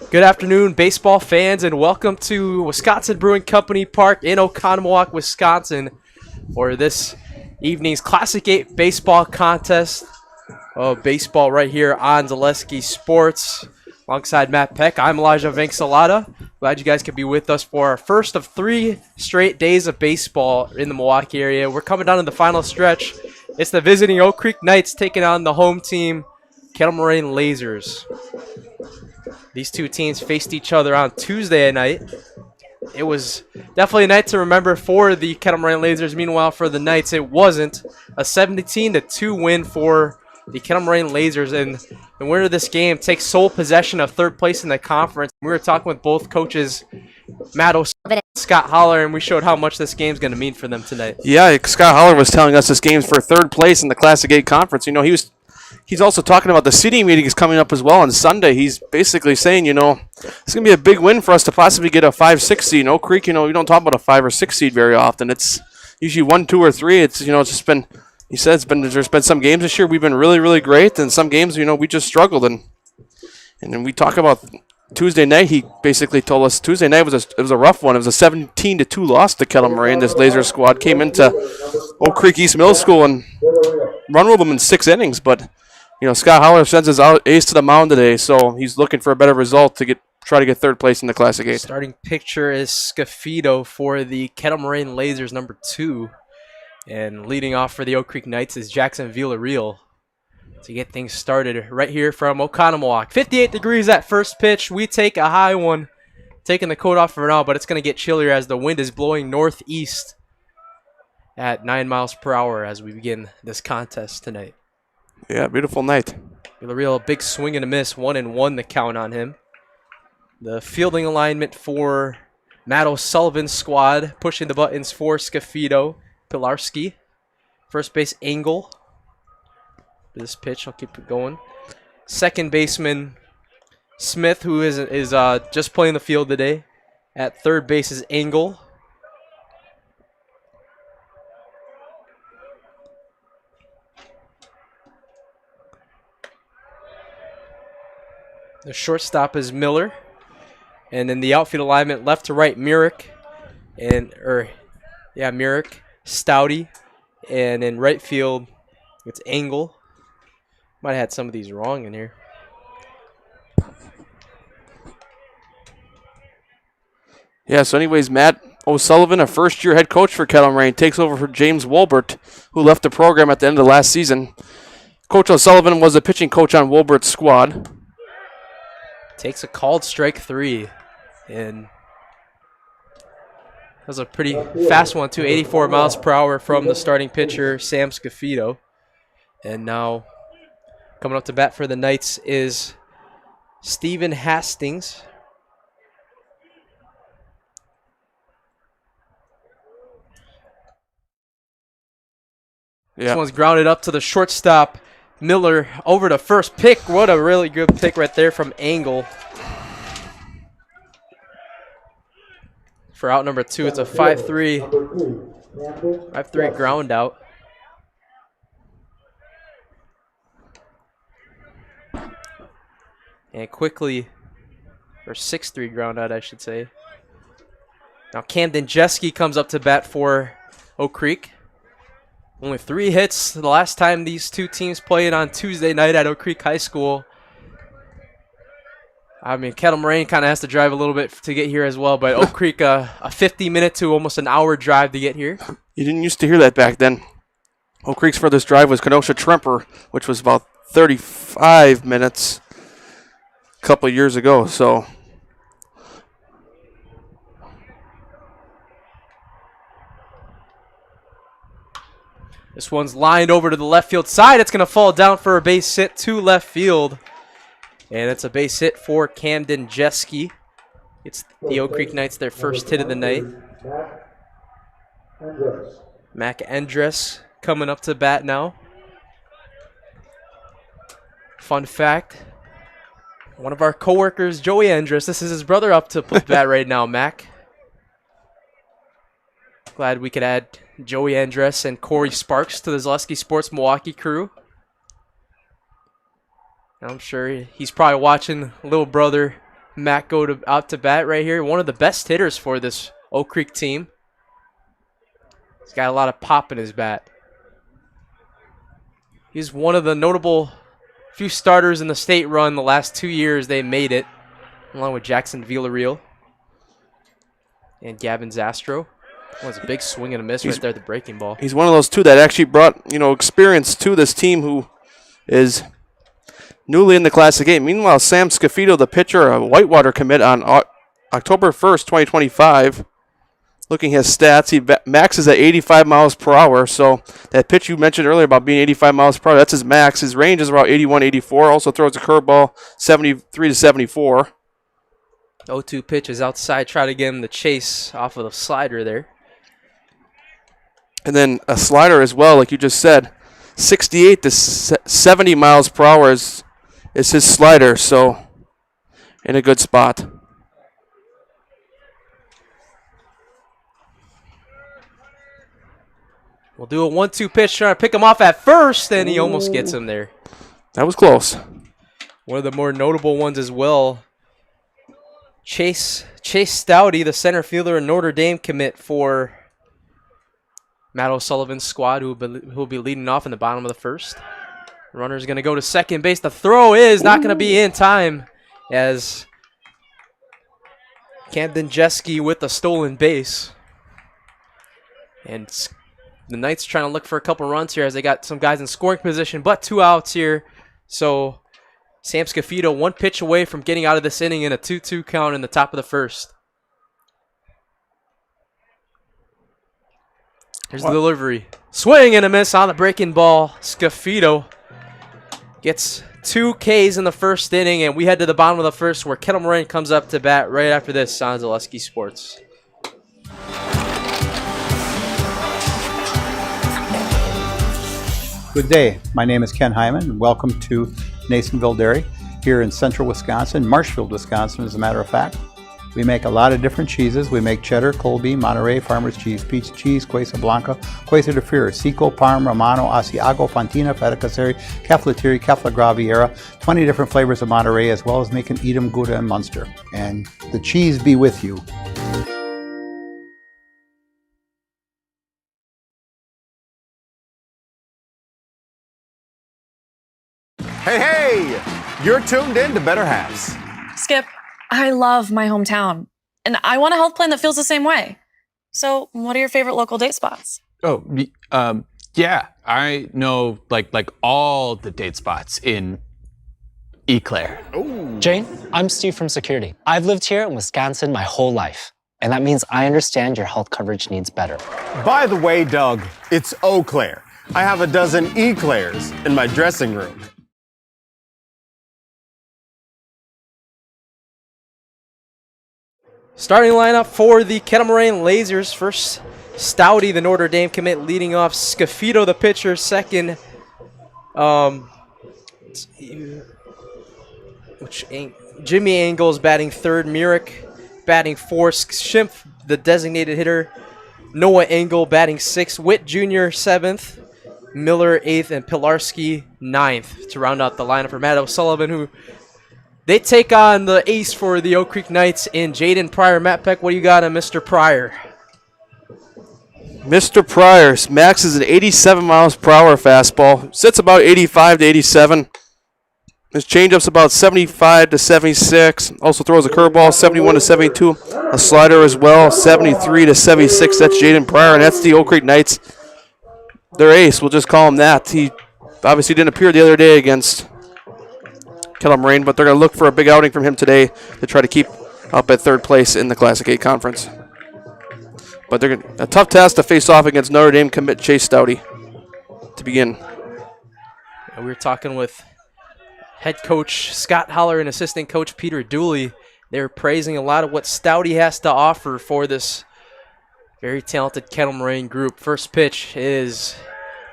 Good afternoon, baseball fans, and welcome to Wisconsin Brewing Company Park in Oconomowoc, Wisconsin, for this evening's Classic 8 baseball contest. Baseball right here on Zaleski Sports. Alongside Matt Peck, I'm Elijah Vanksalata. Glad you guys could be with us for our first of 3 straight days of baseball in the Milwaukee area. We're coming down to the final stretch. It's the visiting Oak Creek Knights taking on the home team, Kettle Moraine Lasers. These two teams faced each other on Tuesday night. It was definitely a night to remember for the Kettle Moraine Lasers. Meanwhile, for the Knights, it wasn't. A 17-2 win for the Kettle Moraine Lasers, and the winner of this game takes sole possession of third place in the conference. We were talking with both coaches, Matt O'Sullivan and Scott Holler, and we showed how much this game's going to mean for them tonight. Yeah, Scott Holler was telling us this game's for third place in the Classic 8 conference. You know, he's also talking about the city meetings coming up as well on Sunday. He's basically saying, you know, it's going to be a big win for us to possibly get a 5-6 seed. Oak Creek, you know, we don't talk about a 5 or 6 seed very often. It's usually 1, 2, or 3. It's, you know, it's just been, he said there's been some games this year we've been really, really great, and some games, you know, we just struggled. And then we talk about Tuesday night. He basically told us Tuesday night was a rough one. It was a 17-2 loss to Kettle Moraine. This Laser squad came into Oak Creek East Middle School and run with them in 6 innings, but you know, Scott Holler sends his ace to the mound today, so he's looking for a better result to try to get third place in the Classic 8. Starting pitcher is Scafito for the Kettle Moraine Lasers, number 2. And leading off for the Oak Creek Knights is Jackson Villarreal to get things started right here from Oconomowoc. 58 degrees at first pitch. We take a high one. Taking the coat off for now, but it's going to get chillier as the wind is blowing northeast at 9 miles per hour as we begin this contest tonight. Yeah, beautiful night. Villarreal, big swing and a miss, 1-1 the count on him. The fielding alignment for Matt O'Sullivan's squad, pushing the buttons for Scafito, Pilarski. First base, Engel. This pitch, I'll keep it going. Second baseman, Smith, who is just playing the field today. At third base is Engel. The shortstop is Miller. And then the outfield alignment, left to right, Murick. Murick, Stouty. And in right field, it's Engel. Might have had some of these wrong in here. Yeah, so anyways, Matt O'Sullivan, a first-year head coach for Kettle Moraine, takes over for James Wolbert, who left the program at the end of last season. Coach O'Sullivan was a pitching coach on Wolbert's squad. Takes a called strike 3. And that was a pretty fast one, too. 84 miles per hour from the starting pitcher, Sam Scafito. And now coming up to bat for the Knights is Steven Hastings. This one's grounded up to the shortstop. Miller over to first pick. What a really good pick right there from Engel. For out number 2, it's a 5-3 ground out. And quickly, or 6-3 ground out, I should say. Now Camden Jeske comes up to bat for Oak Creek. Only 3 hits the last time these two teams played on Tuesday night at Oak Creek High School. I mean, Kettle Moraine kind of has to drive a little bit to get here as well, but Oak Creek, a 50-minute to almost an hour drive to get here. You didn't used to hear that back then. Oak Creek's furthest drive was Kenosha Tremper, which was about 35 minutes a couple of years ago, so... This one's lined over to the left field side. It's going to fall down for a base hit to left field. And it's a base hit for Camden Jeske. It's the Oak Creek Knights, their first hit of the night. Mac Endres coming up to bat now. Fun fact, one of our coworkers, Joey Endres, this is his brother up to bat right now, Mac. Glad we could add Joey Andres and Corey Sparks to the Zaleski Sports Milwaukee crew. I'm sure he's probably watching little brother Matt go out to bat right here. One of the best hitters for this Oak Creek team. He's got a lot of pop in his bat. He's one of the notable few starters in the state run. The last 2 years they made it, along with Jackson Villarreal and Gavin Zastro. That was a big swing and a miss right there at the breaking ball. He's one of those two that actually brought, experience to this team who is newly in the Classic 8. Meanwhile, Sam Scafito, the pitcher, a Whitewater commit on October 1st, 2025. Looking at his stats, he maxes at 85 miles per hour. So that pitch you mentioned earlier about being 85 miles per hour, that's his max. His range is about 81, 84. Also throws a curveball 73 to 74. 0-2 pitch is outside. Try to get him the chase off of the slider there. And then a slider as well, like you just said. 68 to 70 miles per hour is his slider. So in a good spot. We'll do a 1-2 pitch, trying to pick him off at first, and he almost gets him there. That was close. One of the more notable ones as well. Chase Stouty, the center fielder, a Notre Dame commit for Matt O'Sullivan's squad, who will be leading off in the bottom of the first. Runner's going to go to second base. The throw is not going to be in time, as Camden Jeske with the stolen base. And the Knights trying to look for a couple runs here as they got some guys in scoring position, but 2 outs here. So Sam Scafito 1 pitch away from getting out of this inning in a 2-2 count in the top of the first. Here's the delivery. Swing and a miss on the breaking ball. Scafito gets 2 Ks in the first inning, and we head to the bottom of the first where Kettle Moraine comes up to bat right after this on Zaleski Sports. Good day. My name is Ken Hyman, and welcome to Nasonville Dairy here in central Wisconsin, Marshfield, Wisconsin, as a matter of fact. We make a lot of different cheeses. We make cheddar, Colby, Monterey, Farmer's Cheese, Peach Cheese, Quesa Blanca, Quesa de Freer, Seco, Parm, Romano, Asiago, Fontina, Feta Caseri, Caflatiri, Cafla Graviera, 20 different flavors of Monterey, as well as making Edam, Gouda, and Munster. And the cheese be with you. Hey, you're tuned in to Better Halves. Skip, I love my hometown, and I want a health plan that feels the same way. So, what are your favorite local date spots? Oh, yeah, I know like all the date spots in Eau Claire. Ooh. Jane, I'm Steve from Security. I've lived here in Wisconsin my whole life, and that means I understand your health coverage needs better. By the way, Doug, it's Eau Claire. I have a dozen Eclairs in my dressing room. Starting lineup for the Kettle Moraine Lasers. First, Stouty, the Notre Dame commit, leading off. Scafito, the pitcher. Second, Jimmy Angles batting third. Myrick batting fourth. Schimpf, the designated hitter. Noah Engel batting sixth. Witt Jr. seventh. Miller eighth, and Pilarski ninth to round out the lineup for Matt O'Sullivan, who they take on the ace for the Oak Creek Knights in Jaden Pryor. Matt Peck, what do you got on Mr. Pryor? Mr. Pryor maxes an 87 miles per hour fastball. Sits about 85 to 87. His changeup's about 75 to 76. Also throws a curveball 71 to 72. A slider as well, 73 to 76. That's Jaden Pryor, and that's the Oak Creek Knights. Their ace, we'll just call him that. He obviously didn't appear the other day against Kettle Moraine, but they're going to look for a big outing from him today to try to keep up at third place in the Classic 8 Conference. But they're a tough task to face off against Notre Dame commit Chase Stouty to begin. And we were talking with head coach Scott Holler and assistant coach Peter Dooley. They were praising a lot of what Stouty has to offer for this very talented Kettle Moraine group. First pitch is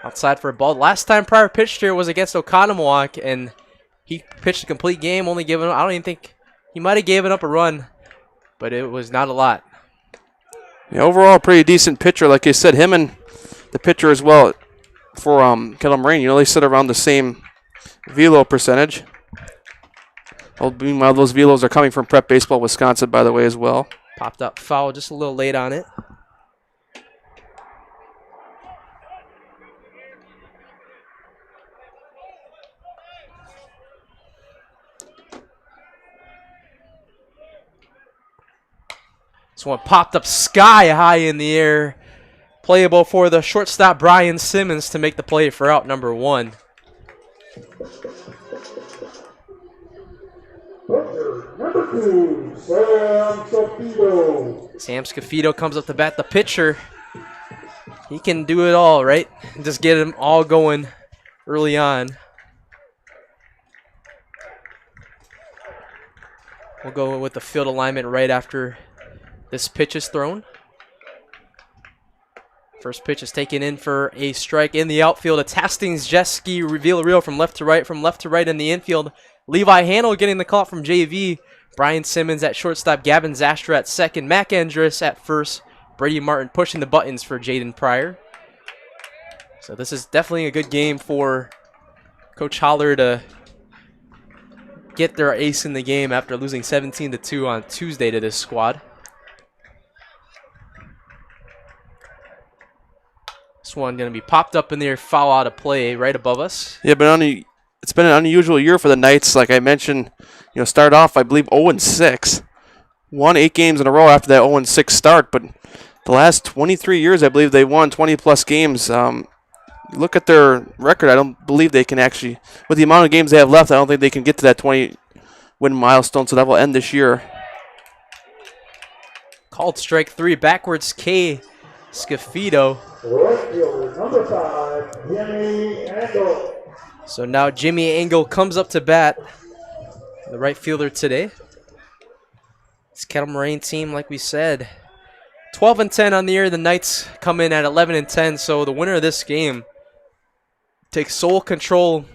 outside for a ball. Last time Pryor pitched here was against Oconomowoc, and he pitched a complete game, only giving up, I don't even think, he might have given up a run, but it was not a lot. Yeah, overall, pretty decent pitcher. Like I said, him and the pitcher as well for Kettle Moraine, they sit around the same velo percentage. Meanwhile, those velos are coming from Prep Baseball Wisconsin, by the way, as well. Popped up foul just a little late on it. This one popped up sky high in the air. Playable for the shortstop Brian Simmons to make the play for out number 1. Number 2, Sam Scafito. Sam Scafito comes up to bat. The pitcher, he can do it all, right? Just get them all going early on. We'll go with the field alignment right after this pitch is thrown. First pitch is taken in for a strike in the outfield. It's Hastings, Jeski, Villarreal from left to right in the infield. Levi Handel getting the call from JV. Brian Simmons at shortstop. Gavin Zastra at second. Mac Andrus at first. Brady Martin pushing the buttons for Jaden Pryor. So this is definitely a good game for Coach Holler to get their ace in the game after losing 17-2 on Tuesday to this squad. This one going to be popped up in the air, foul out of play right above us. Yeah, but it's been an unusual year for the Knights. Like I mentioned, start off, I believe, 0-6. Won 8 games in a row after that 0-6 start. But the last 23 years, I believe they won 20-plus games. Look at their record. I don't believe they can actually, with the amount of games they have left, I don't think they can get to that 20-win milestone. So that will end this year. Called strike 3, backwards K. Scafito. Right fielder, number 5, Jimmy Engel. So now Jimmy Engel comes up to bat, the right fielder today. This Kettle Moraine team, like we said, 12-10 on the year. The Knights come in at 11-10. So the winner of this game takes sole control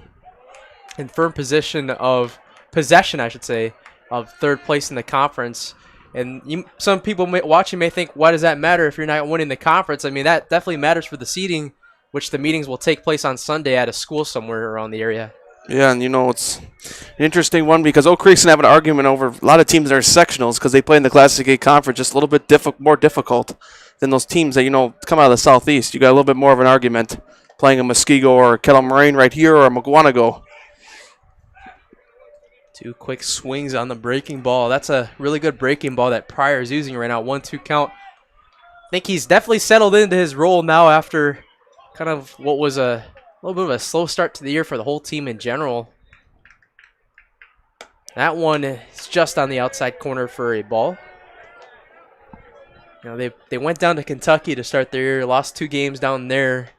and firm possession, of third place in the conference. And some people watching may think, why does that matter if you're not winning the conference? I mean, that definitely matters for the seeding, which the meetings will take place on Sunday at a school somewhere around the area. Yeah, and it's an interesting one because Oak Creek's going to have an argument over a lot of teams that are sectionals because they play in the Classic A Conference just a little bit more difficult than those teams that, come out of the Southeast. You got a little bit more of an argument playing a Muskego or Kettle Moraine right here or a Mukwonago. 2 quick swings on the breaking ball. That's a really good breaking ball that Pryor is using right now. 1-2 count. I think he's definitely settled into his role now after kind of what was a little bit of a slow start to the year for the whole team in general. That one is just on the outside corner for a ball. They went down to Kentucky to start their year, lost 2 games down there,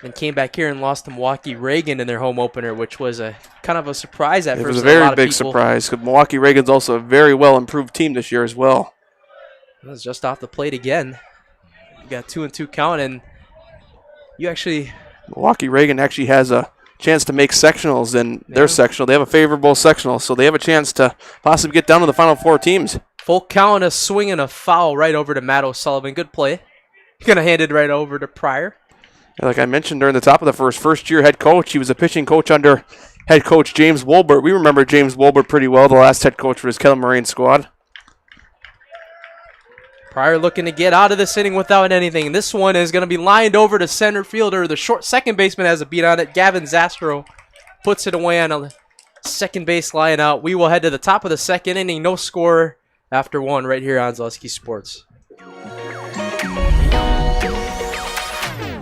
and came back here and lost to Milwaukee Reagan in their home opener, which was a kind of a surprise at first. It was a very big surprise because Milwaukee Reagan's also a very well-improved team this year as well. That was just off the plate again. You got 2-2 count, and Milwaukee Reagan actually has a chance to make sectionals in their sectional. They have a favorable sectional, so they have a chance to possibly get down to the Final 4 teams. Full count, a swing and a foul right over to Matt O'Sullivan. Good play. Going to hand it right over to Pryor. Like I mentioned during the top of the first-year head coach, he was a pitching coach under head coach James Wolbert. We remember James Wolbert pretty well, the last head coach for his Kettle Moraine squad. Pryor looking to get out of this inning without anything. This one is going to be lined over to center fielder. The short second baseman has a beat on it. Gavin Zastro puts it away on a second base line out. We will head to the top of the second inning. No score after 1 right here on Zaleski Sports.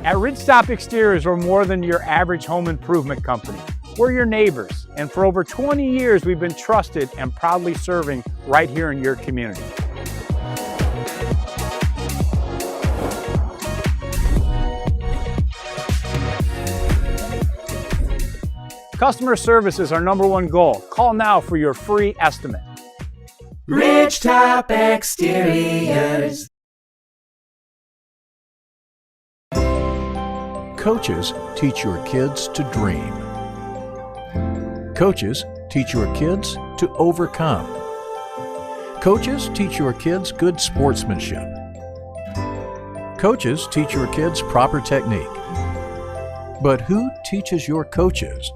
At Ridgestop Exteriors, we're more than your average home improvement company. We're your neighbors, and for over 20 years, we've been trusted and proudly serving right here in your community. Customer service is our #1 goal. Call now for your free estimate. Ridgetop Exteriors. Coaches teach your kids to dream. Coaches teach your kids to overcome. Coaches teach your kids good sportsmanship. Coaches teach your kids proper technique. But who teaches your coaches?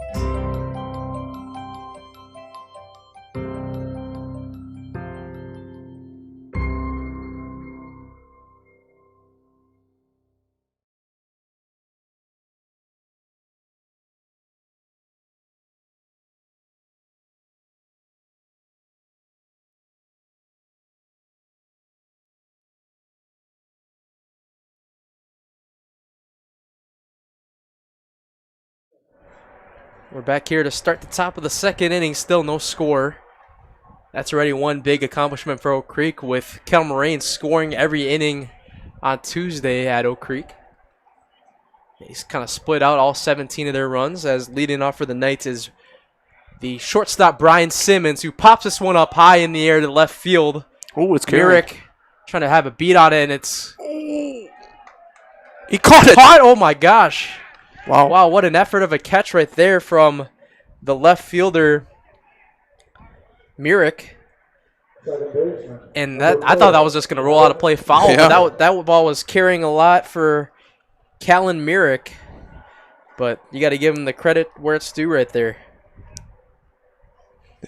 We're back here to start the top of the second inning. Still no score. That's already one big accomplishment for Oak Creek, with Kettle Moraine scoring every inning on Tuesday at Oak Creek. He's kind of split out all 17 of their runs, as leading off for the Knights is the shortstop Brian Simmons, who pops this one up high in the air to left field. Oh, it's carried. Myrick trying to have a beat on it, and it's... He caught it! Oh my gosh. Wow. Wow, what an effort of a catch right there from the left fielder, Myrick. And that, I thought that was just going to roll out of play foul, Yeah. but that ball was carrying a lot for Callan Myrick. But you got to give him the credit where it's due right there.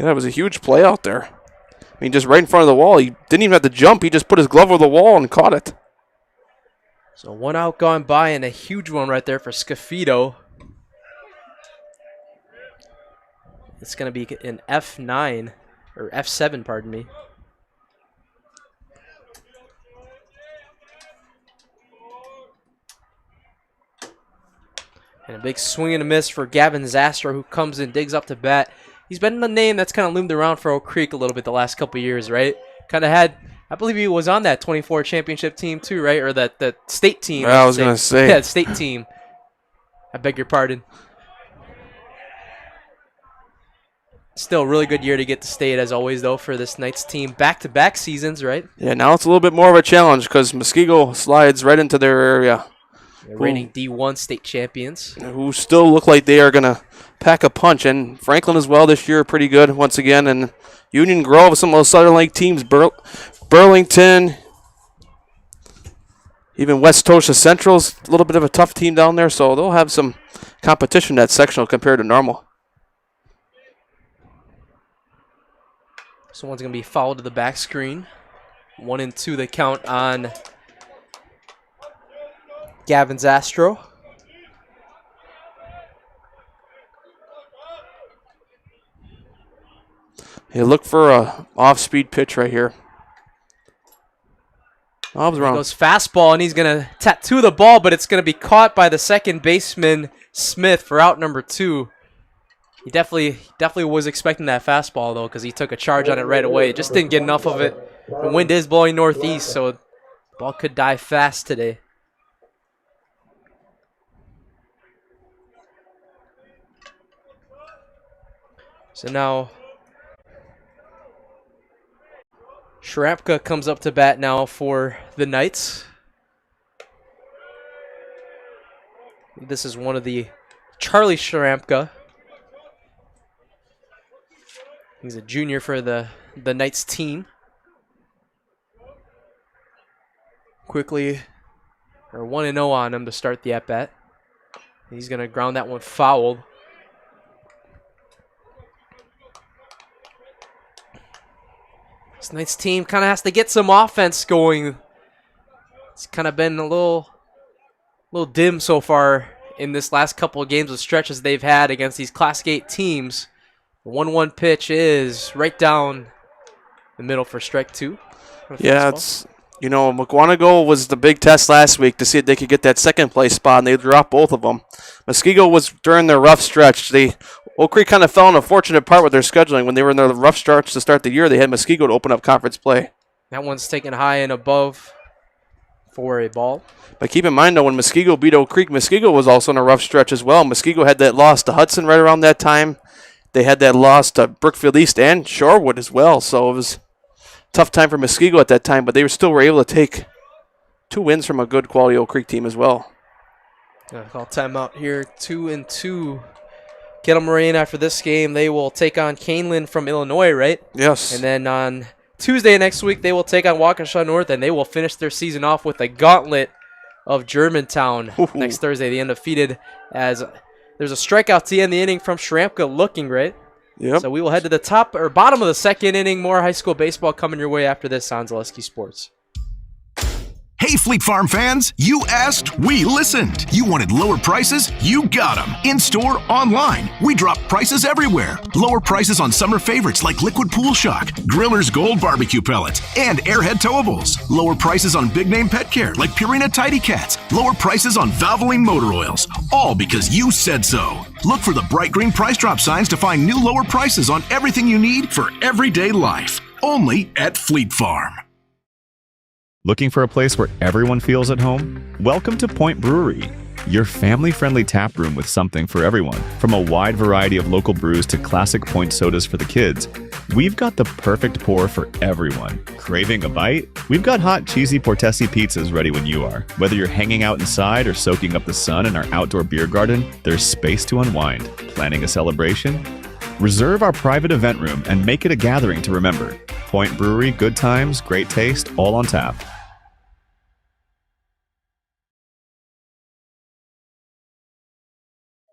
Yeah, that was a huge play out there. I mean, just right in front of the wall. He didn't even have to jump. He just put his glove over the wall and caught it. So one out gone by, and a huge one right there for Scafito. It's going to be an F9, or F7, pardon me. And a big swing and a miss for Gavin Zastrow, who comes in, digs up to bat. He's been the name that's kind of loomed around for Oak Creek a little bit the last couple of years, right? Kind of had, I believe he was on that 24 championship team too, right? Or that state team. I was going to say. Yeah, state team. I beg your pardon. Still a really good year to get to state, as always, though, for this Knights team. Back-to-back seasons, right? Yeah, now it's a little bit more of a challenge because Muskego slides right into their area. They're reigning D1 state champions. Who still look like they are going to pack a punch. And Franklin as well this year, pretty good once again. And Union Grove, some of those Southern Lake teams, Burlington, even West Tosha Central's a little bit of a tough team down there. So they'll have some competition in that sectional compared to normal. So one's going to be fouled to the back screen. 1-2 the count on Gavin Zastrow. Hey, look for a off-speed pitch right here. Bob's wrong. Goes fastball, and he's going to tattoo the ball, but it's going to be caught by the second baseman, Smith, for out number 2. He definitely was expecting that fastball, though, because he took a charge on it right away. Just didn't get enough of it. The wind is blowing northeast, so the ball could die fast today. So now Shrampka comes up to bat now for the Knights. This is one of the Charlie Shrampka. He's a junior for the Knights team. Quickly, or 1-0 on him to start the at-bat. He's going to ground that one foul. This Knights team kind of has to get some offense going. It's kind of been a little dim so far in this last couple of games of stretches they've had against these Class 8 teams. The 1-1 pitch is right down the middle for strike 2. Yeah, it's, you know, McGuanago was the big test last week to see if they could get that second place spot, and they dropped both of them. Muskego was during their rough stretch. Oak Creek kind of fell in a fortunate part with their scheduling. When they were in their rough stretch to start the year, they had Muskego to open up conference play. That one's taken high and above for a ball. But keep in mind, though, when Muskego beat Oak Creek, Muskego was also in a rough stretch as well. Muskego had that loss to Hudson right around that time. They had that loss to Brookfield East and Shorewood as well. So it was a tough time for Muskego at that time, but they were able to take 2 wins from a good quality Oak Creek team as well. Gonna call timeout here. 2-2. Kettle Moraine, after this game, they will take on Canelan from Illinois, right? Yes. And then on Tuesday next week, they will take on Waukesha North, and they will finish their season off with a gauntlet of Germantown next Thursday. The undefeated, as there's a strikeout to end the inning from Shrampka looking, right? Yep. So we will head to the top or bottom of the second inning. More high school baseball coming your way after this on Zaleski Sports. Hey, Fleet Farm fans, you asked, we listened. You wanted lower prices? You got them. In-store, online. We drop prices everywhere. Lower prices on summer favorites like Liquid Pool Shock, Griller's Gold Barbecue Pellets, and Airhead Towables. Lower prices on big-name pet care like Purina Tidy Cats. Lower prices on Valvoline motor oils. All because you said so. Look for the bright green price drop signs to find new lower prices on everything you need for everyday life. Only at Fleet Farm. Looking for a place where everyone feels at home? Welcome to Point Brewery, your family-friendly tap room with something for everyone. From a wide variety of local brews to classic Point sodas for the kids, we've got the perfect pour for everyone. Craving a bite? We've got hot, cheesy Portesi pizzas ready when you are. Whether you're hanging out inside or soaking up the sun in our outdoor beer garden, there's space to unwind. Planning a celebration? Reserve our private event room and make it a gathering to remember. Point Brewery, good times, great taste, all on tap.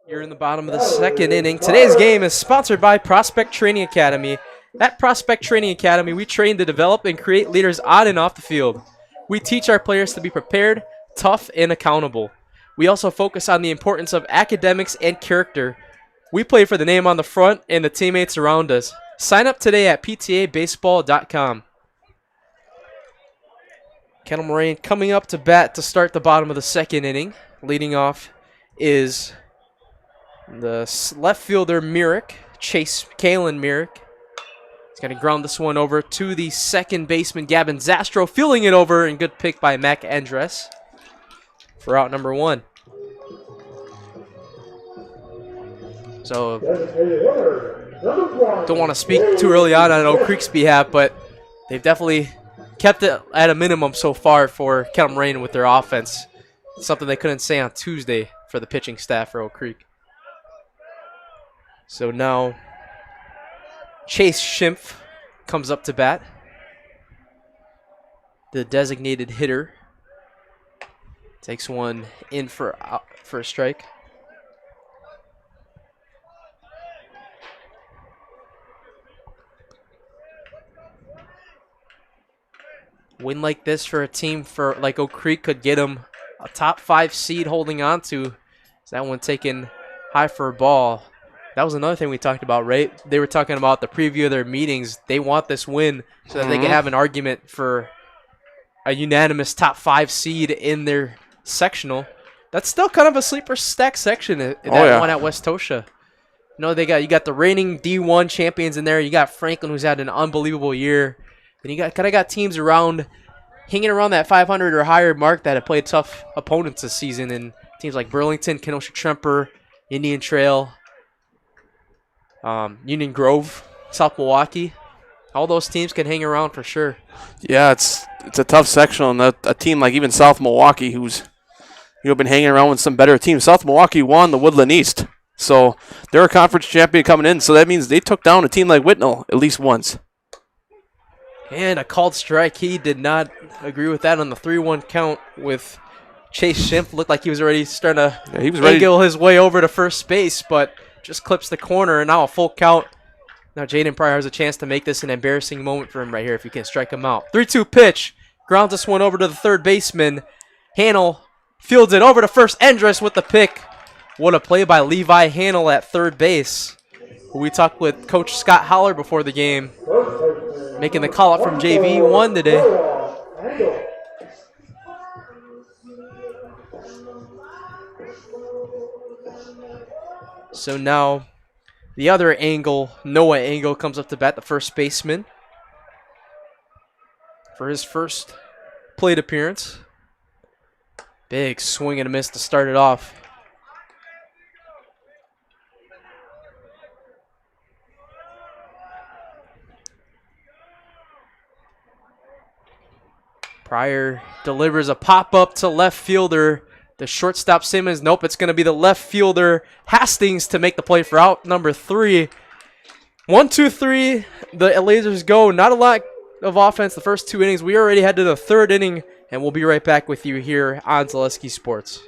You're in the bottom of the second inning. Today's game is sponsored by Prospect Training Academy. At Prospect Training Academy, we train to develop and create leaders on and off the field. We teach our players to be prepared, tough, and accountable. We also focus on the importance of academics and character. We play for the name on the front and the teammates around us. Sign up today at ptabaseball.com. Kettle Moraine coming up to bat to start the bottom of the second inning. Leading off is the left fielder, Kalen Myrick. He's going to ground this one over to the second baseman, Gavin Zastro, fielding it over, and good pick by Mac Endres for out number one. So, don't want to speak too early on Oak Creek's behalf, but they've definitely kept it at a minimum so far for Kettle Moraine with their offense. Something they couldn't say on Tuesday for the pitching staff for Oak Creek. So now Chase Schimpf comes up to bat, the designated hitter. Takes one in for a strike. Win like this for a team like Oak Creek could get them a top 5 seed holding on to. That one taken high for a ball. That was another thing we talked about, right? They were talking about the preview of their meetings. They want this win so that they can have an argument for a unanimous top 5 seed in their sectional. That's still kind of a sleeper stack section. One at West Tosha. You know, you got the reigning D1 champions in there. You got Franklin, who's had an unbelievable year. And you got teams hanging around that 500 or higher mark that have played tough opponents this season. And teams like Burlington, Kenosha Tremper, Indian Trail, Union Grove, South Milwaukee. All those teams can hang around for sure. Yeah, it's a tough sectional, and a team like even South Milwaukee, who's been hanging around with some better teams. South Milwaukee won the Woodland East, so they're a conference champion coming in. So that means they took down a team like Whitnall at least once. And a called strike. He did not agree with that on the 3-1 count with Chase Schimpf. Looked like he was already starting to angle his way over to first base, but just clips the corner, and now a full count. Now Jaden Pryor has a chance to make this an embarrassing moment for him right here if he can strike him out. 3-2 pitch. Grounds this one over to the third baseman. Hannell fields it over to first. Endres with the pick. What a play by Levi Hannell at third base. We talked with Coach Scott Holler before the game, making the call up from JV1 today. So now the other Angle, Noah Angle, comes up to bat, the first baseman, for his first plate appearance. Big swing and a miss to start it off. Pryor delivers a pop-up to left fielder. The shortstop Simmons. Nope, it's going to be the left fielder Hastings to make the play for out number 3. 1-2-3. The Lasers go. Not a lot of offense the first 2 innings. We already head to the 3rd inning, and we'll be right back with you here on Zaleski Sports.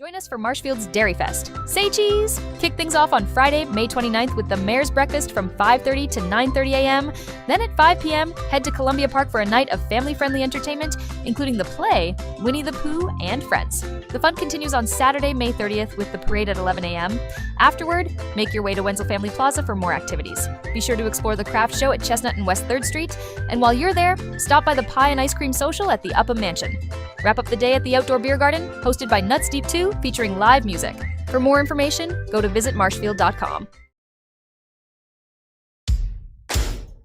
Join us for Marshfield's Dairy Fest. Say cheese! Kick things off on Friday, May 29th with the Mayor's Breakfast from 5:30 to 9:30 a.m. Then at 5 p.m., head to Columbia Park for a night of family-friendly entertainment, including the play, Winnie the Pooh, and Friends. The fun continues on Saturday, May 30th with the parade at 11 a.m. Afterward, make your way to Wenzel Family Plaza for more activities. Be sure to explore the craft show at Chestnut and West 3rd Street, and while you're there, stop by the Pie and Ice Cream Social at the Upham Mansion. Wrap up the day at the Outdoor Beer Garden, hosted by Nuts Deep 2, featuring live music. For more information, go to visitmarshfield.com.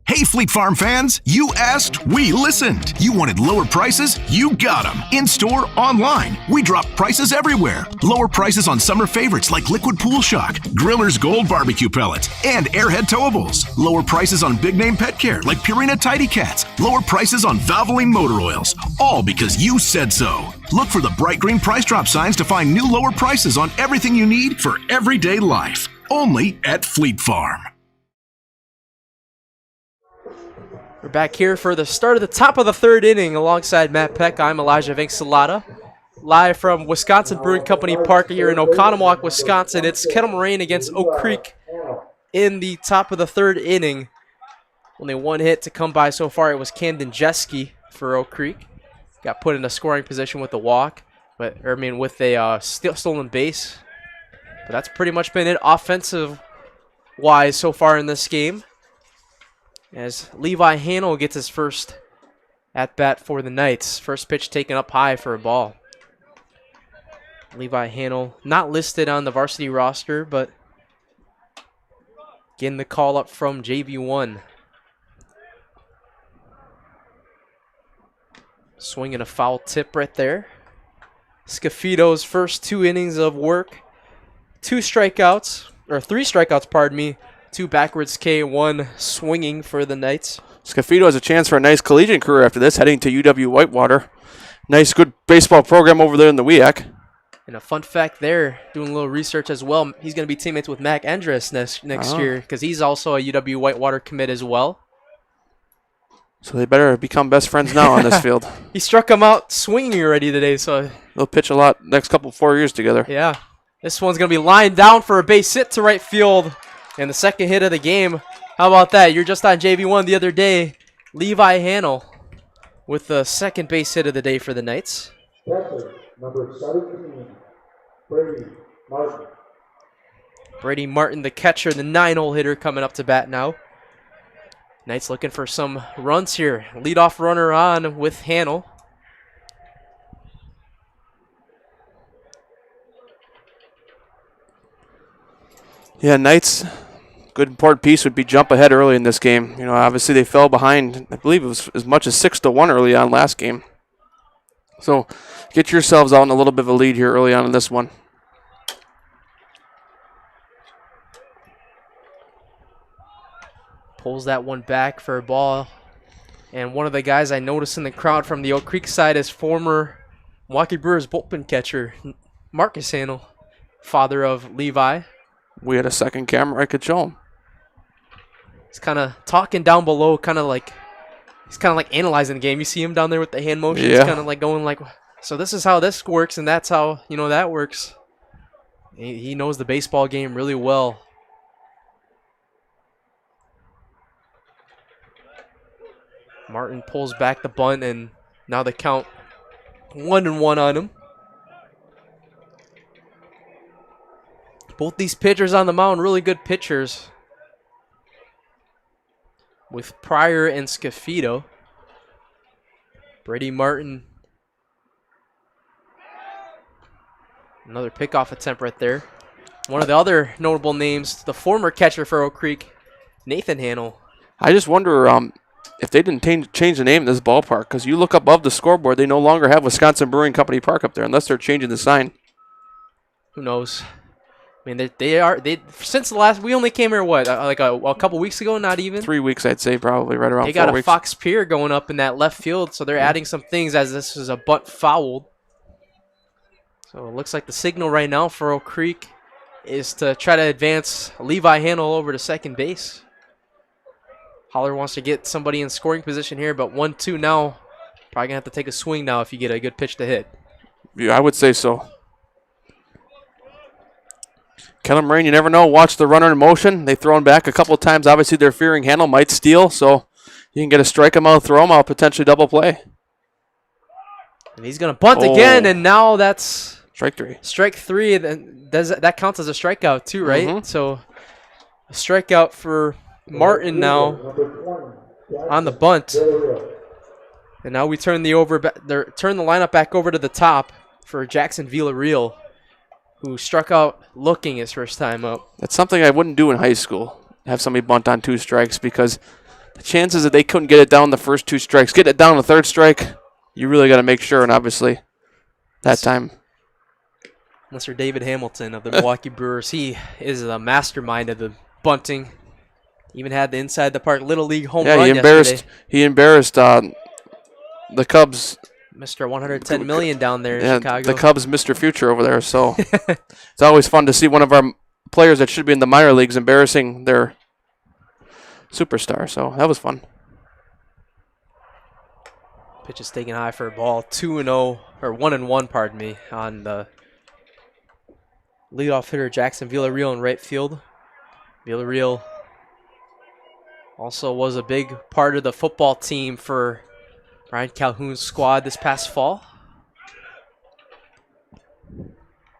Hey, Fleet Farm fans, you asked, we listened. You wanted lower prices, you got them. In-store, online, we drop prices everywhere. Lower prices on summer favorites like Liquid Pool Shock, Griller's Gold Barbecue Pellets, and Airhead Towables. Lower prices on big-name pet care like Purina Tidy Cats. Lower prices on Valvoline Motor Oils. All because you said so. Look for the bright green price drop signs to find new lower prices on everything you need for everyday life. Only at Fleet Farm. We're back here for the start of the top of the third inning alongside Matt Peck. I'm Elijah Vincelata. Live from Wisconsin Brewing Company Park here in Oconomowoc, Wisconsin. It's Kettle Moraine against Oak Creek in the top of the third inning. Only one hit to come by so far. It was Camden Jeske for Oak Creek. Got put in a scoring position with a walk, with a stolen base. But that's pretty much been it offensive-wise so far in this game, as Levi Hanel gets his first at-bat for the Knights. First pitch taken up high for a ball. Levi Hanel not listed on the varsity roster, but getting the call up from JV1. Swinging a foul tip right there. Scafito's first 2 innings of work. 3 strikeouts, pardon me. 2 backwards K, 1 swinging for the Knights. Scafito has a chance for a nice collegiate career after this, heading to UW Whitewater. Nice, good baseball program over there in the WIAC. And a fun fact there, doing a little research as well, he's going to be teammates with Mac Andrus next year, because he's also a UW Whitewater commit as well. So they better become best friends now on this field. He struck him out swinging already today, so they'll pitch a lot next 4 years together. Yeah. This one's going to be lined down for a base hit to right field. And the second hit of the game. How about that? You're just on JV1 the other day. Levi Hanel with the second base hit of the day for the Knights. Number 17, Brady Martin. Brady Martin, the catcher, the 9-hole hitter, coming up to bat now. Knights looking for some runs here. Leadoff runner on with Hanel. Yeah, Knights, good important piece would be jump ahead early in this game. You know, obviously they fell behind, I believe it was as much as 6-1 early on last game. So get yourselves out in a little bit of a lead here early on in this one. Pulls that one back for a ball. And one of the guys I noticed in the crowd from the Oak Creek side is former Milwaukee Brewers bullpen catcher Marcus Hanel, father of Levi. We had a second camera I could show him. He's kind of talking down below, he's kind of like analyzing the game. You see him down there with the hand motions, yeah. Kind of like going like, so this is how this works, and that's how, that works. He knows the baseball game really well. Martin pulls back the bunt, and now the count 1-1 on him. Both these pitchers on the mound, really good pitchers, with Pryor and Scafito. Brady Martin, another pickoff attempt right there. One of the other notable names, the former catcher for Oak Creek, Nathan Hanel. I just wonder if they didn't change the name of this ballpark, because you look above the scoreboard, they no longer have Wisconsin Brewing Company Park up there unless they're changing the sign. Who knows? I mean, they since the last, we only came here, like a couple weeks ago, not even? 3 weeks, I'd say, probably, right around 4 weeks. They got a Fox Pier going up in that left field, so they're adding some things as this is a bunt fouled. So it looks like the signal right now for Oak Creek is to try to advance Levi Hanel over to second base. Holler wants to get somebody in scoring position here, but 1-2 now. Probably going to have to take a swing now if you get a good pitch to hit. Yeah, I would say so. Kettle Moraine, you never know. Watch the runner in motion. They throw him back a couple of times. Obviously, their fearing handle might steal, so you can get a strike him out, throw him out, potentially double play. And he's going to bunt again, and now that's strike 3. Strike 3. That counts as a strikeout too, right? So a strikeout for Martin now on the bunt. And now we turn the lineup back over to the top for Jackson Villarreal, who struck out looking his first time up. That's something I wouldn't do in high school, have somebody bunt on 2 strikes, because the chances that they couldn't get it down the first 2 strikes, get it down the 3rd strike, you really got to make sure, and obviously that time. Mr. David Hamilton of the Milwaukee Brewers, he is a mastermind of the bunting. Even had the inside the park Little League home run yesterday. He embarrassed the Cubs. Mr. 110 million down there in Chicago. The Cubs, Mr. Future over there. So it's always fun to see one of our players that should be in the minor leagues embarrassing their superstar. So that was fun. Pitch is taken high for a ball. 2-0, or 1-1, pardon me, on the leadoff hitter Jackson Villarreal in right field. Villarreal also was a big part of the football team for Ryan Calhoun's squad this past fall.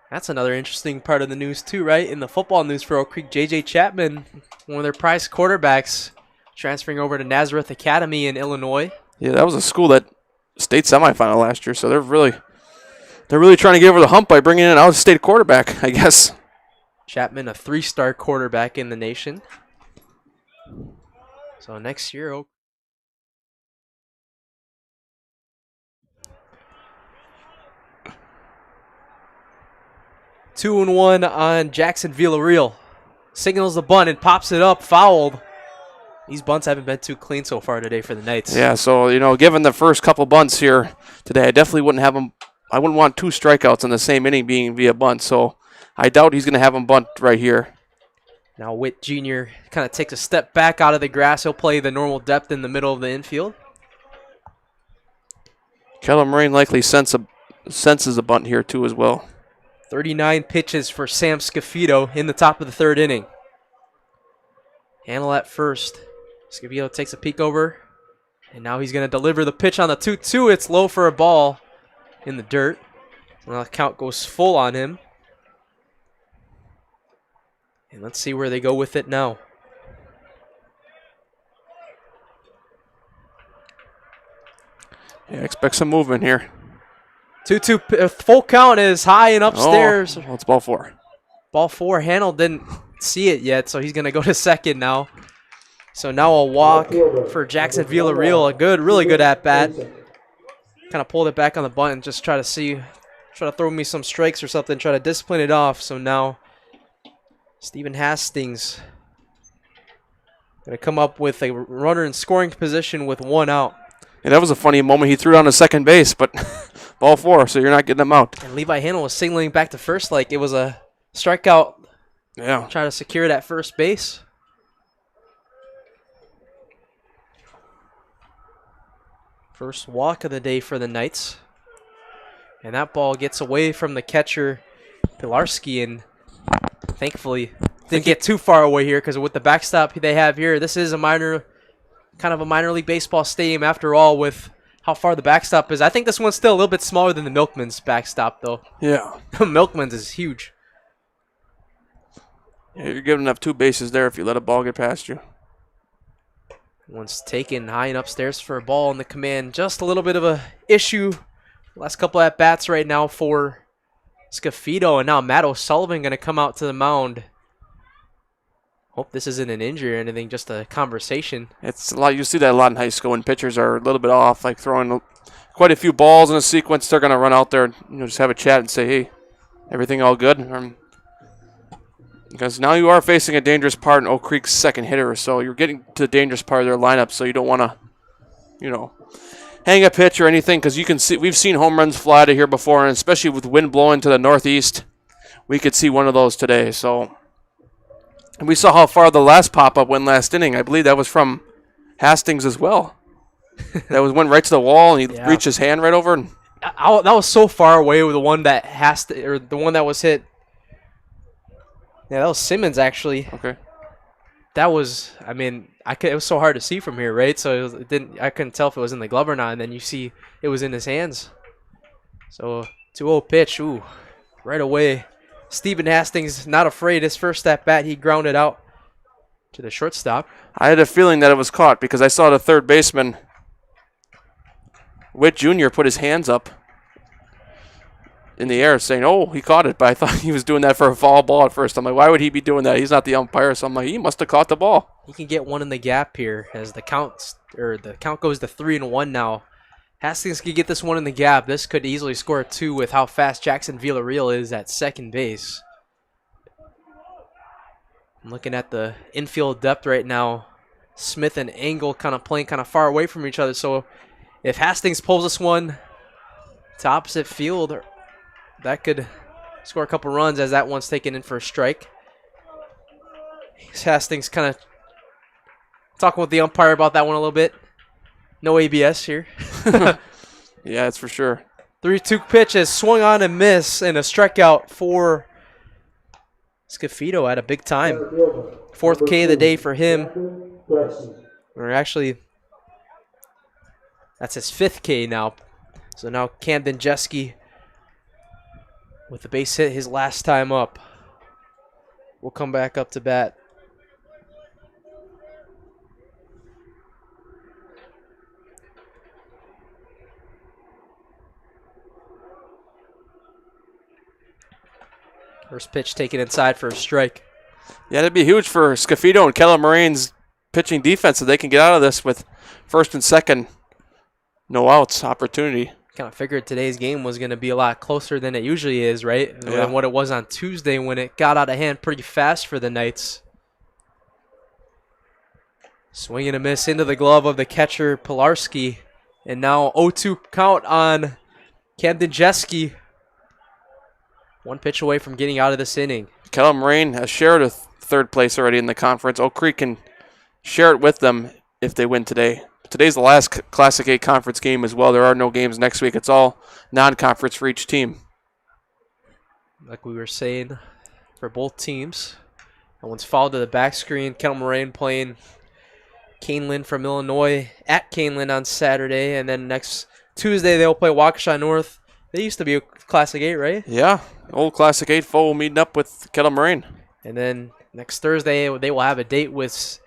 That's another interesting part of the news too, right? In the football news for Oak Creek, J.J. Chapman, one of their prized quarterbacks, transferring over to Nazareth Academy in Illinois. Yeah, that was a school that state semifinal last year, so they're really trying to get over the hump by bringing in an out-of-state quarterback, I guess. Chapman, a 3-star quarterback in the nation. So next year, Oak 2-1 on Jackson Villarreal. Signals the bunt and pops it up, fouled. These bunts haven't been too clean so far today for the Knights. Yeah, so, given the first couple bunts here today, I definitely wouldn't have them. I wouldn't want 2 strikeouts in the same inning being via bunt, so I doubt he's going to have them bunt right here. Now Witt Jr. kind of takes a step back out of the grass. He'll play the normal depth in the middle of the infield. Kettle Moraine likely senses a bunt here too as well. 39 pitches for Sam Scafito in the top of the 3rd inning. Handle at first. Scafito takes a peek over, and now he's going to deliver the pitch on the 2-2. It's low for a ball in the dirt. So now the count goes full on him. And let's see where they go with it now. Yeah, expect some movement here. 2-2, full count is high and upstairs. Oh, well, it's ball 4. Ball 4, Hannell didn't see it yet, so he's going to go to second now. So now a walk for Jackson Villarreal, really good at-bat. Kind of pulled it back on the bunt and just try to throw me some strikes or something, try to discipline it off. So now Stephen Hastings going to come up with a runner in scoring position with 1 out. Yeah, that was a funny moment. He threw down to second base, but ball 4, so you're not getting him out. And Levi Hannell was signaling back to first like it was a strikeout. Yeah. Trying to secure it at first base. First walk of the day for the Knights. And that ball gets away from the catcher, Pilarski, and thankfully didn't get too far away here because with the backstop they have here, this is a minor league baseball stadium after all with how far the backstop is. I think this one's still a little bit smaller than the Milkman's backstop though. Yeah. Milkman's is huge. Yeah, you're giving up 2 bases there if you let a ball get past you. One's taken high and upstairs for a ball in the command. Just a little bit of a issue. Last couple at bats right now for Scafito, and now Matt O'Sullivan going to come out to the mound. Hope this isn't an injury or anything, just a conversation. It's a lot. You see that a lot in high school when pitchers are a little bit off, like throwing quite a few balls in a sequence. They're going to run out there, just have a chat and say, "Hey, everything all good?" Because now you are facing a dangerous part in Oak Creek's second hitter, so you're getting to the dangerous part of their lineup. So you don't want to, hang a pitch or anything, because you can see we've seen home runs fly to here before, and especially with wind blowing to the northeast, we could see one of those today. So, and we saw how far the last pop-up went last inning. I believe that was from Hastings as well. went right to the wall, and he reached his hand right over. And that was so far away with the one that the one that was hit Yeah, that was Simmons actually. Okay. That was, I mean, it was so hard to see from here, right? So I couldn't tell if it was in the glove or not, and then you see it was in his hands. So 2-0 pitch, ooh, right away. Stephen Hastings not afraid. His first at bat, he grounded out to the shortstop. I had a feeling that it was caught because I saw the third baseman, Witt Jr., put his hands up in the air saying, oh, he caught it, but I thought he was doing that for a foul ball at first. I'm like, why would he be doing that? He's not the umpire, so I'm like, he must have caught the ball. He can get one in the gap here as the count goes to 3-1 now. Hastings could get this one in the gap. This could easily score 2 with how fast Jackson Villarreal is at second base. I'm looking at the infield depth right now. Smith and Engel kind of playing kind of far away from each other. So if Hastings pulls this one to opposite field, that could score a couple runs as that one's taken in for a strike. Hastings kind of talking with the umpire about that one a little bit. No ABS here. Yeah, that's for sure. 3-2 pitch is swung on and miss, and a strikeout for Scafito at a big time. 4th K of the day for him. Or actually, that's his 5th K now. So now Camden Jeske with the base hit his last time up. We'll come back up to bat. First pitch taken inside for a strike. Yeah, that'd be huge for Scafito and Kettle Moraine's pitching defense so they can get out of this with first and second no outs opportunity. Kind of figured today's game was going to be a lot closer than it usually is, right? Yeah. Than what it was on Tuesday when it got out of hand pretty fast for the Knights. Swing and a miss into the glove of the catcher, Pilarski. And now 0-2 count on Camden Jeske. One pitch away from getting out of this inning. Kettle Moraine has shared a third place already in the conference. Oak Creek can share it with them if they win today. Today's the last Classic 8 conference game as well. There are no games next week. It's all non-conference for each team. Like we were saying, for both teams. That one's fouled to the back screen. Kettle Moraine playing Canelan from Illinois at Canelan on Saturday. And then next Tuesday they'll play Waukesha North. They used to be a Classic 8, right? Yeah, old Classic 8 foe meeting up with Kettle Moraine. And then next Thursday they will have a date with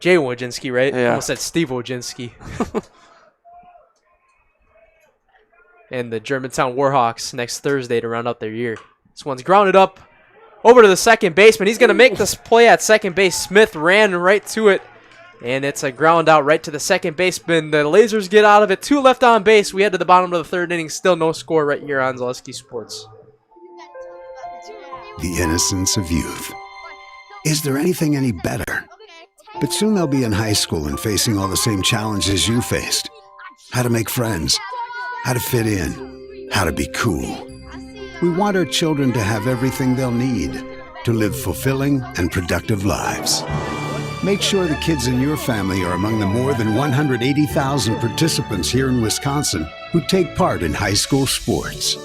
Jay Wojcinski, right? Yeah. Almost said Steve Wojcinski. And the Germantown Warhawks next Thursday to round out their year. This one's grounded up over to the second baseman. He's going to make this play at second base. Smith ran right to it. And it's a ground out right to the second baseman. The Lasers get out of it. 2 left on base. We head to the bottom of the 3rd inning. Still no score right here on Zaleski Sports. The innocence of youth. Is there anything any better? But soon they'll be in high school and facing all the same challenges you faced. How to make friends. How to fit in. How to be cool. We want our children to have everything they'll need to live fulfilling and productive lives. Make sure the kids in your family are among the more than 180,000 participants here in Wisconsin who take part in high school sports.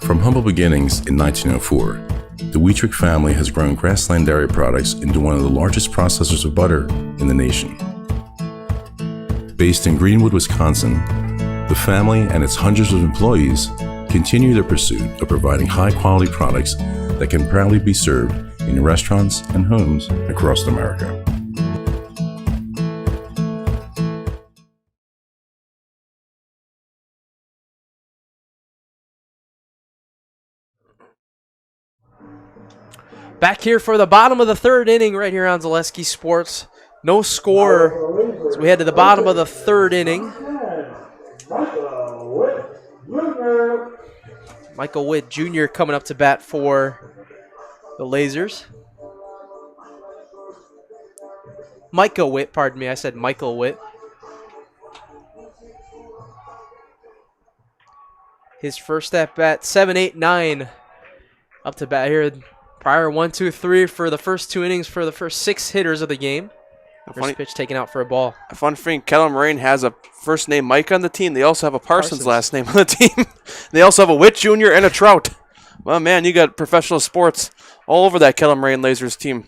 From humble beginnings in 1904, the Wheatrick family has grown Grassland Dairy Products into one of the largest processors of butter in the nation. Based in Greenwood, Wisconsin, the family and its hundreds of employees continue their pursuit of providing high-quality products that can proudly be served in restaurants and homes across America. Back here for the bottom of the 3rd inning right here on Zaleski Sports. No score, so we head to the bottom of the 3rd inning. Michael Witt Jr. coming up to bat for the Lasers. Micah Witt, pardon me, I said Michael Witt. His first at bat, 7, 8, 9. Up to bat here. Prior 1, 2, 3 for the first 2 innings for the first 6 hitters of the game. First pitch taken out for a ball. A fun thing, Kettle Moraine has a first name Mike on the team. They also have a Parsons. Last name on the team. They also have a Witt Jr. and a Trout. Well, man, you got professional sports all over that Kettle Moraine Lasers team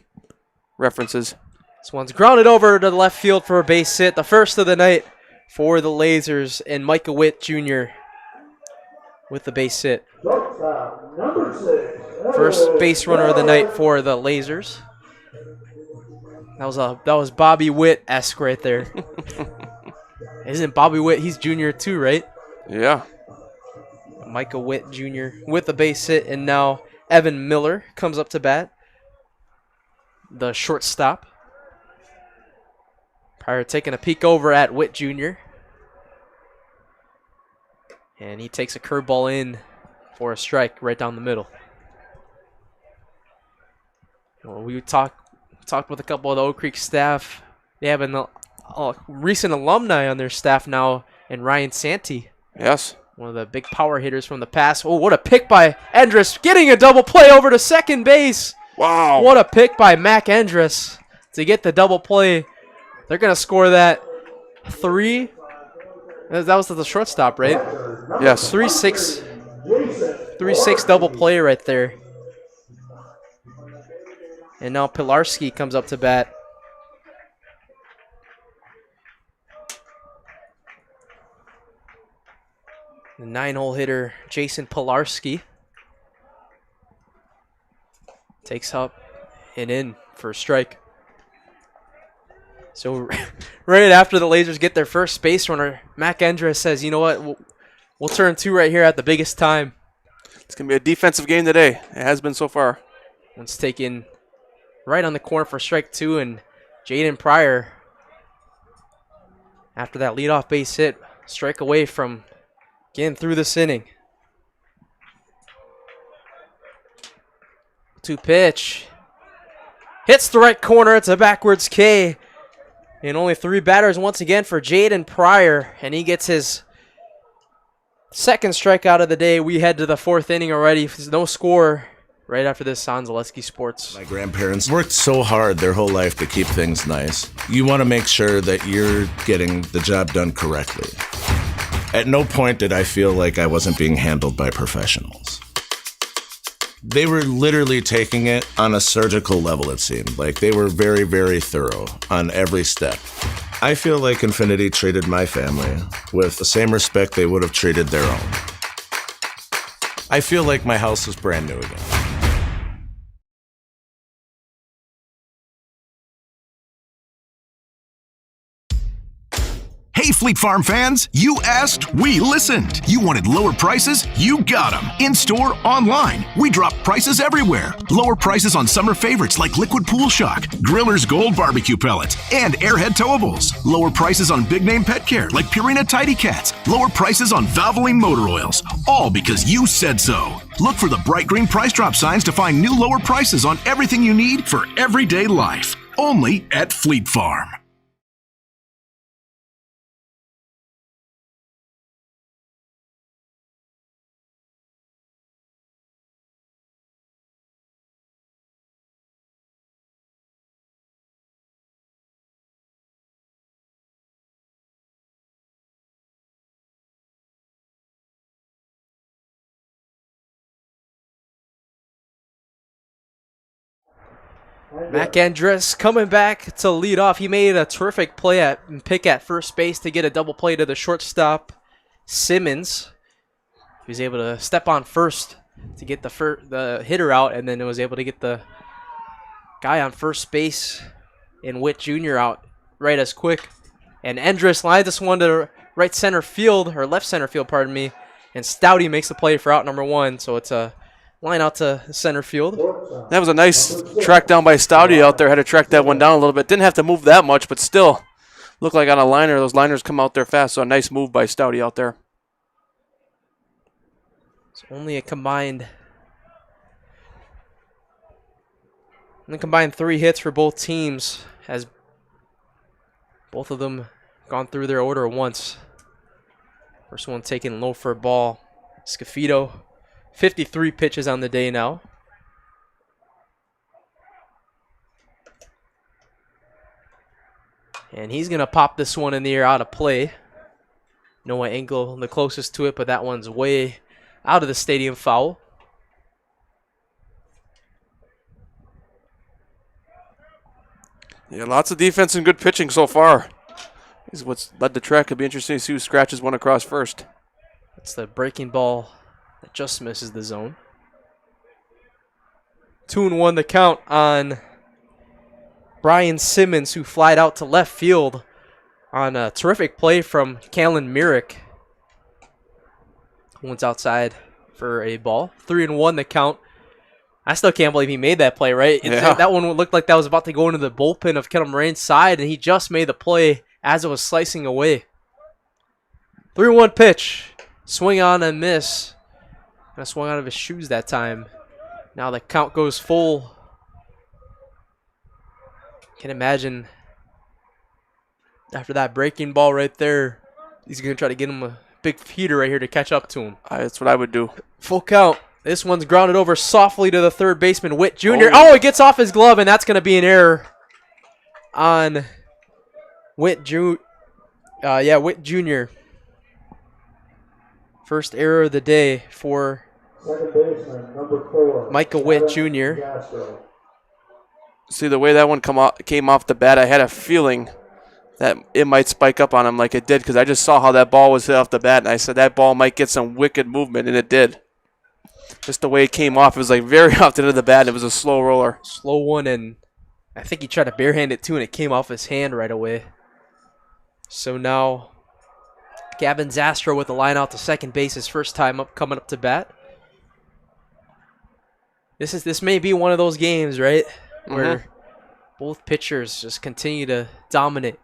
references. This one's grounded over to the left field for a base hit. The first of the night for the Lasers, and Micah Witt Jr. with the base hit. First base runner of the night for the Lasers. That was Bobby Witt-esque right there. Isn't Bobby Witt? He's junior too, right? Yeah. Micah Witt Jr. with the base hit, and now Evan Miller comes up to bat. The shortstop. Prior taking a peek over at Witt Jr. And he takes a curveball in for a strike right down the middle. Well, we talked with a couple of the Oak Creek staff. They have a recent alumni on their staff now, and Ryan Santee. Yes. One of the big power hitters from the past. Oh, what a pick by Endress, getting a double play over to second base. Wow. What a pick by Mac Endress to get the double play. They're going to score that 3. That was the shortstop, right? Yes. 3-6 double play right there. And now Pilarski comes up to bat. The 9-hole hitter, Jason Pilarski, takes up and in for a strike. So right after the Lasers get their first base runner, Mac Endress says, you know what, we'll turn 2 right here at the biggest time. It's going to be a defensive game today. It has been so far. One's taken right on the corner for strike 2, and Jaden Pryor, after that leadoff base hit, strike away from getting through this inning. 2 pitch. Hits the right corner. It's a backwards K. And only 3 batters once again for Jaden Pryor, and he gets his second strikeout of the day. We head to the 4th inning already. There's no score right after this on Zaleski Sports. My grandparents worked so hard their whole life to keep things nice. You want to make sure that you're getting the job done correctly. At no point did I feel like I wasn't being handled by professionals. They were literally taking it on a surgical level, it seemed. Like they were very, very thorough on every step. I feel like Infinity treated my family with the same respect they would have treated their own. I feel like my house is brand new again. Hey, Fleet Farm fans, you asked, we listened. You wanted lower prices? You got them. In-store, online. We drop prices everywhere. Lower prices on summer favorites like Liquid Pool Shock, Griller's Gold Barbecue Pellets, and Airhead Towables. Lower prices on big name pet care like Purina Tidy Cats. Lower prices on Valvoline motor oils. All because you said so. Look for the bright green price drop signs to find new lower prices on everything you need for everyday life. Only at Fleet Farm. Mac Endress coming back to lead off. He made a terrific pick at first base to get a double play to the shortstop, Simmons. He was able to step on first to get the hitter out, and then was able to get the guy on first base and Witt Jr. out right as quick. And Endress lines this one to right center field, or left center field, pardon me. And Stouty makes the play for out number 1, so it's a line out to center field. That was a nice track down by Stouty out there. Had to track that one down a little bit. Didn't have to move that much, but still looked like on a liner. Those liners come out there fast, so a nice move by Stouty out there. It's only a combined 3 hits for both teams, as both of them gone through their order once. First one taken low for a ball. Scafito, 53 pitches on the day now. And he's going to pop this one in the air out of play. Noah Engel the closest to it, but that one's way out of the stadium foul. Yeah, lots of defense and good pitching so far. This is what's led the track. It'll be interesting to see who scratches one across first. That's the breaking ball that just misses the zone. 2-1 the count on Brian Simmons, who flied out to left field on a terrific play from Callan Myrick. One's outside for a ball. 3-1 the count. I still can't believe he made that play, right? Yeah. That one looked like that was about to go into the bullpen of Kettle Moraine's side, and he just made the play as it was slicing away. 3-1 pitch. Swing on and miss. Kind of swung out of his shoes that time. Now the count goes full. Can imagine after that breaking ball right there, he's going to try to get him a big heater right here to catch up to him. That's what I would do. Full count. This one's grounded over softly to the third baseman, Witt Jr. Oh, it gets off his glove, and that's going to be an error on Witt Jr. Witt Jr. First error of the day for Second baseman, number 4. Michael Witt Jr. See, the way that one came off the bat, I had a feeling that it might spike up on him like it did, because I just saw how that ball was hit off the bat, and I said that ball might get some wicked movement, and it did. Just the way it came off, it was like very off the end of the bat, and it was a slow roller. Slow one, and I think he tried to barehand it too, and it came off his hand right away. So now Gavin Zastro with the line out to second base, his first time up, coming up to bat. This may be one of those games, right, where both pitchers just continue to dominate.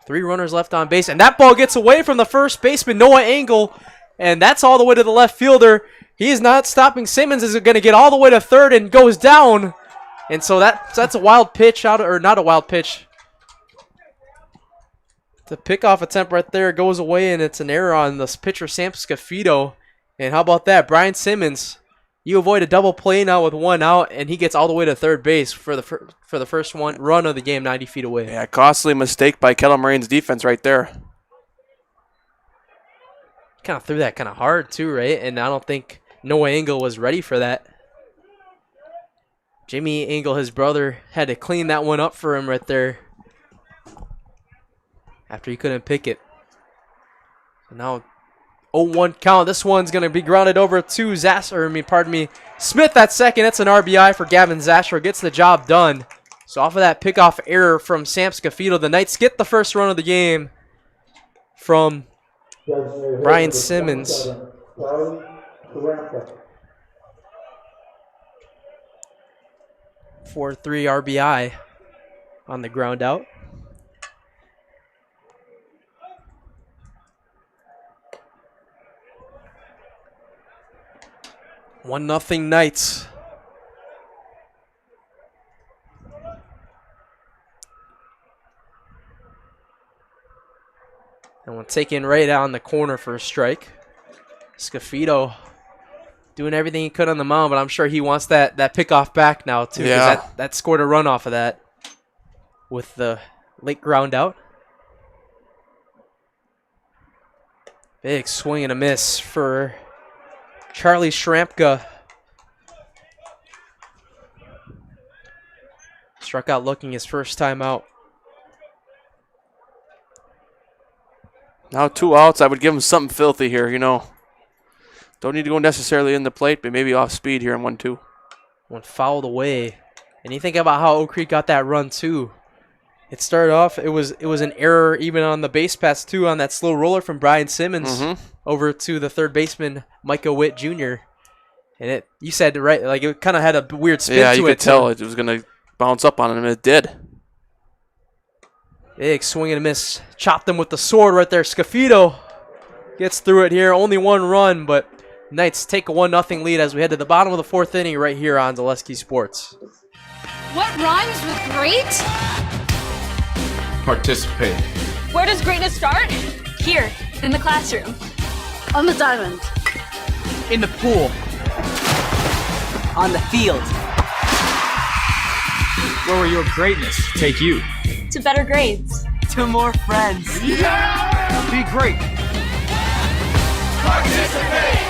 3 runners left on base, and that ball gets away from the first baseman, Noah Engel, and that's all the way to the left fielder. He is not stopping. Simmons is going to get all the way to third and goes down, and so that's a wild pitch or not a wild pitch. The pickoff attempt right there goes away, and it's an error on the pitcher, Sam Scafito. And how about that? Brian Simmons, you avoid a double play now with 1 out, and he gets all the way to third base for the first run of the game, 90 feet away. Yeah, costly mistake by Kettle Moraine's defense right there. Kind of threw that kind of hard too, right? And I don't think Noah Engel was ready for that. Jimmy Engel, his brother, had to clean that one up for him right there after he couldn't pick it. So now 0-1 count. This one's going to be grounded over to Smith at second. That's an RBI for Gavin Zastro. Gets the job done. So off of that pickoff error from Sam Scafito, the Knights get the first run of the game from Brian Simmons. 4-3 RBI on the ground out. One nothing Knights. And one taken right out in the corner for a strike. Scafito doing everything he could on the mound, but I'm sure he wants that pickoff back now too. Yeah. That scored a run off of that with the late ground out. Big swing and a miss for Charlie Schrampka. Struck out looking his first time out. Now 2 outs. I would give him something filthy here, you know. Don't need to go necessarily in the plate, but maybe off speed here in 1-2. One fouled away. And you think about how Oak Creek got that run too. It started off, it was an error even on the base pass too, on that slow roller from Brian Simmons over to the third baseman, Micah Witt Jr. And you said right, like it kind of had a weird spin to it. Yeah, you could tell it was going to bounce up on him, and it did. Big swing and a miss. Chopped him with the sword right there. Scafito gets through it here. Only 1 run, but Knights take a 1-0 lead as we head to the bottom of the 4th inning right here on Zaleski Sports. What rhymes with great? Participate. Where does greatness start? Here, in the classroom. On the diamond. In the pool. On the field. Where will your greatness take you? To better grades. To more friends. Yeah! Be great. Participate!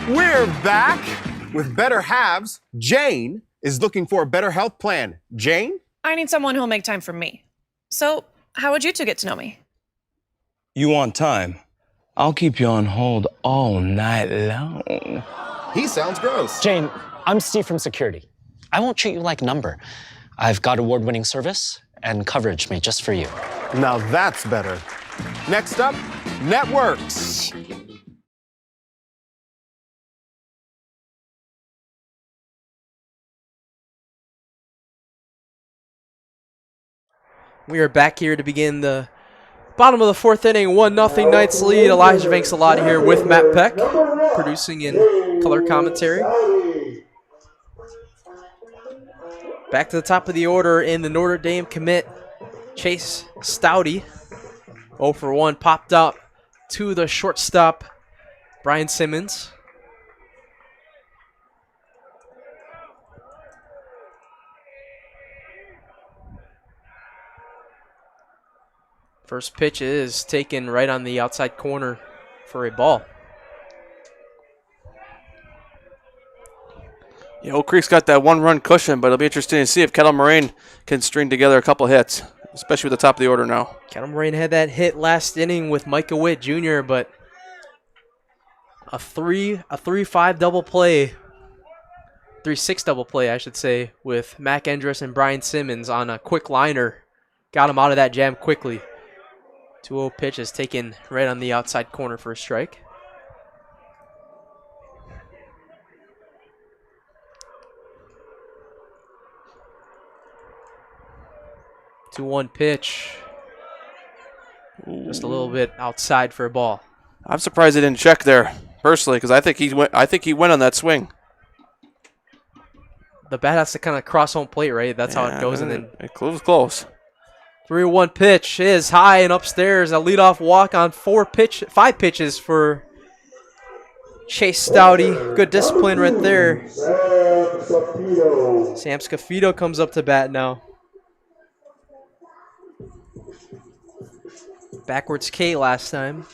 We're back with Better Halves. Jane is looking for a better health plan. Jane? I need someone who'll make time for me. So, how would you two get to know me? You want time? I'll keep you on hold all night long. He sounds gross. Jane, I'm Steve from security. I won't treat you like a number. I've got award-winning service and coverage made just for you. Now that's better. Next up, networks. We are back here to begin the bottom of the fourth inning. 1-0 Knights lead. Elijah Vanksalotti here with Matt Peck, producing in color commentary. Back to the top of the order in the Notre Dame commit, Chase Stouty. 0 for 1, popped up to the shortstop, Brian Simmons. First pitch is taken right on the outside corner for a ball. Yeah, Oak Creek's got that one-run cushion, but it'll be interesting to see if Kettle Moraine can string together a couple hits, especially with the top of the order now. Kettle Moraine had that hit last inning with Micah Witt Jr., but a 3-5 double play, 3-6 double play, I should say, with Mac Endress and Brian Simmons on a quick liner. Got him out of that jam quickly. 2-0 pitch is taken right on the outside corner for a strike. Two-one pitch. Just a little bit outside for a ball. I'm surprised they didn't check there, personally, because I think he went on that swing. The bat has to kind of cross home plate, right? That's how it goes, and then it was close. 3-1 pitch is high and upstairs. A leadoff walk on 5 pitches for Chase Stouty. Good discipline right there. Sam Scafito comes up to bat now. Backwards K last time.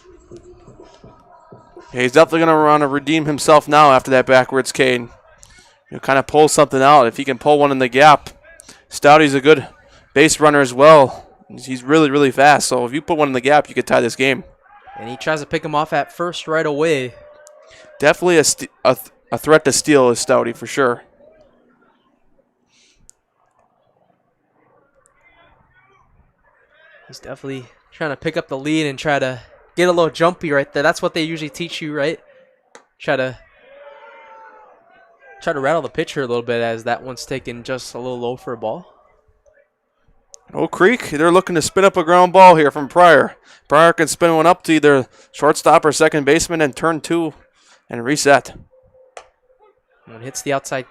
Yeah, he's definitely going to want to redeem himself now after that backwards K. And, kind of pull something out. If he can pull one in the gap. Stouty's a good base runner as well. He's really, really fast. So if you put one in the gap, you could tie this game. And he tries to pick him off at first right away. Definitely a threat to steal is Stouty for sure. He's definitely trying to pick up the lead and try to get a little jumpy right there. That's what they usually teach you, right? Try to rattle the pitcher a little bit, as that one's taken just a little low for a ball. Oak Creek, they're looking to spin up a ground ball here from Pryor. Pryor can spin one up to either shortstop or second baseman and turn 2 and reset. One hits the outside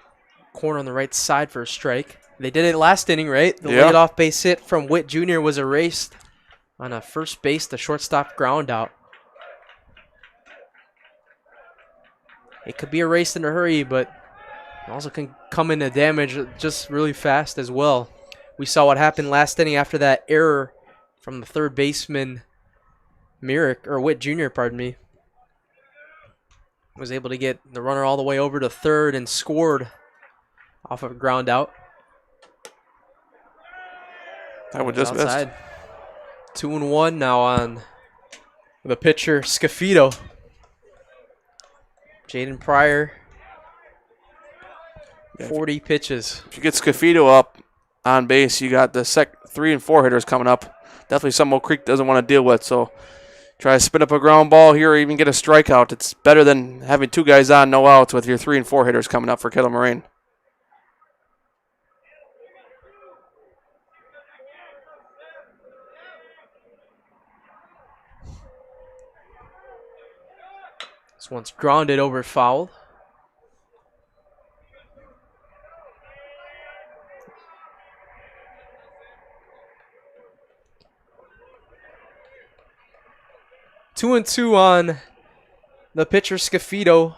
corner on the right side for a strike. They did it last inning, right? The leadoff base hit from Witt Jr. was erased on a first base, the shortstop ground out. It could be erased in a hurry, but it also can come into damage just really fast as well. We saw what happened last inning after that error from the third baseman, Witt Jr., pardon me. Was able to get the runner all the way over to third and scored off of a ground out. That one just missed. 2-1 now on the pitcher, Scafito. Jaden Pryor, 40 pitches. If you get Scafito up on base, you got the 3 and 4 hitters coming up. Definitely something Oak Creek doesn't want to deal with. So try to spin up a ground ball here or even get a strikeout. It's better than having 2 guys on, no outs with your 3 and 4 hitters coming up for Kettle Moraine. This one's grounded over foul. Two and 2 on the pitcher, Scafito.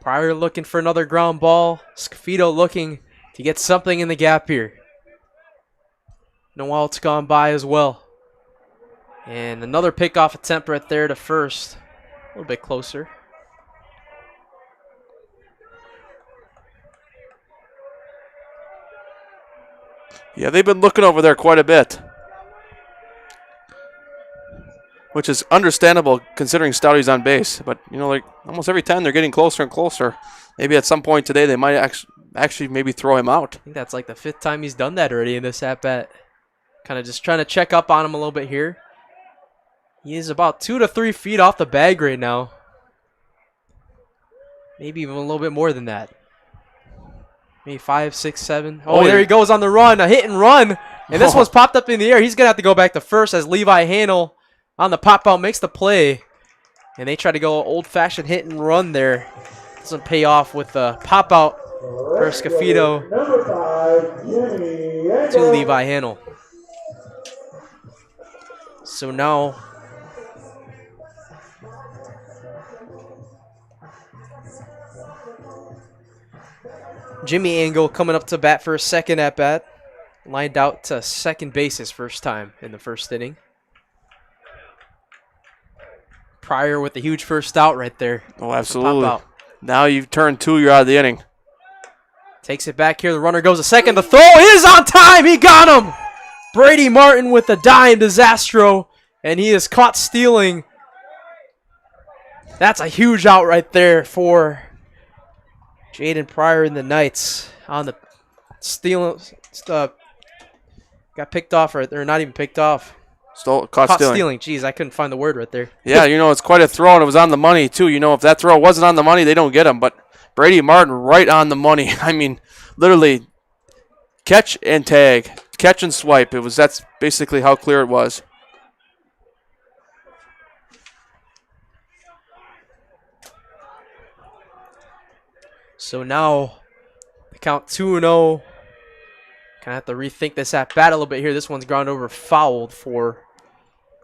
Pryor looking for another ground ball. Scafito looking to get something in the gap here. No outs gone by as well. And another pickoff attempt right there to first. A little bit closer. Yeah, they've been looking over there quite a bit, which is understandable considering Stouty's on base. But, you know, like almost every time they're getting closer and closer. Maybe at some point today they might actually maybe throw him out. I think that's like the 5th time he's done that already in this at-bat. Kind of just trying to check up on him a little bit here. He is about 2 to 3 feet off the bag right now. Maybe even a little bit more than that. Maybe 5, 6, 7. Oh, there he goes on the run. A hit and run. And this one's popped up in the air. He's going to have to go back to first as Levi Hanel on the pop-out makes the play. And they try to go old-fashioned hit and run there. Doesn't pay off with the pop-out for Scafito to Levi Hanel. So now Jimmy Angle coming up to bat for a second at bat. Lined out to second base his first time in the first inning. Pryor with the huge first out right there. Oh, absolutely. Now you've turned 2, you're out of the inning. Takes it back here. The runner goes to second. The throw is on time. He got him. Brady Martin with a dime to Zastro, and he is caught stealing. That's a huge out right there for Jaden Pryor and the Knights on the stealing. Got picked off, or not even picked off. Caught stealing. Jeez, I couldn't find the word right there. Yeah, you know, it's quite a throw, and it was on the money, too. You know, if that throw wasn't on the money, they don't get him. But Brady Martin right on the money. I mean, literally catch and tag, catch and swipe. That's basically how clear it was. So now the count 2-0. Kind of have to rethink this at bat a little bit here. This one's ground over fouled for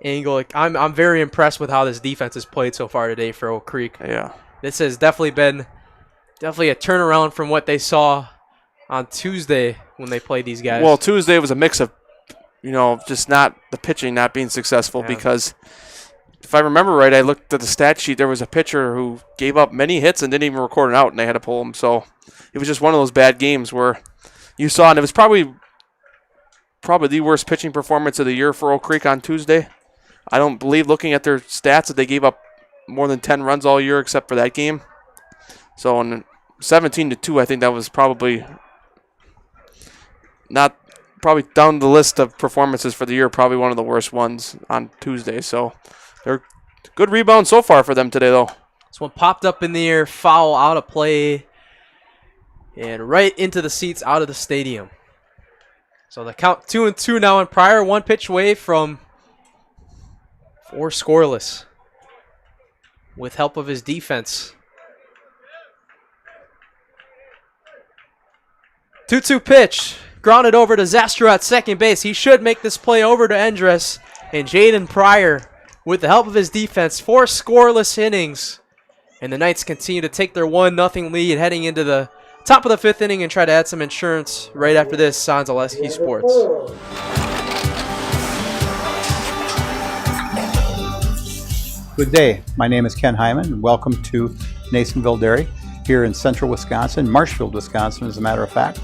Angle. I'm very impressed with how this defense has played so far today for Oak Creek. Yeah. This has definitely been a turnaround from what they saw on Tuesday when they played these guys. Well, Tuesday was a mix of, you know, just not the pitching not being successful because if I remember right, I looked at the stat sheet. There was a pitcher who gave up many hits and didn't even record an out, and they had to pull him. So it was just one of those bad games where you saw, and it was probably the worst pitching performance of the year for Oak Creek on Tuesday. I don't believe, looking at their stats, that they gave up more than 10 runs all year except for that game. So in 17-2, I think that was probably down the list of performances for the year, probably one of the worst ones on Tuesday. So they're good rebound so far for them today, though. This one popped up in the air, foul, out of play, and right into the seats out of the stadium. So the count 2-2 now, and Pryor 1 pitch away from 4 scoreless with help of his defense. 2-2 pitch. Grounded over to Zastro at second base. He should make this play over to Endres. And Jaden Pryor, with the help of his defense, 4 scoreless innings. And the Knights continue to take their 1-0 lead heading into the top of the 5th inning and try to add some insurance right after this on Zaleski Sports. Good day. My name is Ken Hyman, and welcome to Nasonville Dairy here in central Wisconsin, Marshfield, Wisconsin, as a matter of fact.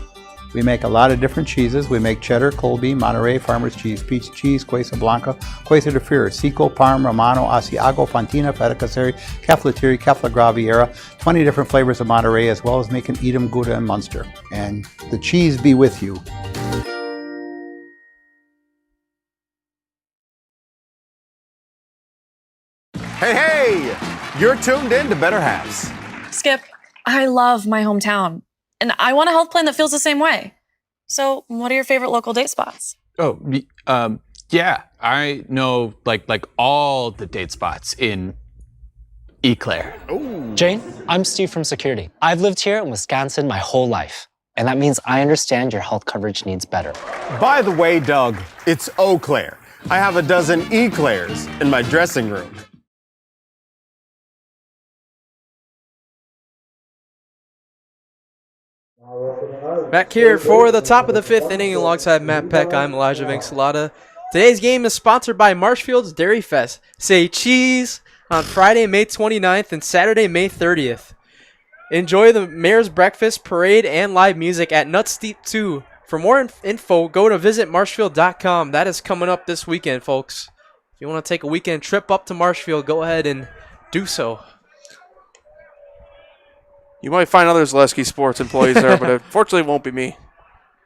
We make a lot of different cheeses. We make cheddar, Colby, Monterey, Farmer's Cheese, Peach Cheese, Quesa Blanca, Quesa de Fear, Seco, Parm, Romano, Asiago, Fontina, Feta Caseri, Caflatiri, Cafla Graviera, 20 different flavors of Monterey, as well as making Edam, Gouda, and Munster. And the cheese be with you. Hey, you're tuned in to Better Halves. Skip, I love my hometown, and I want a health plan that feels the same way. So what are your favorite local date spots? Oh, yeah, I know like all the date spots in Eclair. Jane, I'm Steve from security. I've lived here in Wisconsin my whole life, and that means I understand your health coverage needs better. By the way, Doug, it's Eau Claire. I have a dozen Eclairs in my dressing room. Back here for the top of the 5th inning alongside Matt Peck, I'm Elijah Vincelata. Today's game is sponsored by Marshfield's Dairy Fest. Say cheese on Friday, May 29th and Saturday, May 30th. Enjoy the Mayor's Breakfast, Parade, and live music at Nuts Deep 2. For more info, go to visit marshfield.com. That is coming up this weekend, folks. If you want to take a weekend trip up to Marshfield, go ahead and do so. You might find other Zaleski Sports employees there, but unfortunately it won't be me.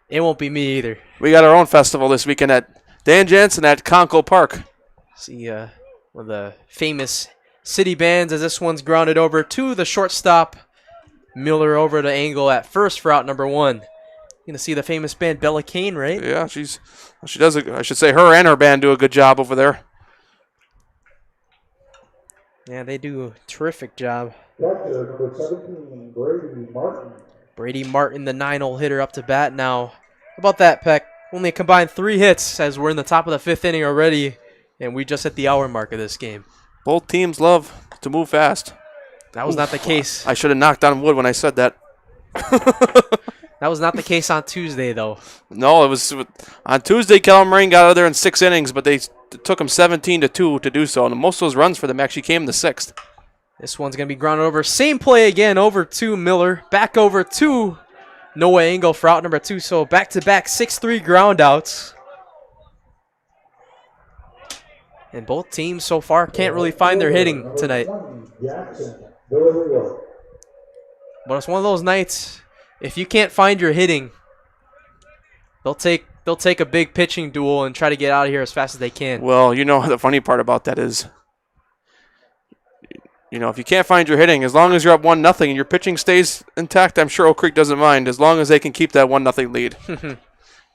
It won't be me either. We got our own festival this weekend at Dan Jensen at Conkle Park. See one of the famous city bands as this one's grounded over to the shortstop. Miller over to Angle at first for out number 1. You're going to see the famous band Bella Kane, right? Yeah, she does. I should say her and her band do a good job over there. Yeah, they do a terrific job. Number 17, Brady Martin. Brady Martin, the 9-hole hitter, up to bat now. How about that, Peck? Only a combined 3 hits as we're in the top of the 5th inning already, and we just hit the hour mark of this game. Both teams love to move fast. That was not the case. I should have knocked on wood when I said that. That was not the case on Tuesday, though. No, it was on Tuesday. Moraine got out of there in 6 innings, but they took them 17-2 to do so, and most of those runs for them actually came in the 6th. This one's going to be grounded over. Same play again over to Miller. Back over to Noah Engel for out number 2. So back-to-back 6-3 ground outs. And both teams so far can't really find their hitting tonight. But it's one of those nights, if you can't find your hitting, they'll take a big pitching duel and try to get out of here as fast as they can. Well, you know, the funny part about that is, you know, if you can't find your hitting, as long as you're up 1-0 and your pitching stays intact, I'm sure Oak Creek doesn't mind, as long as they can keep that 1-0 lead.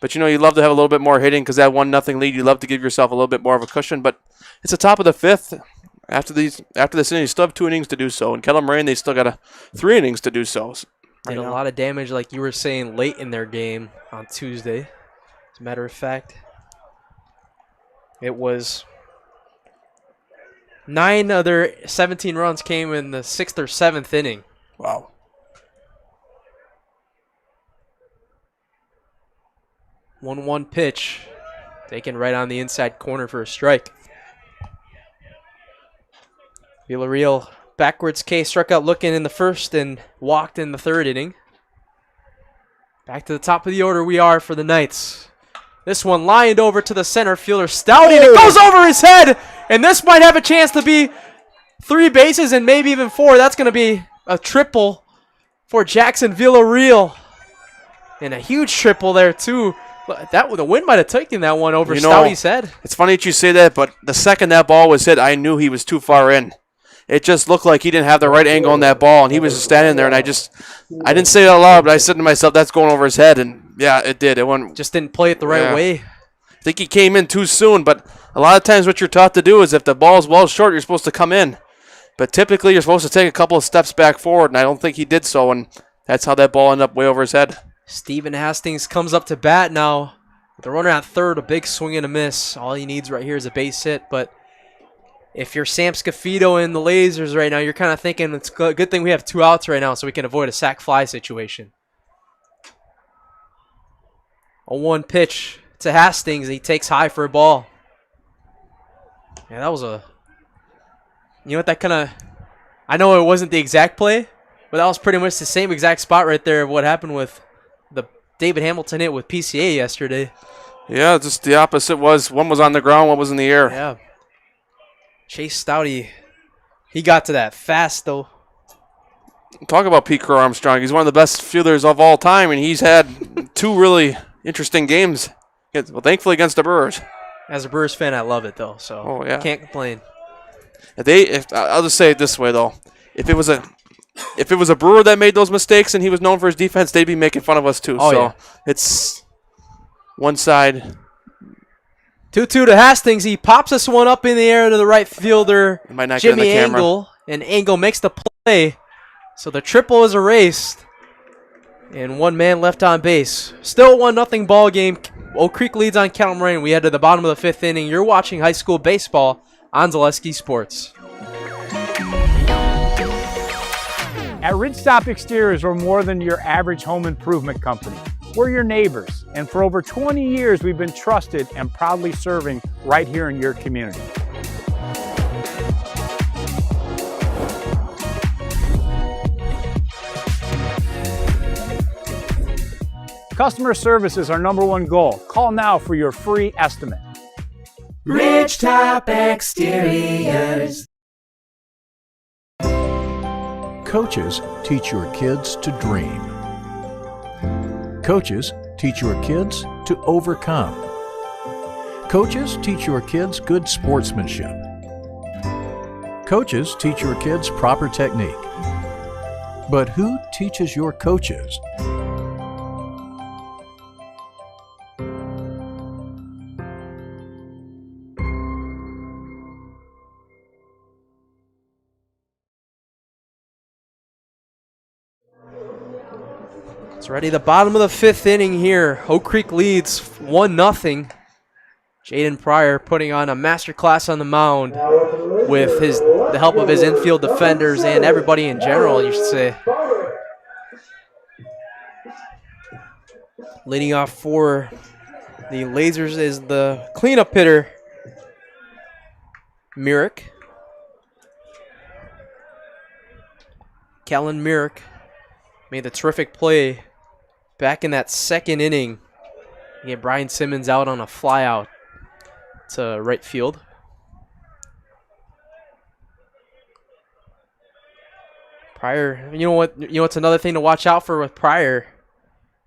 But, you know, you love to have a little bit more hitting because that 1-0 lead, you love to give yourself a little bit more of a cushion. But it's the top of the 5th. After this inning, you still have 2 innings to do so. And Moraine, they still got 3 innings to do so. Did a lot of damage, like you were saying, late in their game on Tuesday. As a matter of fact, it was 9 other 17 runs came in the 6th or 7th inning. Wow. 1-1 pitch, taken right on the inside corner for a strike. Villarreal backwards case struck out looking in the 1st and walked in the 3rd inning. Back to the top of the order we are for the Knights. This one lined over to the center fielder, Stouty, and it goes over his head. And this might have a chance to be 3 bases and maybe even 4. That's going to be a triple for Jackson Villarreal. And a huge triple there, too. The wind might have taken that one over Stouty's head. It's funny that you say that, but the second that ball was hit, I knew he was too far in. It just looked like he didn't have the right angle on that ball, and he was just standing there, and I didn't say it out loud, but I said to myself, that's going over his head, and yeah, it did. It went. Just didn't play it the right way. I think he came in too soon, but a lot of times what you're taught to do is if the ball's well short, you're supposed to come in. But typically you're supposed to take a couple of steps back forward, and I don't think he did so, and that's how that ball ended up way over his head. Stephen Hastings comes up to bat now. With the runner at 3rd, a big swing and a miss. All he needs right here is a base hit, but if you're Sam Scafito and the Lasers right now, you're kind of thinking it's a good thing we have 2 outs right now so we can avoid a sac fly situation. A 1 pitch to Hastings. He takes high for a ball. Yeah, that was a... You know what, that kind of... I know it wasn't the exact play, but that was pretty much the same exact spot right there of what happened with the David Hamilton hit with PCA yesterday. Yeah, just the opposite was. One was on the ground, one was in the air. Yeah. Chase Stouty, he got to that fast, though. Talk about Pete Crow Armstrong. He's one of the best fielders of all time, and he's had 2 really interesting games. Well, thankfully against the Brewers. As a Brewers fan, I love it, though, so can't complain. I'll just say it this way, though. If it was a Brewer that made those mistakes and he was known for his defense, they'd be making fun of us, too. Oh, so yeah. It's one side. 2-2 to Hastings. He pops this one up in the air to the right fielder, Jimmy Angle, and Angle makes the play. So the triple is erased, and 1 man left on base. Still 1-0 ball game. Oak Creek leads on Kettle Moraine. We head to the bottom of the 5th inning. You're watching high school baseball on Zaleski Sports. At Ridgestop Exteriors, we're more than your average home improvement company. We're your neighbors, and for over 20 years, we've been trusted and proudly serving right here in your community. Customer service is our #1 goal. Call now for your free estimate. Ridgetop Exteriors. Coaches teach your kids to dream. Coaches teach your kids to overcome. Coaches teach your kids good sportsmanship. Coaches teach your kids proper technique. But who teaches your coaches? It's already the bottom of the 5th inning here. Oak Creek leads 1-0. Jaden Pryor putting on a masterclass on the mound with the help of his infield defenders and everybody in general, you should say. Leading off for the Lasers is the cleanup hitter, Myrick. Kellen Myrick made the terrific play back in that 2nd inning. You get Brian Simmons out on a flyout to right field. Pryor, you know what's another thing to watch out for with Pryor?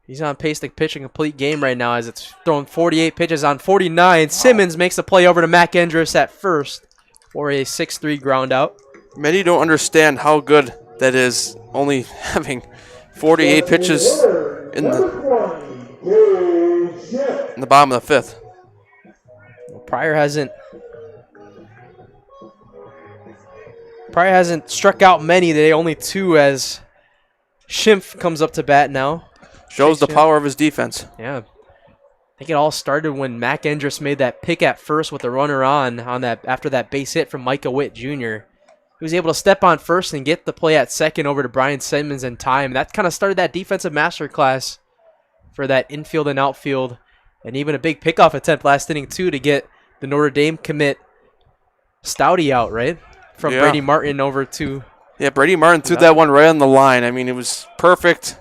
He's on pace to pitch a complete game right now as it's thrown 48 pitches on 49. Simmons makes the play over to Mac Endress at first for a 6-3 ground out. Many don't understand how good that is, only having 48 pitches in the bottom of the 5th. Pryor hasn't struck out many today, only 2 as Schimpf comes up to bat now. Shows the power of his defense. Yeah. I think it all started when Mac Endress made that pick at first with the runner on that after that base hit from Micah Witt Jr. He was able to step on first and get the play at second over to Brian Simmons in time. That kind of started that defensive masterclass for that infield and outfield, and even a big pickoff attempt last inning too to get the Notre Dame commit Stouty out, right? From Brady Martin over to... Yeah, Brady Martin threw that one right on the line. I mean, it was perfect.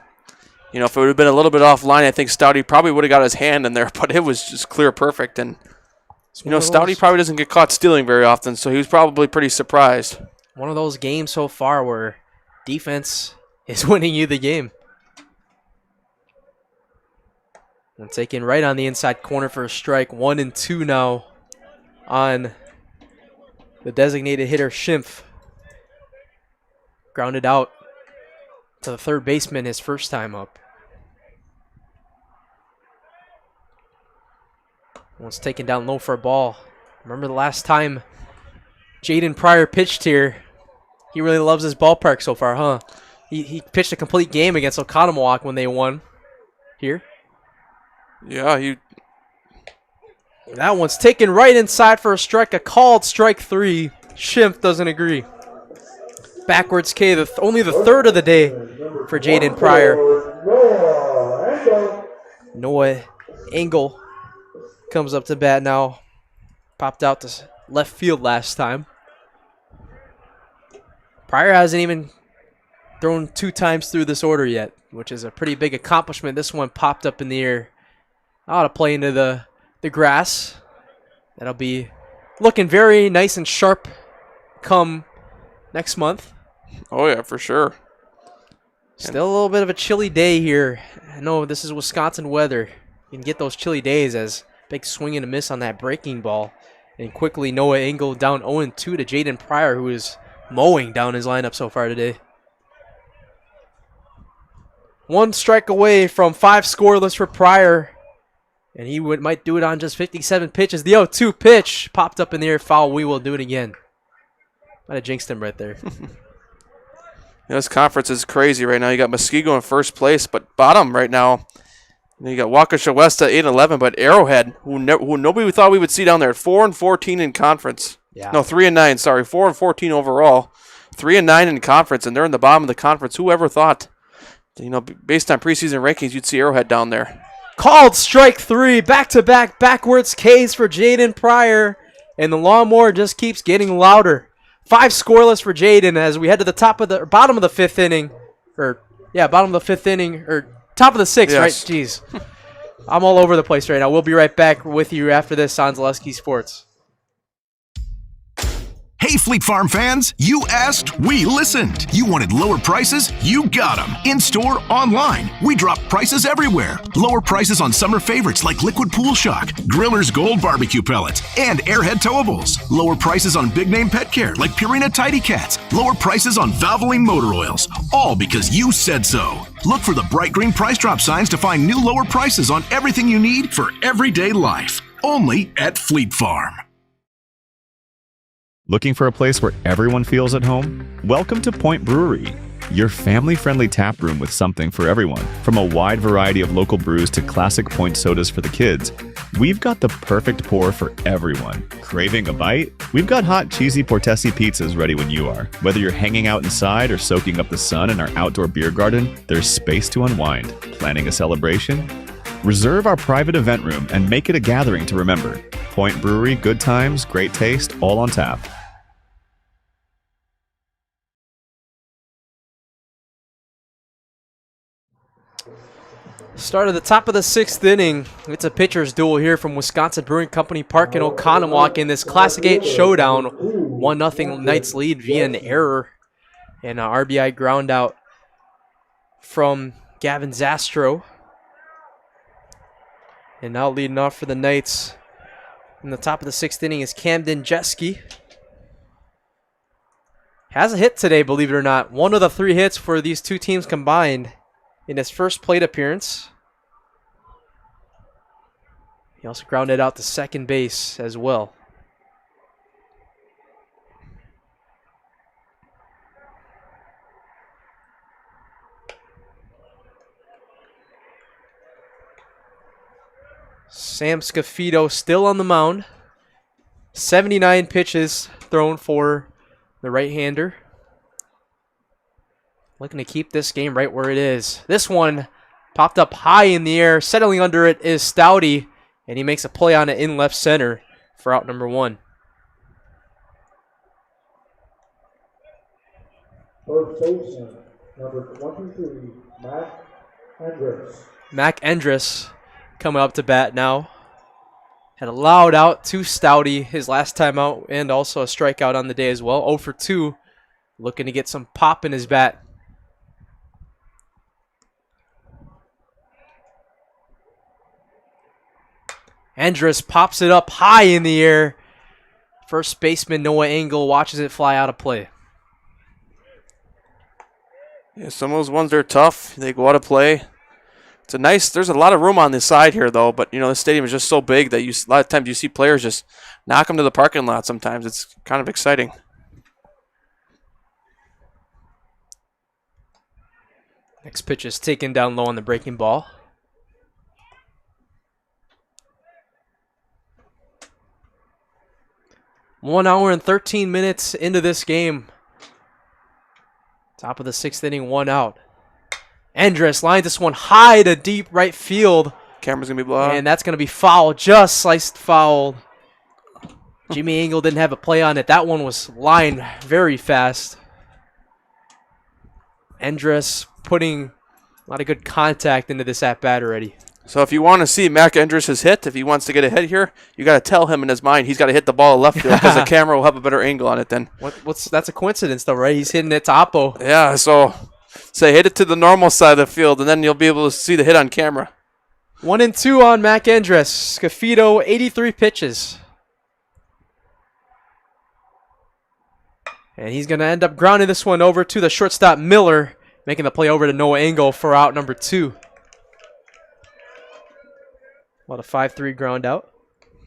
You know, if it would have been a little bit offline, I think Stouty probably would have got his hand in there, but it was just clear perfect. And, you know, Stouty probably doesn't get caught stealing very often, so he was probably pretty surprised. One of those games so far where defense is winning you the game. And taken right on the inside corner for a strike. 1-2 now on the designated hitter, Schimpf. Grounded out to the third baseman his first time up. One's taken down low for a ball. Remember the last time Jaden Pryor pitched here? He really loves his ballpark so far, huh? He pitched a complete game against Oconomowoc when they won here. Yeah, that one's taken right inside for a strike, a called strike 3. Schimpf doesn't agree. Backwards K, only the 3rd of the day for Jaden Pryor. Noah Engel comes up to bat now. Popped out to left field last time. Pryor hasn't even thrown 2 times through this order yet, which is a pretty big accomplishment. This one popped up in the air. Ought to play into the grass. That'll be looking very nice and sharp come next month. Oh, yeah, for sure. Still a little bit of a chilly day here. I know this is Wisconsin weather. You can get those chilly days as big swing and a miss on that breaking ball. And quickly Noah Engel down 0-2 to Jaden Pryor, who is mowing down his lineup so far today. 1 strike away from 5 scoreless for Pryor. And he might do it on just 57 pitches. The 0-2 pitch popped up in the air, foul. We will do it again. Might have jinxed him right there. This conference is crazy right now. You got Muskego in first place, but bottom right now. And you got Waukesha West at 8-11, but Arrowhead, who nobody thought we would see down there, at 4-14 in conference. Yeah. No, 3-9. Sorry, 4-14 overall. 3-9 in conference, and they're in the bottom of the conference. Whoever thought, based on preseason rankings, you'd see Arrowhead down there. Called strike 3, back-to-back backwards Ks for Jaden Pryor, and the lawnmower just keeps getting louder. 5 scoreless for Jaden as we head to the bottom of the 5th inning, bottom of the 5th inning, or top of the 6th, yes. Right? Jeez. I'm all over the place right now. We'll be right back with you after this on Zaleski Sports. Hey, Fleet Farm fans, you asked, we listened. You wanted lower prices? You got them. In-store, online. We drop prices everywhere. Lower prices on summer favorites like Liquid Pool Shock, Griller's Gold Barbecue Pellets, and Airhead Towables. Lower prices on big-name pet care like Purina Tidy Cats. Lower prices on Valvoline motor oils. All because you said so. Look for the bright green price drop signs to find new lower prices on everything you need for everyday life. Only at Fleet Farm. Looking for a place where everyone feels at home? Welcome to Point Brewery, your family-friendly tap room with something for everyone. From a wide variety of local brews to classic Point sodas for the kids, we've got the perfect pour for everyone. Craving a bite? We've got hot, cheesy Portesi pizzas ready when you are. Whether you're hanging out inside or soaking up the sun in our outdoor beer garden, there's space to unwind. Planning a celebration? Reserve our private event room and make it a gathering to remember. Point Brewery, good times, great taste, all on tap. Start of the top of the 6th inning. It's a pitcher's duel here from Wisconsin Brewing Company Park in Oconomowoc in this Classic 8 showdown. 1-0 Knights lead via an error and an RBI ground out from Gavin Zastro. And now leading off for the Knights in the top of the 6th inning is Camden Jeske. Has a hit today, believe it or not. 1 of the 3 hits for these two teams combined in his first plate appearance. He also grounded out to second base as well. Sam Scafito still on the mound. 79 pitches thrown for the right-hander. Looking to keep this game right where it is. This one popped up high in the air. Settling under it is Stouty, and he makes a play on it in left center for out number 1. First baseman, number 23, Mac Endress. Mac Endress coming up to bat now. Had a loud out to Stouty his last time out, and also a strikeout on the day as well. 0 for 2, looking to get some pop in his bat. Endress pops it up high in the air. First baseman Noah Engel watches it fly out of play. Yeah, some of those ones are tough. They go out of play. It's a nice. There's a lot of room on this side here, though. But the stadium is just so big that a lot of times you see players just knock them to the parking lot. Sometimes it's kind of exciting. Next pitch is taken down low on the breaking ball. One hour and 13 minutes into this game. Top of the 6th inning, 1 out. Endress lines this one high to deep right field. Camera's going to be blown. And that's going to be foul, just sliced foul. Jimmy Engel didn't have a play on it. That one was lined very fast. Endress putting a lot of good contact into this at-bat already. So if you want to see Mac Endress' hit, if he wants to get a hit here, you got to tell him in his mind he's got to hit the ball left field because the camera will have a better angle on it then. That's a coincidence though, right? He's hitting it to Oppo. Yeah, so say hit it to the normal side of the field, and then you'll be able to see the hit on camera. 1-2 on Mac Endress. Scafito, 83 pitches. And he's going to end up grounding this one over to the shortstop Miller, making the play over to Noah Engel for out number 2. What a 5-3 ground out,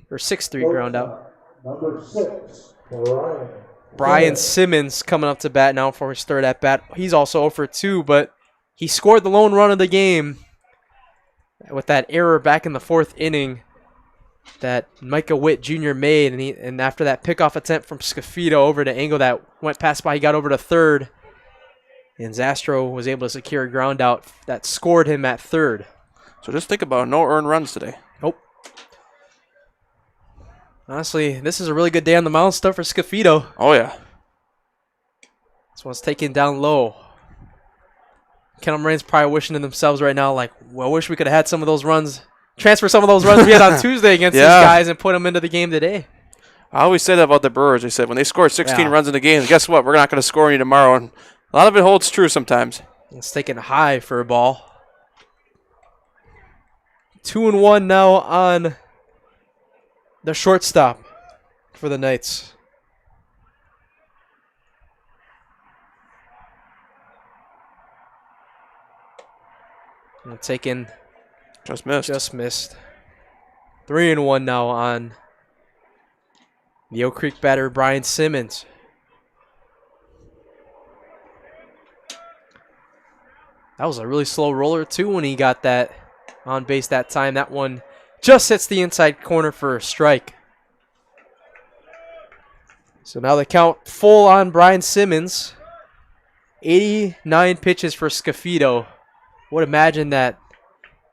or 6-3 ground out. Number 6, Moraine. Brian Simmons coming up to bat now for his third at bat. He's also 0 for 2, but he scored the lone run of the game with that error back in the 4th inning. that Micah Witt Jr. made, and after that pickoff attempt from Scafito over to Engel that went past by, he got over to third, and Zastro was able to secure a ground out that scored him at third. So just think about it, no earned runs today. Nope. Honestly, this is a really good day on the mound stuff for Scafito. Oh, yeah. This one's taken down low. Kettle Moraine's probably wishing to themselves right now, like, well, I wish we could have had some of those runs, transfer some of those runs we had on Tuesday against these guys and put them into the game today. I always say that about the Brewers. I said when they score 16 runs in the game, guess what? We're not going to score any tomorrow. And a lot of it holds true sometimes. It's taken high for a ball. 2-1 now on the shortstop for the Knights. And taken. Just missed. Just missed. 3-1 now on the Oak Creek batter, Brian Simmons. That was a really slow roller, too, when he got that on base that time. That one just hits the inside corner for a strike. So now the count full on Brian Simmons. 89 pitches for Scafito. Would imagine that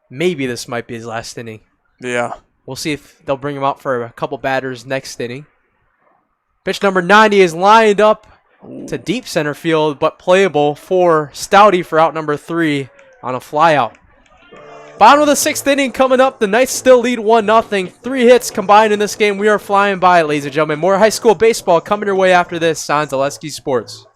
maybe this might be his last inning. Yeah. We'll see if they'll bring him out for a couple batters next inning. Pitch number 90 is lined up to deep center field, but playable for Stouty for out number 3 on a flyout. Bottom of the 6th inning coming up. The Knights still lead 1-0. 3 hits combined in this game. We are flying by, ladies and gentlemen. More high school baseball coming your way after this on Zaleski Sports.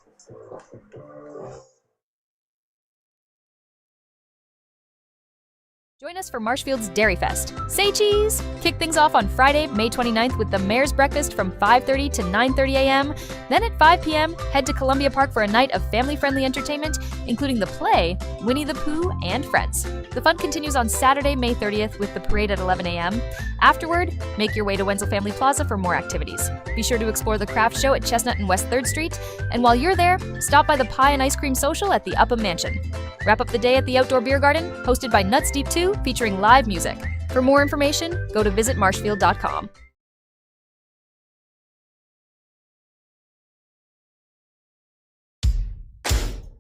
Join us for Marshfield's Dairy Fest. Say cheese! Kick things off on Friday, May 29th with the Mayor's Breakfast from 5:30 to 9:30 a.m. Then at 5 p.m., head to Columbia Park for a night of family-friendly entertainment, including the play, Winnie the Pooh, and Friends. The fun continues on Saturday, May 30th with the parade at 11 a.m. Afterward, make your way to Wenzel Family Plaza for more activities. Be sure to explore the craft show at Chestnut and West 3rd Street, and while you're there, stop by the Pie and Ice Cream Social at the Upham Mansion. Wrap up the day at the Outdoor Beer Garden, hosted by Nuts Deep 2, featuring live music. For more information, go to visitmarshfield.com.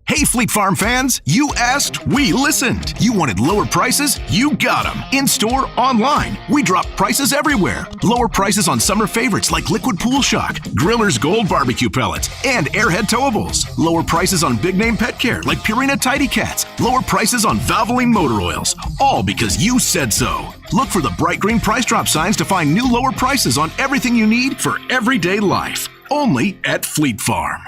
Hey, Fleet Farm fans, you asked, we listened. You wanted lower prices? You got them. In-store, online. We drop prices everywhere. Lower prices on summer favorites like Liquid Pool Shock, Griller's Gold Barbecue Pellets, and Airhead Towables. Lower prices on big-name pet care like Purina Tidy Cats. Lower prices on Valvoline Motor Oils. All because you said so. Look for the bright green price drop signs to find new lower prices on everything you need for everyday life. Only at Fleet Farm.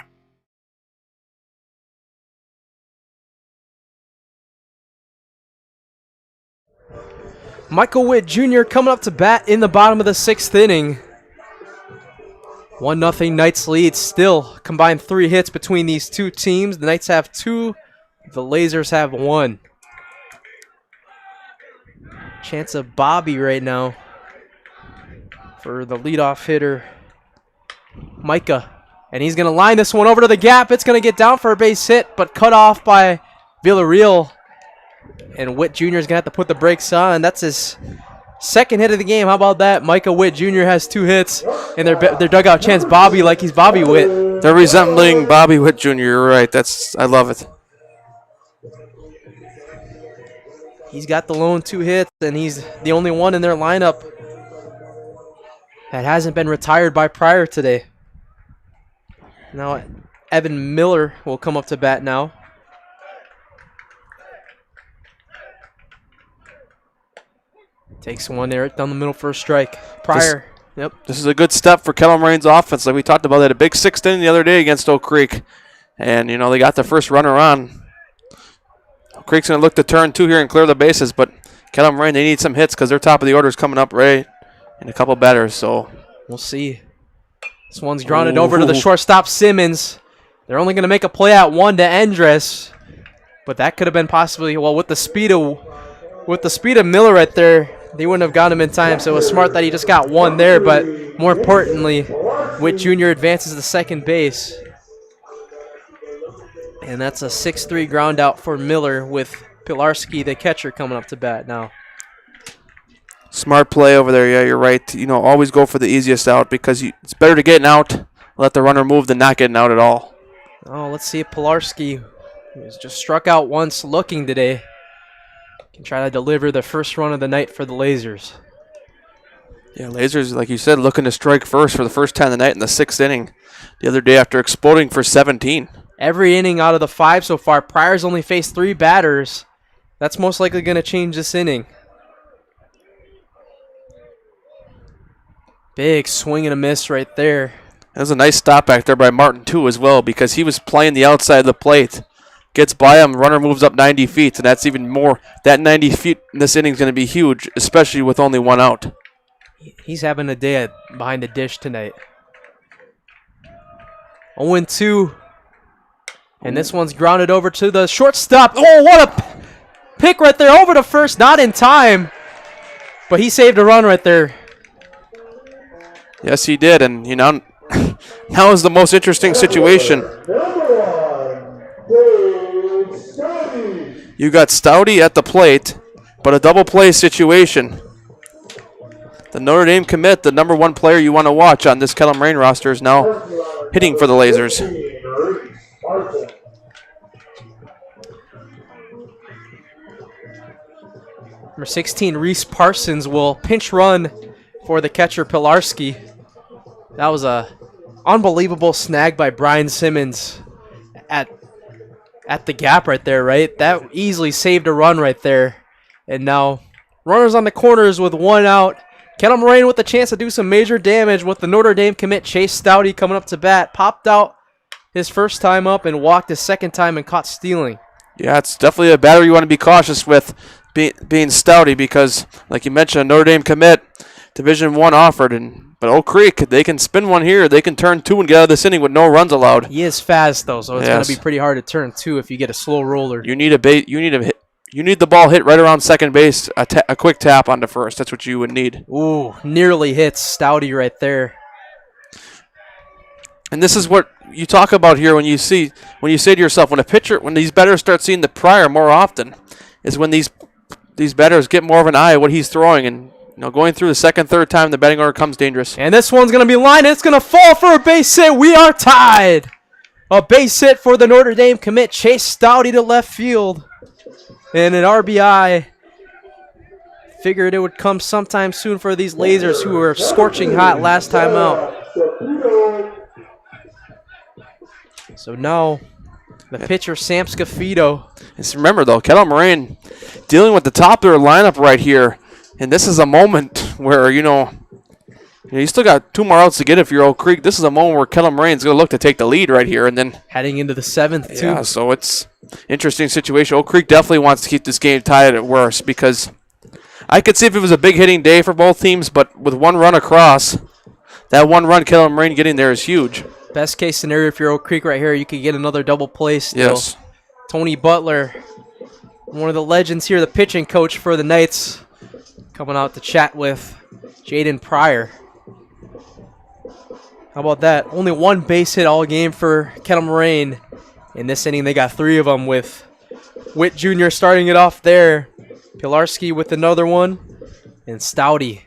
Michael Witt Jr. coming up to bat in the bottom of the 6th inning. 1-0 Knights lead still. Combined 3 hits between these two teams. The Knights have 2. The Lasers have 1. Chance of Bobby right now for the leadoff hitter, Micah. And he's going to line this one over to the gap. It's going to get down for a base hit, but cut off by Villarreal. And Witt Jr. is going to have to put the brakes on. That's his 2nd hit of the game. How about that? Micah Witt Jr. has 2 hits, and their dugout chants Bobby like he's Bobby Witt. They're resembling Bobby Witt Jr. You're right. I love it. He's got the lone 2 hits, and he's the only one in their lineup that hasn't been retired by Pryor today. Now Evan Miller will come up to bat now. Takes one there down the middle for a strike. Pryor. This is a good step for Kettle Moraine's offense. Like we talked about, they had a big 6th inning the other day against Oak Creek. And, you know, they got the first runner on. Oak Creek's going to look to turn 2 here and clear the bases. But Kettle Moraine, they need some hits because their top of the order is coming up right in a couple batters. So we'll see. This one's grounded over to the shortstop, Simmons. They're only going to make a play at 1 to Endress. But that could have been possibly, well, with the speed of Miller right there, they wouldn't have got him in time, so it was smart that he just got 1 there, but more importantly, Witt Jr. advances to second base. And that's a 6-3 ground out for Miller with Pilarski, the catcher, coming up to bat now. Smart play over there. Yeah, you're right. You know, always go for the easiest out because it's better to get an out, let the runner move than not getting out at all. Oh, let's see if Pilarski, who has just struck out once looking today, can try to deliver the first run of the night for the Lasers. Yeah, Lasers, like you said, looking to strike first for the first time of the night in the 6th inning the other day after exploding for 17. Every inning out of the 5 so far, Pryor's only faced 3 batters. That's most likely going to change this inning. Big swing and a miss right there. That was a nice stop back there by Martin, too, as well, because he was playing the outside of the plate. Gets by him, runner moves up 90 feet, and that's even more. That 90 feet in this inning is going to be huge, especially with only 1 out. He's having a day behind the dish tonight. 0-2. And this one's grounded over to the shortstop. Oh, what a pick right there over to first. Not in time, but he saved a run right there. Yes, he did, and you know, now is the most interesting situation. You got Stouty at the plate, but a double play situation. The Notre Dame commit, the number 1 player you want to watch on this Kettle Moraine roster, is now hitting for the Lasers. Number 16, Reese Parsons, will pinch run for the catcher Pilarski. That was a unbelievable snag by Brian Simmons at the gap right there, right? That easily saved a run right there. And now runners on the corners with 1 out. Kettle Moraine with the chance to do some major damage with the Notre Dame commit Chase Stouty coming up to bat. Popped out his first time up and walked his second time and caught stealing. Yeah, it's definitely a batter you want to be cautious with being Stouty because, like you mentioned, a Notre Dame commit, Division I offered, but Oak Creek, they can spin one here. They can turn 2 and get out of this inning with no runs allowed. He is fast though, so it's going to be pretty hard to turn 2 if you get a slow roller. You need the ball hit right around second base, a quick tap onto first. That's what you would need. Ooh, nearly hits Stouty right there. And this is what you talk about here when you say to yourself, when these batters start seeing the Pryor more often, is when these batters get more of an eye at what he's throwing, and going through the second, third time the batting order comes dangerous. And this one's going to be lined. It's going to fall for a base hit. We are tied. A base hit for the Notre Dame commit Chase Stouty to left field. And an RBI. Figured it would come sometime soon for these Lasers who were scorching hot last time out. So now the pitcher, Sam Scafito. Just remember, though, Kettle Moraine dealing with the top of their lineup right here. And this is a moment where, you still got 2 more outs to get if you're Oak Creek. This is a moment where Kettle Moraine's going to look to take the lead right here. And then heading into the 7th, too. Yeah, so it's interesting situation. Oak Creek definitely wants to keep this game tied at worst because I could see if it was a big hitting day for both teams, but with 1 run across, that 1 run Kettle Moraine getting there is huge. Best case scenario if you're Oak Creek right here, you could get another double play still. Yes. Tony Butler, one of the legends here, the pitching coach for the Knights, coming out to chat with Jaden Pryor. How about that? Only 1 base hit all game for Kettle Moraine. In this inning, they got 3 of them with Witt Jr. starting it off there. Pilarski with another one. And Stouty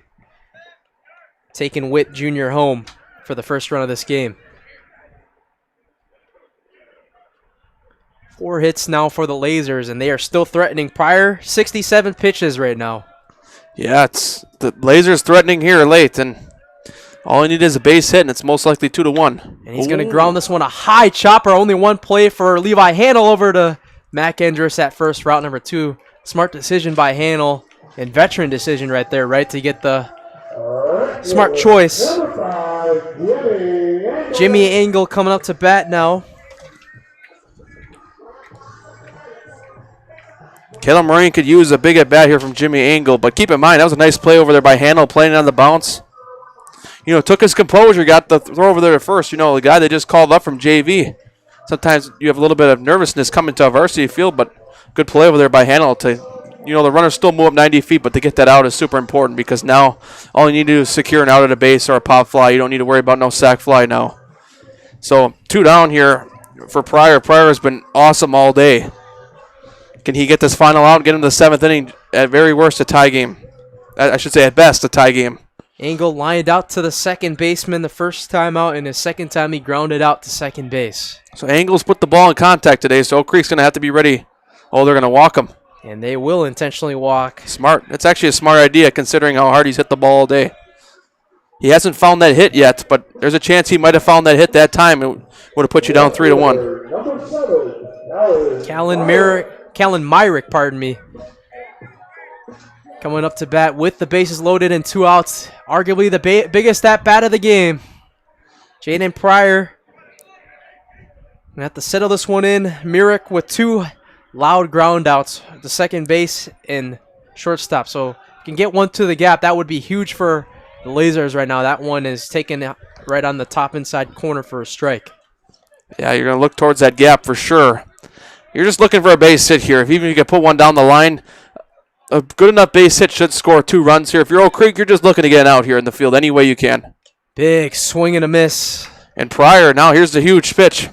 taking Witt Jr. home for the first run of this game. 4 hits now for the Lasers, and they are still threatening. Pryor, 67 pitches right now. Yeah, it's the Lasers threatening here late, and all you need is a base hit, and it's most likely 2-1. And he's going to ground this one a high chopper. Only 1 play for Levi Handel over to Mac Endress at first, route number 2. Smart decision by Handel, and veteran decision right there, right, to get the smart choice. Jimmy Engel coming up to bat now. Kettle Moraine could use a big at-bat here from Jimmy Engel, but keep in mind, that was a nice play over there by Handel, playing on the bounce. Took his composure, got the throw over there at first. The guy they just called up from JV. Sometimes you have a little bit of nervousness coming to a varsity field, but good play over there by Handel to, the runners still move up 90 feet, but to get that out is super important because now all you need to do is secure an out at a base or a pop fly. You don't need to worry about no sac fly now. So 2 down here for Pryor. Pryor has been awesome all day. Can he get this final out and get him to the 7th inning? At very worst, a tie game. I should say at best, a tie game. Engel lined out to the second baseman the first time out, and the second time he grounded out to second base. So Engel's put the ball in contact today, so Oak Creek's going to have to be ready. Oh, they're going to walk him. And they will intentionally walk. Smart. It's actually a smart idea considering how hard he's hit the ball all day. He hasn't found that hit yet, but there's a chance he might have found that hit that time. It would have put you down 3-1. Callan Myrick, pardon me. Coming up to bat with the bases loaded and 2 outs. Arguably the biggest at-bat of the game. Jaden Pryor gonna have to settle this one in. Myrick with 2 loud ground outs. The second base and shortstop. So if you can get one to the gap, that would be huge for the Lasers right now. That one is taken right on the top inside corner for a strike. Yeah, you're going to look towards that gap for sure. You're just looking for a base hit here. If even if you can put one down the line, a good enough base hit should score 2 runs here. If you're Oak Creek, you're just looking to get out here in the field any way you can. Big swing and a miss. And Pryor, now here's the huge pitch.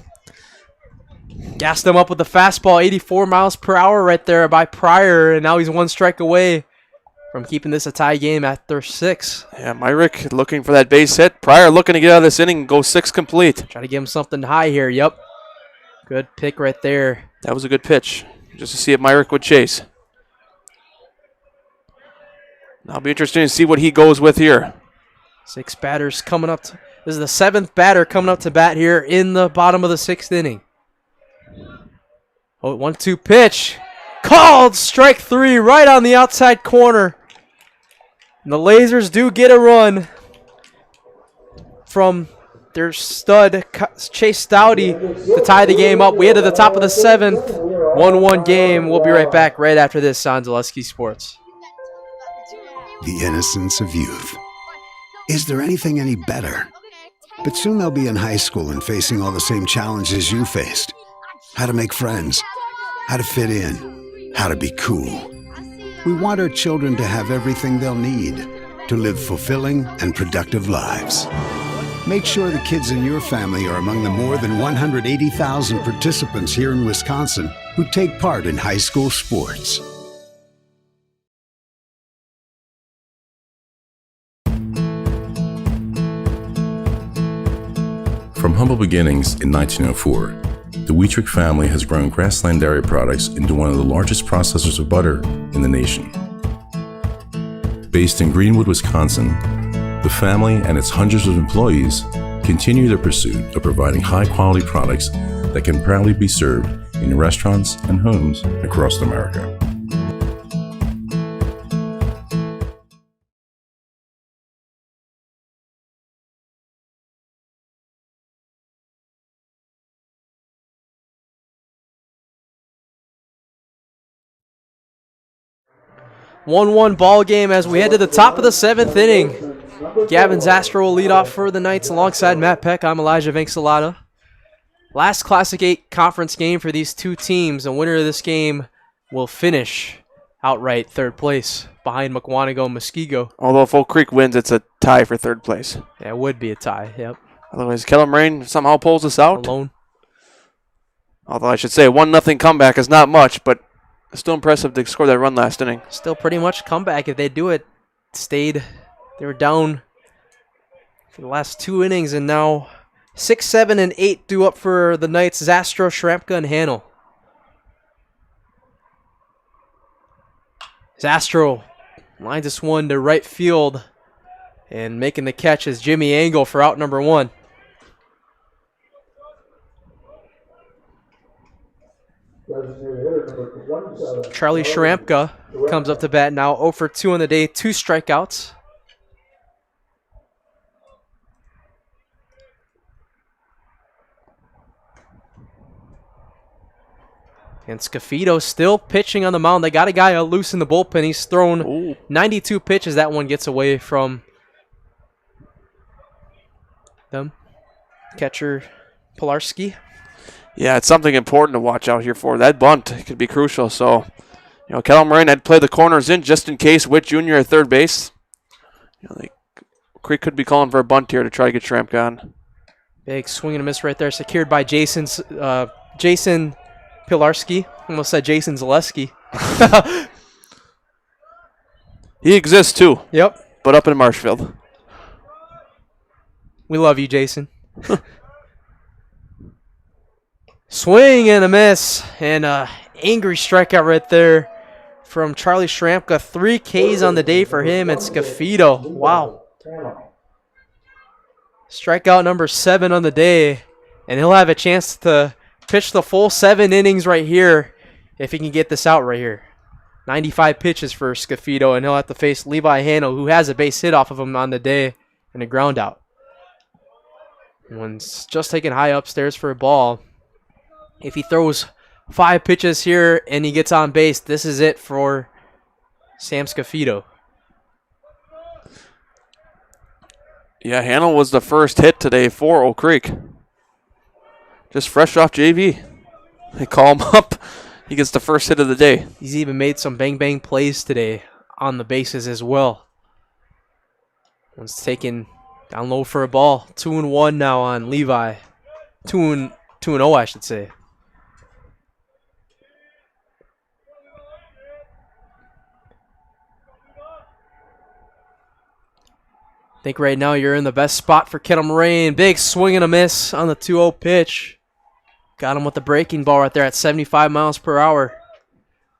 Gassed him up with the fastball, 84 miles per hour right there by Pryor, and now he's 1 strike away from keeping this a tie game after 6. Yeah, Myrick looking for that base hit. Pryor looking to get out of this inning and go 6 complete. Try to give him something high here. Yep. Good pick right there. That was a good pitch, just to see if Myrick would chase. That'll be interesting to see what he goes with here. 6 batters coming up. This is the 7th batter coming up to bat here in the bottom of the 6th inning. Oh, 1-2 pitch. Called strike 3 right on the outside corner. And the Lasers do get a run from their stud, Chase Stouty, to tie the game up. We head to the top of the 7th. 1-1 game. We'll be right back right after this on Zaleski Sports. The innocence of youth. Is there anything any better? But soon they'll be in high school and facing all the same challenges you faced. How to make friends, how to fit in, how to be cool. We want our children to have everything they'll need to live fulfilling and productive lives. Make sure the kids in your family are among the more than 180,000 participants here in Wisconsin who take part in high school sports. From humble beginnings in 1904, the Wheatrick family has grown Grassland Dairy Products into one of the largest processors of butter in the nation. Based in Greenwood, Wisconsin, the family and its hundreds of employees continue their pursuit of providing high-quality products that can proudly be served in restaurants and homes across America. One ball game as we head to the top of the 7th inning. Gavin Zastro will lead off for the Knights alongside Matt Peck. I'm Elijah Vincelata. Last Classic 8 conference game for these 2 teams. The winner of this game will finish outright 3rd place behind Mukwonago and Muskego. Although if Oak Creek wins, it's a tie for 3rd place. Yeah, it would be a tie, yep. Otherwise, Moraine somehow pulls us out. Alone. Although I should say 1-0 comeback is not much, but it's still impressive to score that run last inning. Still pretty much comeback if they do it. They were down for the last 2 innings, and now 6, 7, and 8 due up for the Knights. Zastro, Shrampka, and Hanel. Zastro lines this one to right field, and making the catch is Jimmy Engel for out number 1. Charlie Shrampka comes up to bat now, 0 for 2 on the day, 2 strikeouts. And Scafito still pitching on the mound. They got a guy loose in the bullpen. He's thrown 92 pitches. That one gets away from them. Catcher Pilarski. Yeah, it's something important to watch out here for. That bunt could be crucial. So, Kettle Moraine had to play the corners in just in case with Junior at 3rd base. Creek could be calling for a bunt here to try to get Shrampka on. Big swing and a miss right there, secured by Jason Pilarski. Almost said Jason Zaleski. He exists too. Yep. But up in Marshfield. We love you, Jason. Swing and a miss. And a angry strikeout right there from Charlie Schrampka. 3 Ks on the day for him and Scafito. Wow. Strikeout number 7 on the day. And he'll have a chance to pitch the full 7 innings right here if he can get this out right here. 95 pitches for Scafito, and he'll have to face Levi Handel, who has a base hit off of him on the day and a ground out. One's just taken high upstairs for a ball. If he throws 5 pitches here and he gets on base, this is it for Sam Scafito. Yeah, Handel was the first hit today for Oak Creek. Just fresh off JV. They call him up. He gets the first hit of the day. He's even made some bang-bang plays today on the bases as well. One's taken down low for a ball. 2-1 now on Levi. 2-0, I should say. I think right now you're in the best spot for Kettle Moraine. Big swing and a miss on the 2-0 pitch. Got him with the breaking ball right there at 75 miles per hour.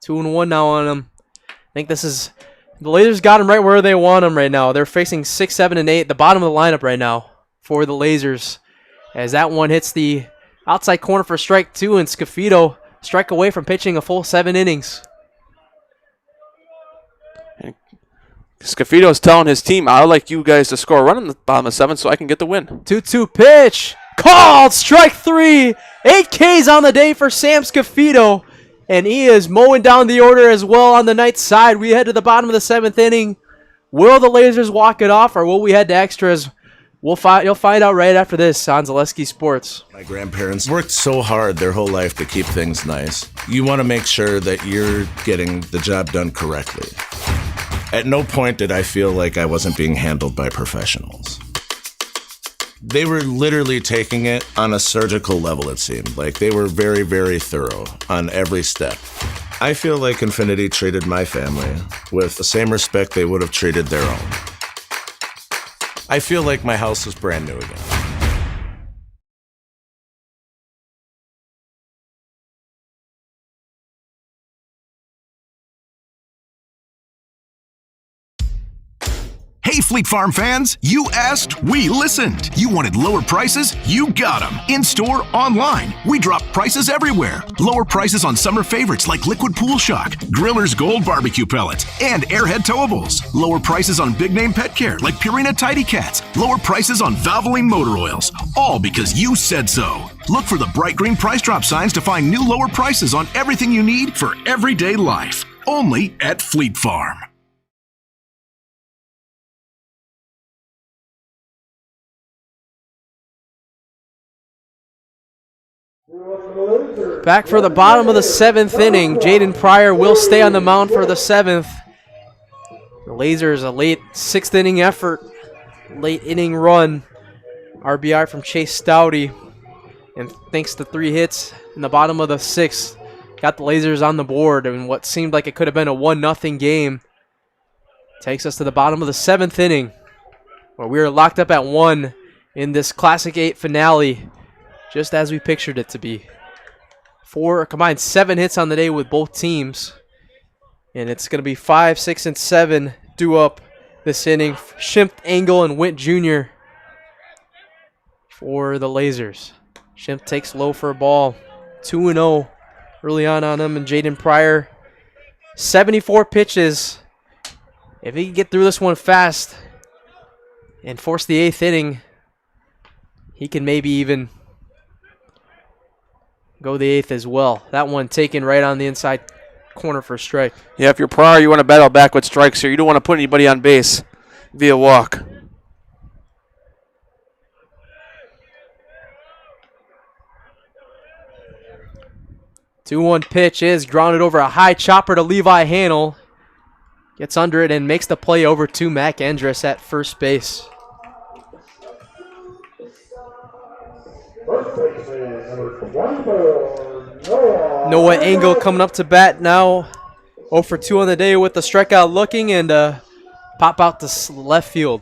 2-1 now on him. I think this is... The Lasers got him right where they want him right now. They're facing 6, 7, and 8. The bottom of the lineup right now for the Lasers. As that one hits the outside corner for strike 2, and Scafito strike away from pitching a full 7 innings. Scafito's telling his team, I'd like you guys to score a run in the bottom of 7 so I can get the win. 2-2 pitch. Called. Strike 3. 8 Ks on the day for Sam Scafito. And he is mowing down the order as well on the Knights side. We head to the bottom of the 7th inning. Will the Lasers walk it off, or will we head to extras? You'll find out right after this on Zaleski Sports. My grandparents worked so hard their whole life to keep things nice. You want to make sure that you're getting the job done correctly. At no point did I feel like I wasn't being handled by professionals. They were literally taking it on a surgical level, it seemed. Like they were very, very thorough on every step. I feel like Infinity treated my family with the same respect they would have treated their own. I feel like my house is brand new again. Hey, Fleet Farm fans, you asked, we listened. You wanted lower prices? You got them. In-store, online. We drop prices everywhere. Lower prices on summer favorites like Liquid Pool Shock, Griller's Gold Barbecue Pellets, and Airhead Towables. Lower prices on big name pet care like Purina Tidy Cats. Lower prices on Valvoline motor oils. All because you said so. Look for the bright green price drop signs to find new lower prices on everything you need for everyday life. Only at Fleet Farm. Back for the bottom of the 7th inning. Jaden Pryor will stay on the mound for the 7th. The Lasers, a late 6th inning effort. Late inning run. RBI from Chase Stouty. And thanks to 3 hits in the bottom of the 6th, got the Lasers on the board in what seemed like it could have been a 1-0 game. Takes us to the bottom of the 7th inning, where we are locked up at 1 in this Classic 8 finale, just as we pictured it to be. 4 combined 7 hits on the day with both teams. And it's going to be 5, 6, and 7 due up this inning. Schimpf, Engel, and Wint Jr. for the Lasers. Schimpf takes low for a ball. 2-0 early on him, and Jaden Pryor. 74 pitches. If he can get through this one fast and force the 8th inning, he can maybe even go the 8th as well. That one taken right on the inside corner for a strike. Yeah, if you're Pryor, you want to battle back with strikes here. You don't want to put anybody on base via walk. Two-one pitch is grounded over a high chopper to Levi Handel. Gets under it and makes the play over to Mac Andrus at first base. Noah Engel coming up to bat now. 0 for 2 on the day with the strikeout looking, and pop out to left field.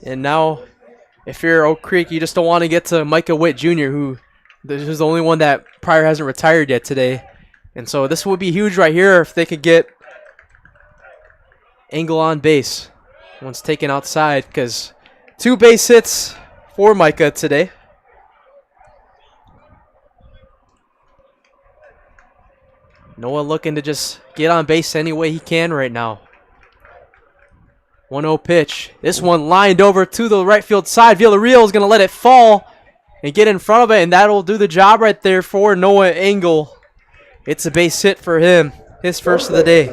And now, if you're Oak Creek, you just don't want to get to Micah Witt Jr., who this is the only one that Pryor hasn't retired yet today. And so this would be huge right here if they could get Engel on base. One's taken outside because 2 base hits for Micah today. Noah looking to just get on base any way he can right now. 1-0 pitch. This one lined over to the right field side. Villarreal is going to let it fall and get in front of it, and that'll do the job right there for Noah Engel. It's a base hit for him, his first of the day.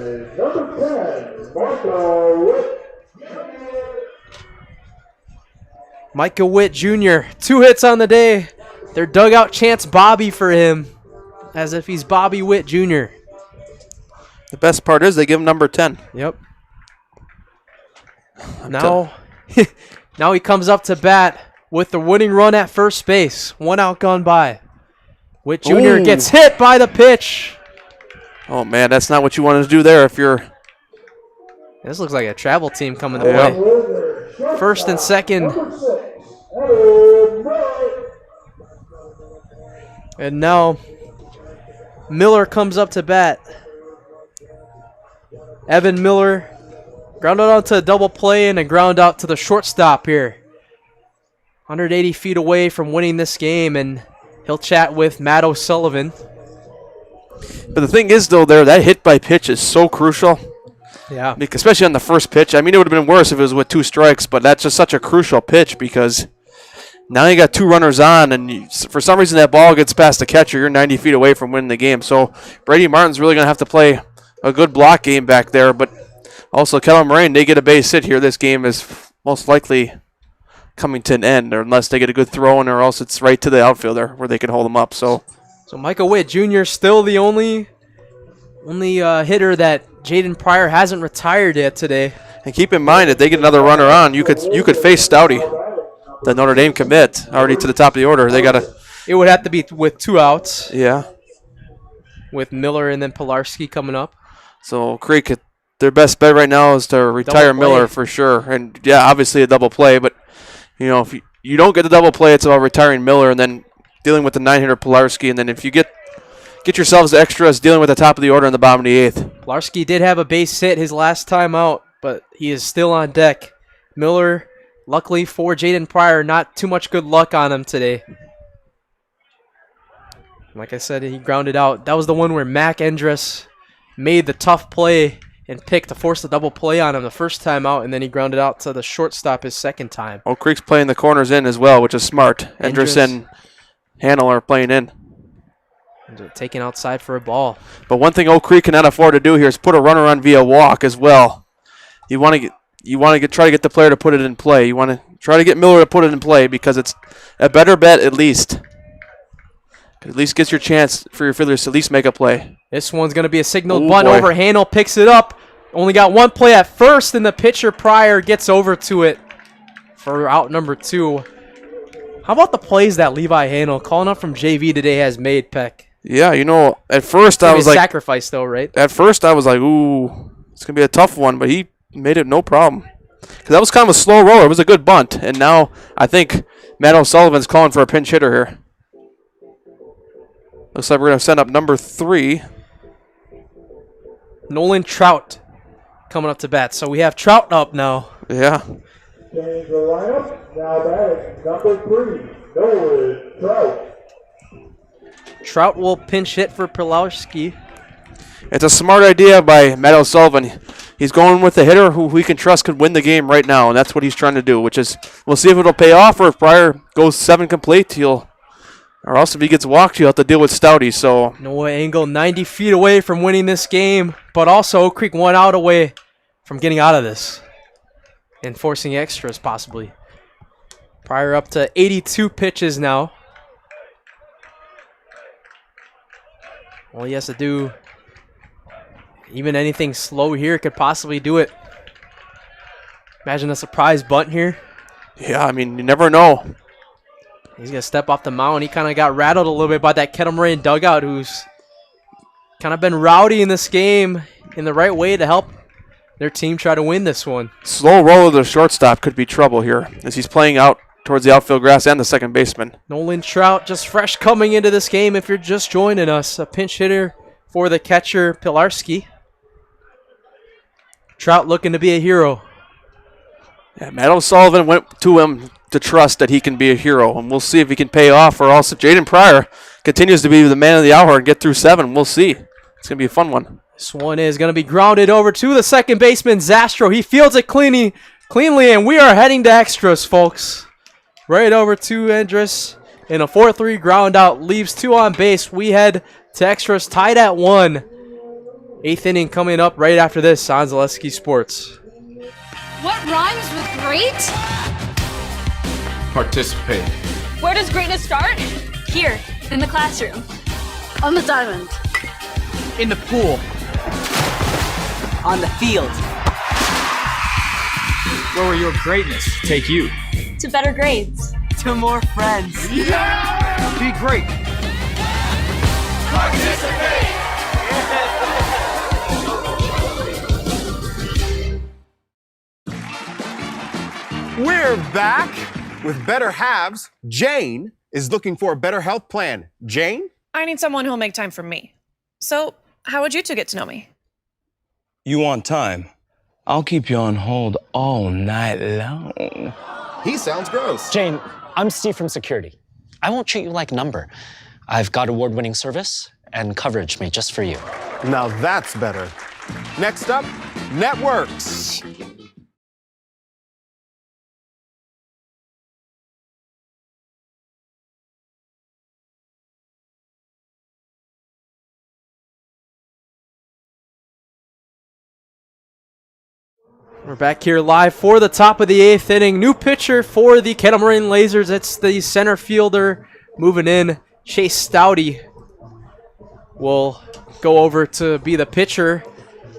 Micah Witt Jr., 2 hits on the day. Their dugout chants Bobby for him, as if he's Bobby Witt Jr. The best part is they give him number 10. Yep. Now, now he comes up to bat with the winning run at first base. 1 out gone by. Witt Jr. gets hit by the pitch. Oh, man, that's not what you wanted to do there if you're... This looks like a travel team coming to play. First and second. And now Miller comes up to bat. Evan Miller grounded onto a double play and a ground out to the shortstop here. 180 feet away from winning this game, and he'll chat with Matt O'Sullivan. But the thing is, though, that hit by pitch is so crucial. Yeah. Especially on the first pitch. I mean, it would have been worse if it was with 2 strikes, but that's just such a crucial pitch because now you got 2 runners on, and for some reason that ball gets past the catcher. You're 90 feet away from winning the game. So Brady Martin's really going to have to play a good block game back there, but also Kettle Moraine, they get a base hit here. This game is most likely coming to an end, or unless they get a good throw in, or else it's right to the outfielder where they can hold them up. So Micah Witt Jr. still the only hitter that Jaden Pryor hasn't retired yet today. And keep in mind, if they get another runner on, you could face Stouty, the Notre Dame commit, already to the top of the order. It would have to be with 2 outs. Yeah. With Miller and then Pilarski coming up. So Creek, their best bet right now is to retire Miller for sure. And yeah, obviously a double play, but you know, if you don't get the double play, it's about retiring Miller and then dealing with the 9-hitter Pilarski, and then if you get yourselves the extras, dealing with the top of the order in the bottom of the 8th. Pilarski did have a base hit his last time out, but he is still on deck. Miller, luckily for Jaden Pryor, not too much good luck on him today. Like I said, he grounded out. That was the one where Mac Endress made the tough play and picked to force the double play on him the first time out, and then he grounded out to the shortstop his second time. Oak Creek's playing the corners in as well, which is smart. Endress and Hanel are playing in. Taken outside for a ball. But one thing Oak Creek cannot afford to do here is put a runner on via walk as well. You want to try to get the player to put it in play. You want to try to get Miller to put it in play because it's a better bet at least. At least gets your chance for your fielders to at least make a play. This one's going to be a signaled bunt over. Hanel picks it up. Only got 1 play at first, and the pitcher Pryor gets over to it for out number 2. How about the plays that Levi Hanel, calling up from JV today, has made, Peck? Yeah, you know, at first I was like... sacrifice, though, right? At first I was like, ooh, it's going to be a tough one, but he made it no problem. Because that was kind of a slow roller. It was a good bunt, and now I think Matt O'Sullivan's calling for a pinch hitter here. Looks like we're going to send up number 3. Nolan Trout coming up to bat. So we have Trout up now. Yeah. Change the lineup. Now batting number 3, Nolan Trout. Trout will pinch hit for Pilarski. It's a smart idea by Matt O'Sullivan. He's going with the hitter who we can trust could win the game right now, and that's what he's trying to do, which is we'll see if it'll pay off, or if Pryor goes 7 complete, or else if he gets walked, he'll have to deal with Stouty. So Noah Engel 90 feet away from winning this game, but also Oak Creek 1 out away from getting out of this and forcing extras possibly. Pryor up to 82 pitches now. All he has to do, even anything slow here, could possibly do it. Imagine a surprise bunt here. Yeah, I mean, you never know. He's going to step off the mound. He kind of got rattled a little bit by that Kettle Moraine dugout, who's kind of been rowdy in this game in the right way to help their team try to win this one. Slow roll of the shortstop could be trouble here as he's playing out towards the outfield grass and the second baseman. Nolan Trout just fresh coming into this game if you're just joining us. A pinch hitter for the catcher, Pilarski. Trout looking to be a hero. Yeah, Matt O'Sullivan went to him to trust that he can be a hero, and we'll see if he can pay off, or else if Jaden Pryor continues to be the man of the hour and get through 7, we'll see. It's going to be a fun one. This one is going to be grounded over to the second baseman, Zastro. He fields it cleanly, and we are heading to extras, folks. Right over to Endress, and a 4-3 ground out leaves 2 on base. We head to extras, tied at 1. 8th inning coming up right after this on Zaleski Sports. What rhymes with great? Participate. Where does greatness start? Here, in the classroom. On the diamond. In the pool. On the field. Where will your greatness take you? To better grades. To more friends. Yeah! Be great. Participate! We're back with Better Halves. Jane is looking for a better health plan. Jane? I need someone who'll make time for me. So, how would you two get to know me? You want time? I'll keep you on hold all night long. He sounds gross. Jane, I'm Steve from security. I won't treat you like a number. I've got award-winning service and coverage made just for you. Now that's better. Next up, networks. We're back here live for the top of the 8th inning. New pitcher for the Kettle Moraine Lasers. It's the center fielder moving in. Chase Stouty will go over to be the pitcher.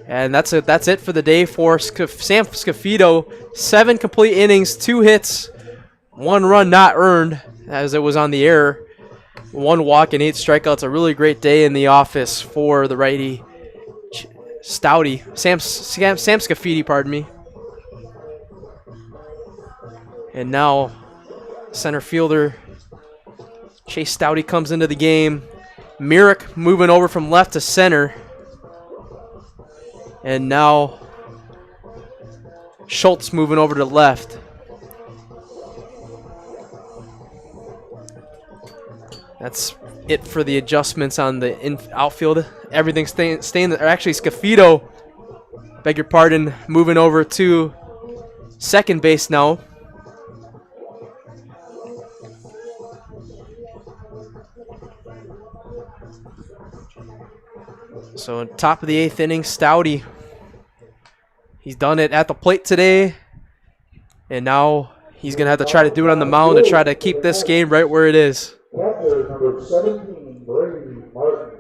And that's it for the day for Sam Scafito. 7 complete innings, 2 hits, 1 run not earned, as it was on the air. 1 walk and 8 strikeouts. A really great day in the office for the righty Stouty. Sam Scafidi, pardon me. And now center fielder Chase Stouty comes into the game. Myrick moving over from left to center. And now Schultz moving over to left. That's it for the adjustments on the outfield. Everything's staying there. Actually, Scafito, beg your pardon, moving over to second base now. So top of the 8th inning, Stouty. He's done it at the plate today. And now he's going to have to try to do it on the mound to try to keep this game right where it is. Catcher number 17, Brady Martin.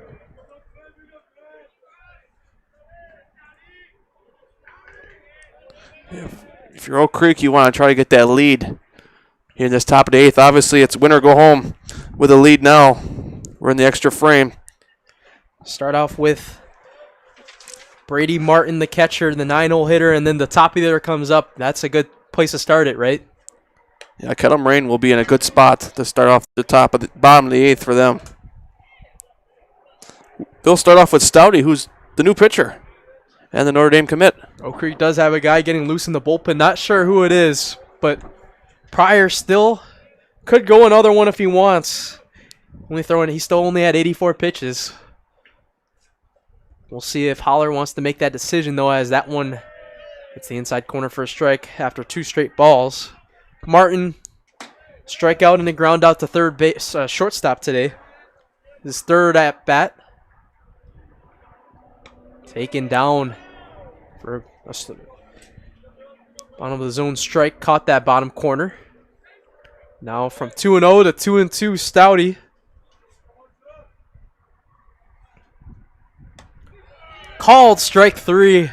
If you're Oak Creek, you want to try to get that lead here in this top of the 8th. Obviously, it's win or go home with a lead now. We're in the extra frame. Start off with Brady Martin, the catcher, the 9-hole hitter, and then the top hitter comes up. That's a good place to start it, right? Yeah, Kettle Moraine will be in a good spot to start off the bottom of the 8th for them. They'll start off with Stouty, who's the new pitcher and the Notre Dame commit. Oak Creek does have a guy getting loose in the bullpen. Not sure who it is, but Pryor still could go another one if he wants. He still only had 84 pitches. We'll see if Holler wants to make that decision, though, as that one hits the inside corner for a strike after 2 straight balls. Martin, strikeout and a ground out to third base, shortstop today. His 3rd at bat. Taken down for a bottom of the zone strike. Caught that bottom corner. Now from 2-0 to 2-2, Stouty. Called strike 3.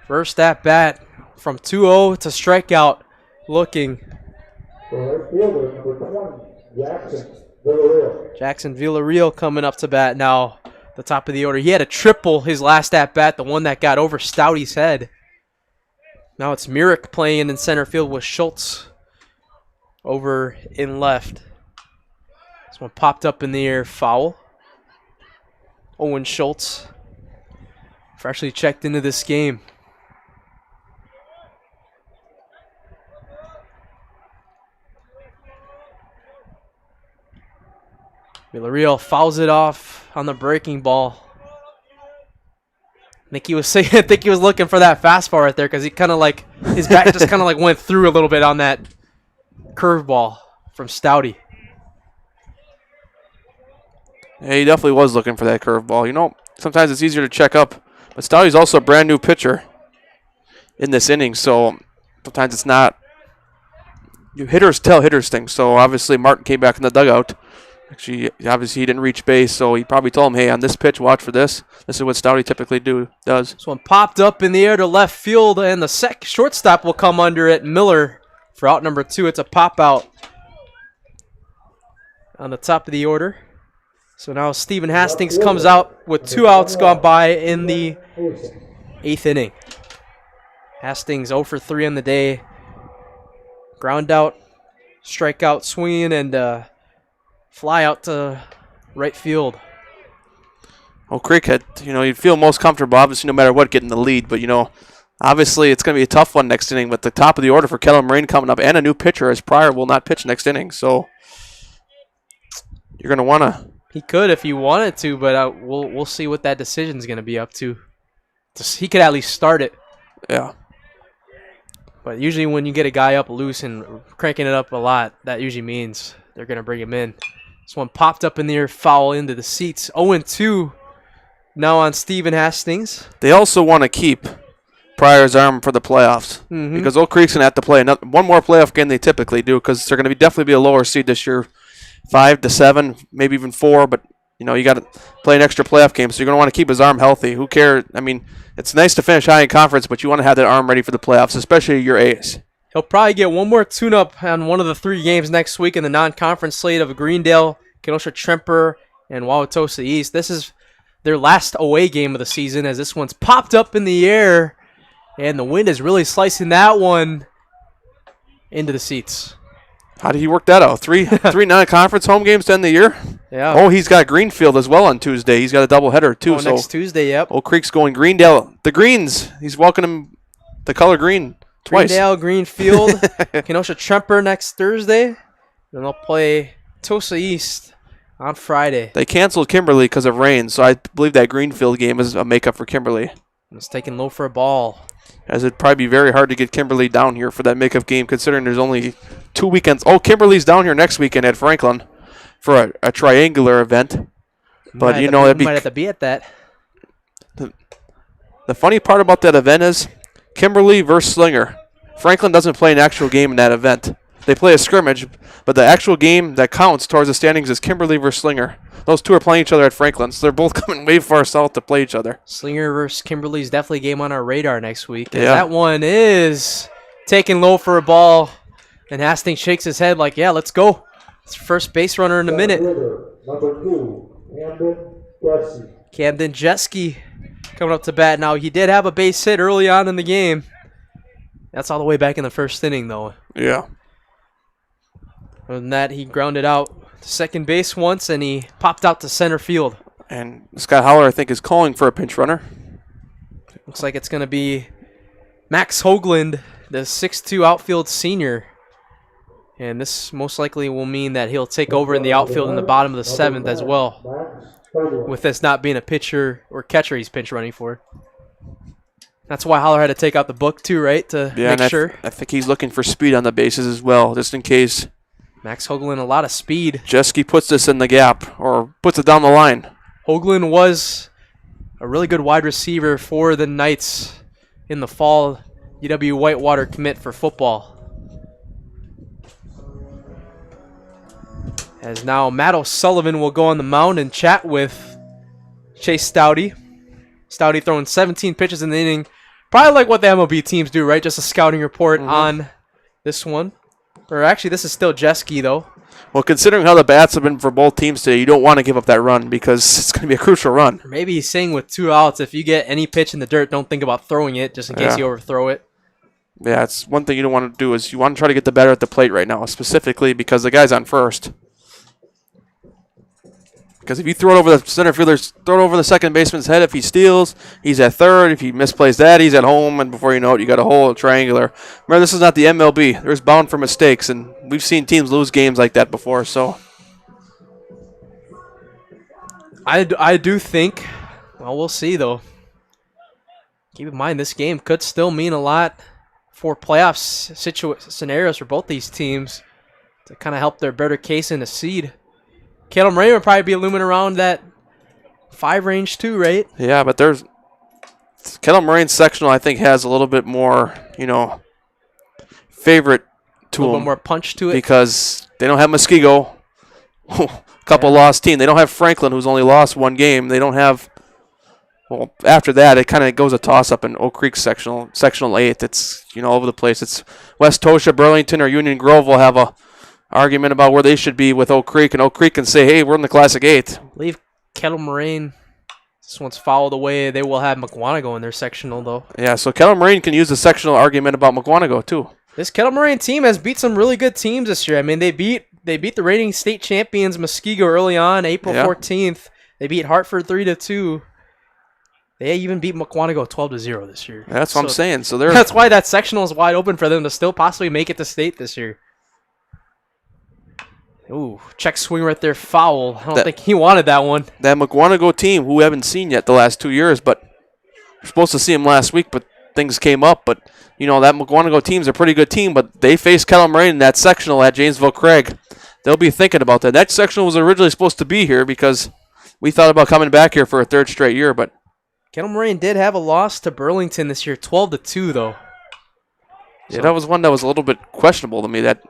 First at bat from 2-0 to strikeout. Looking. Right fielder number 20, Jackson Villarreal. Jackson Villarreal coming up to bat now. The top of the order. He had a triple his last at bat, the one that got over Stouty's head. Now it's Myrick playing in center field with Schultz over in left. This one popped up in the air, foul. Owen Schultz freshly checked into this game. Villarreal fouls it off on the breaking ball. I think he was looking for that fastball right there because he kind of like his bat just kind of like went through a little bit on that curveball from Stouty. Yeah, he definitely was looking for that curveball. You know, sometimes it's easier to check up, but Stouty's also a brand new pitcher in this inning, so sometimes it's not. Hitters tell hitters things. So obviously Martin came back in the dugout. Actually, obviously he didn't reach base, so he probably told him, hey, on this pitch, watch for this. This is what Stouty typically does. This one popped up in the air to left field, and the shortstop will come under it. Miller for out number 2. It's a pop out on the top of the order. So now Stephen Hastings comes out with 2 outs gone by in the 8th inning. Hastings 0 for 3 on the day. Ground out, strikeout, swinging, and fly out to right field. Well, Creek had, you'd feel most comfortable, obviously, no matter what, getting the lead. But, obviously it's going to be a tough one next inning with the top of the order for Kettle Moraine coming up and a new pitcher, as Pryor will not pitch next inning. So you're going to want to. He could if he wanted to, but we'll see what that decision is going to be up to. He could at least start it. Yeah. But usually when you get a guy up loose and cranking it up a lot, that usually means they're going to bring him in. This one popped up in the air, foul into the seats. 0-2 now on Stephen Hastings. They also want to keep Pryor's arm for the playoffs because Oak Creek's going to have to play one more playoff game they typically do because they're going to definitely be a lower seed this year, 5 to 7, maybe even 4. But you got to play an extra playoff game, so you're going to want to keep his arm healthy. Who cares? I mean, it's nice to finish high in conference, but you want to have that arm ready for the playoffs, especially your ace. He'll probably get one more tune-up on one of the 3 games next week in the non-conference slate of Greendale, Kenosha Tremper, and Wauwatosa East. This is their last away game of the season, as this one's popped up in the air, and the wind is really slicing that one into the seats. How did he work that out? Three non-conference home games to end the year? Yeah. Oh, he's got Greenfield as well on Tuesday. He's got a doubleheader too. So next Tuesday, yep. Oak Creek's going Greendale. The Greens. He's welcoming the color green twice. Greendale, Greenfield, Kenosha Tremper next Thursday. Then they'll play Tosa East on Friday. They canceled Kimberly because of rain, so I believe that Greenfield game is a makeup for Kimberly. It's taking low for a ball. As it'd probably be very hard to get Kimberly down here for that makeup game, considering there's only 2 weekends. Oh, Kimberly's down here next weekend at Franklin for a triangular event. But might have to be at that. The funny part about that event is Kimberly versus Slinger. Franklin doesn't play an actual game in that event. They play a scrimmage, but the actual game that counts towards the standings is Kimberly versus Slinger. Those 2 are playing each other at Franklin, so they're both coming way far south to play each other. Slinger versus Kimberly is definitely a game on our radar next week. Yeah. That one is taken low for a ball, and Hastings shakes his head like, yeah, let's go. It's first base runner in a minute. Number 2, Camden Jeske coming up to bat now. He did have a base hit early on in the game. That's all the way back in the first inning, though. Yeah. Other than that, he grounded out to second base once, and he popped out to center field. And Scott Howler, I think, is calling for a pinch runner. Looks like it's going to be Max Hoagland, the 6'2" outfield senior. And this most likely will mean that he'll take over in the outfield in the bottom of the 7th as well, with this not being a pitcher or catcher he's pinch running for. That's why Holler had to take out the book too, right, to make sure. I think he's looking for speed on the bases as well, just in case. Max Hoagland, a lot of speed. Jeske puts this in the gap or puts it down the line. Hoagland was a really good wide receiver for the Knights in the fall. UW Whitewater commit for football. As now Matt O'Sullivan will go on the mound and chat with Chase Stouty. Stouty throwing 17 pitches in the inning. Probably like what the MLB teams do, right? Just a scouting report on this one. Or actually, this is still Jeske, though. Well, considering how the bats have been for both teams today, you don't want to give up that run because it's going to be a crucial run. Or maybe he's saying with 2 outs, if you get any pitch in the dirt, don't think about throwing it just in case you overthrow it. Yeah, it's one thing you don't want to do is you want to try to get the batter at the plate right now, specifically because the guy's on first. Because if you throw it over the center fielder's, throw it over the second baseman's head, if he steals, he's at third. If he misplays that, he's at home, and before you know it, you got a whole triangular. Remember, this is not the MLB. There's bound for mistakes, and we've seen teams lose games like that before. So I do think, well, we'll see, though. Keep in mind, this game could still mean a lot for playoff scenarios for both these teams to kind of help their better case in the seed. Kettle Moraine would probably be looming around that 5 range too, right? yeah, but there's Kettle Moraine's sectional, I think, has a little bit more, favorite to A little them bit more punch to it. because they don't have Muskego, couple lost team. They don't have Franklin, who's only lost 1 game. They don't have. Well, after that, it kind of goes a toss-up in Oak Creek sectional 8th. It's, all over the place. It's West Tosha, Burlington, or Union Grove will have a argument about where they should be with Oak Creek, and Oak Creek can say, hey, we're in the Classic 8th. I believe Kettle Moraine, this one's fouled away. They will have McWanago in their sectional, though. Yeah, so Kettle Moraine can use the sectional argument about McWanago, too. This Kettle Moraine team has beat some really good teams this year. I mean, they beat the reigning state champions Muskego early on, April 14th. They beat Hartford 3-2. They even beat McWanago 12-0 this year. That's what I'm saying. So that's why that sectional is wide open for them to still possibly make it to state this year. Ooh, check swing right there, foul. I don't think he wanted that one. That McWanago team, who we haven't seen yet the last 2 years, but we're supposed to see him last week, but things came up. But, that McWanago team's a pretty good team, but they faced Kettle Moraine in that sectional at Janesville Craig. They'll be thinking about that. That sectional was originally supposed to be here because we thought about coming back here for a 3rd straight year, but Kettle Moraine did have a loss to Burlington this year, 12-2, though. Yeah, that was one that was a little bit questionable to me. That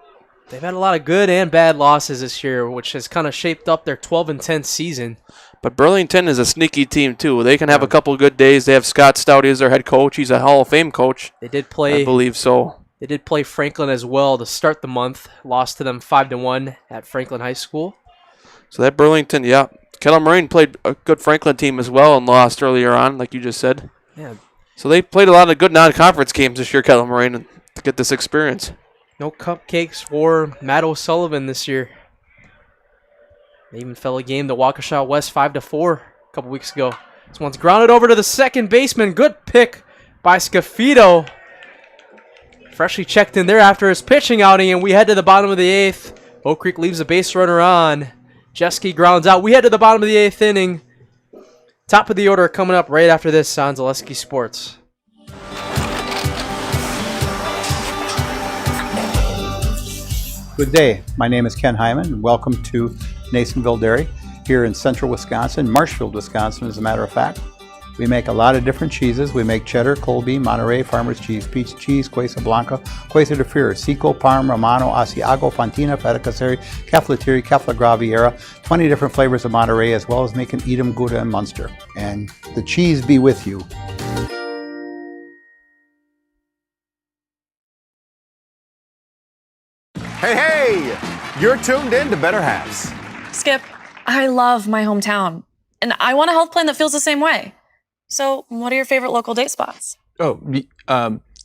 they've had a lot of good and bad losses this year, which has kind of shaped up their 12-10 season. But Burlington is a sneaky team, too. They can have a couple good days. They have Scott Stouty as their head coach. He's a Hall of Fame coach. They did play, I believe so. They did play Franklin as well to start the month. Lost to them 5-1 at Franklin High School. So that Burlington, yeah. Kettle Moraine played a good Franklin team as well and lost earlier on, like you just said. Yeah. So they played a lot of good non-conference games this year, Kettle Moraine, to get this experience. No cupcakes for Matt O'Sullivan this year. They even fell a game to Waukesha West 5-4 a couple weeks ago. This one's grounded over to the second baseman. Good pick by Scafito. Freshly checked in there after his pitching outing, and we head to the bottom of the 8th. Oak Creek leaves a base runner on. Jeske grounds out. We head to the bottom of the 8th inning. Top of the order coming up right after this on Zaleski Sports. Good day. My name is Ken Hyman, and welcome to Nasonville Dairy here in central Wisconsin, Marshfield, Wisconsin, as a matter of fact. We make a lot of different cheeses. We make cheddar, Colby, Monterey, Farmer's Cheese, Peach Cheese, Quesa Blanca, Quesa de Freer, Seco, Parm, Romano, Asiago, Fontina, Feta Caseri, Caflatiri, Cafla Graviera, 20 different flavors of Monterey, as well as making Edam, Gouda, and Munster. And the cheese be with you. Hey, you're tuned in to Better Halves. Skip, I love my hometown, and I want a health plan that feels the same way. So, what are your favorite local date spots? Oh,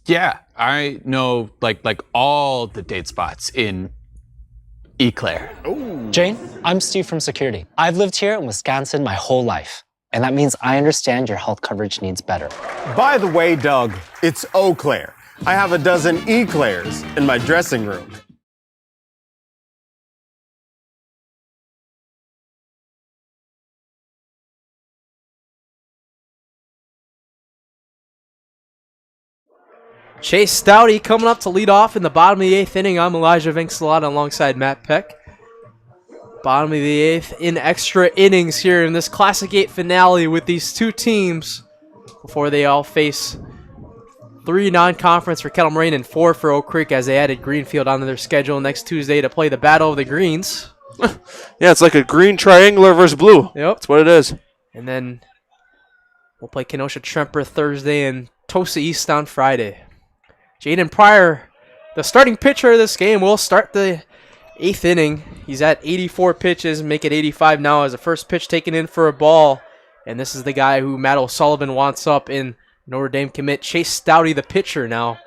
yeah, I know like all the date spots in Eclair. Jane, I'm Steve from Security. I've lived here in Wisconsin my whole life, and that means I understand your health coverage needs better. By the way, Doug, it's Eau Claire. I have a dozen Eclairs in my dressing room. Chase Stouty coming up to lead off in the bottom of the 8th inning. I'm Elijah Vincelada alongside Matt Peck. Bottom of the 8th in extra innings here in this Classic 8 finale with these two teams before they all face 3 non-conference for Kettle Moraine and 4 for Oak Creek as they added Greenfield onto their schedule next Tuesday to play the Battle of the Greens. Yeah, it's like a green triangular versus blue. Yep. That's what it is. And then we'll play Kenosha Tremper Thursday and Tosa East on Friday. Jaden Pryor, the starting pitcher of this game, will start the 8th inning. He's at 84 pitches, make it 85 now as the first pitch taken in for a ball. And this is the guy who Matt O'Sullivan wants up in Notre Dame commit. Chase Stouty, the pitcher now.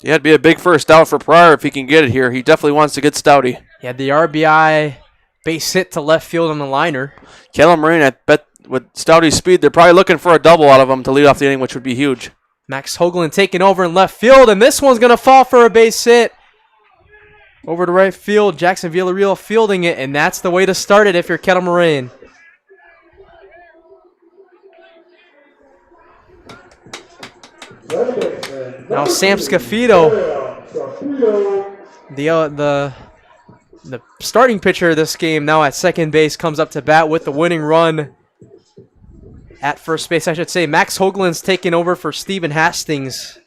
Yeah, it'd be a big first out for Pryor if he can get it here. He definitely wants to get Stouty. He had the RBI base hit to left field on the liner. Kettle Moraine, I bet with Stouty's speed, they're probably looking for a double out of him to lead off the inning, which would be huge. Max Hoagland taking over in left field, and this one's going to fall for a base hit. Over to right field, Jackson Villarreal fielding it, and that's the way to start it if you're Kettle Moraine. Now Sam Scafito, the starting pitcher of this game, now at second base, comes up to bat with the winning run. At first base, I should say. Max Hoagland's taking over for Stephen Hastings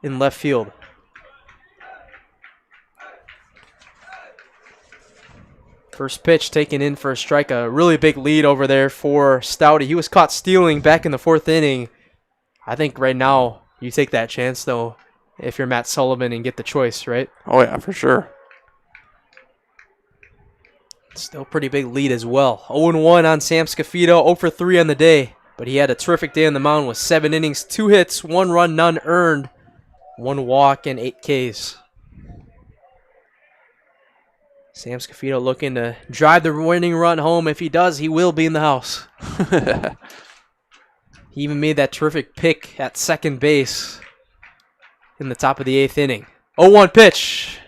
in left field. First pitch taken in for a strike. A really big lead over there for Stouty. He was caught stealing back in the 4th inning. I think right now you take that chance, though, if you're Matt Sullivan and get the choice, right? Oh, yeah, for sure. Still pretty big lead as well. 0-1 on Sam Scafito, 0-for-3 on the day. But he had a terrific day on the mound with 7 innings, 2 hits, 1 run, none earned, 1 walk, and 8 Ks. Sam Scafito looking to drive the winning run home. If he does, he will be in the house. He even made that terrific pick at second base in the top of the 8th inning. 0-1 pitch.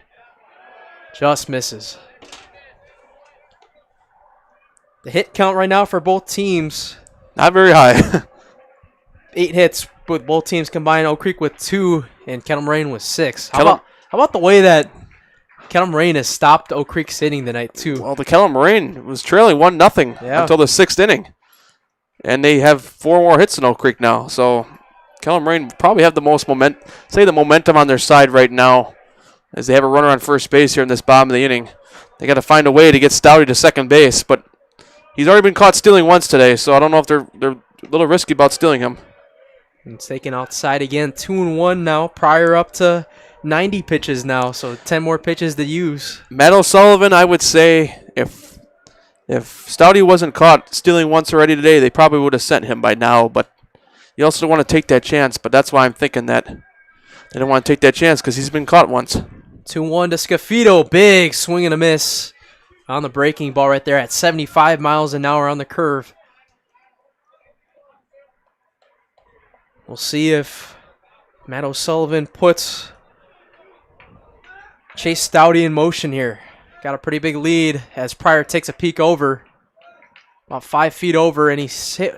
Just misses. The hit count right now for both teams, not very high. 8 hits with both teams combined. Oak Creek with 2 and Kettle Moraine with 6. How about the way that Kettle Moraine has stopped Oak Creek's hitting tonight too? Well, the Kettle Moraine was trailing 1-0 until the 6th inning. And they have 4 more hits than Oak Creek now. So Kettle Moraine probably have the most the momentum on their side right now, as they have a runner on first base here in this bottom of the inning. They got to find a way to get Stouty to second base, but he's already been caught stealing once today, so I don't know if they're a little risky about stealing him. It's taken outside again, 2-1 now. Pryor up to 90 pitches now, so 10 more pitches to use. Matt O'Sullivan, I would say, if Stouty wasn't caught stealing once already today, they probably would have sent him by now, but you also don't want to take that chance, but that's why I'm thinking that they don't want to take that chance because he's been caught once. 2-1 to Scafito, big swing and a miss on the breaking ball right there at 75 miles an hour on the curve. We'll see if Matt O'Sullivan puts Chase Stouty in motion here. Got a pretty big lead as Pryor takes a peek over. About 5 feet over, and he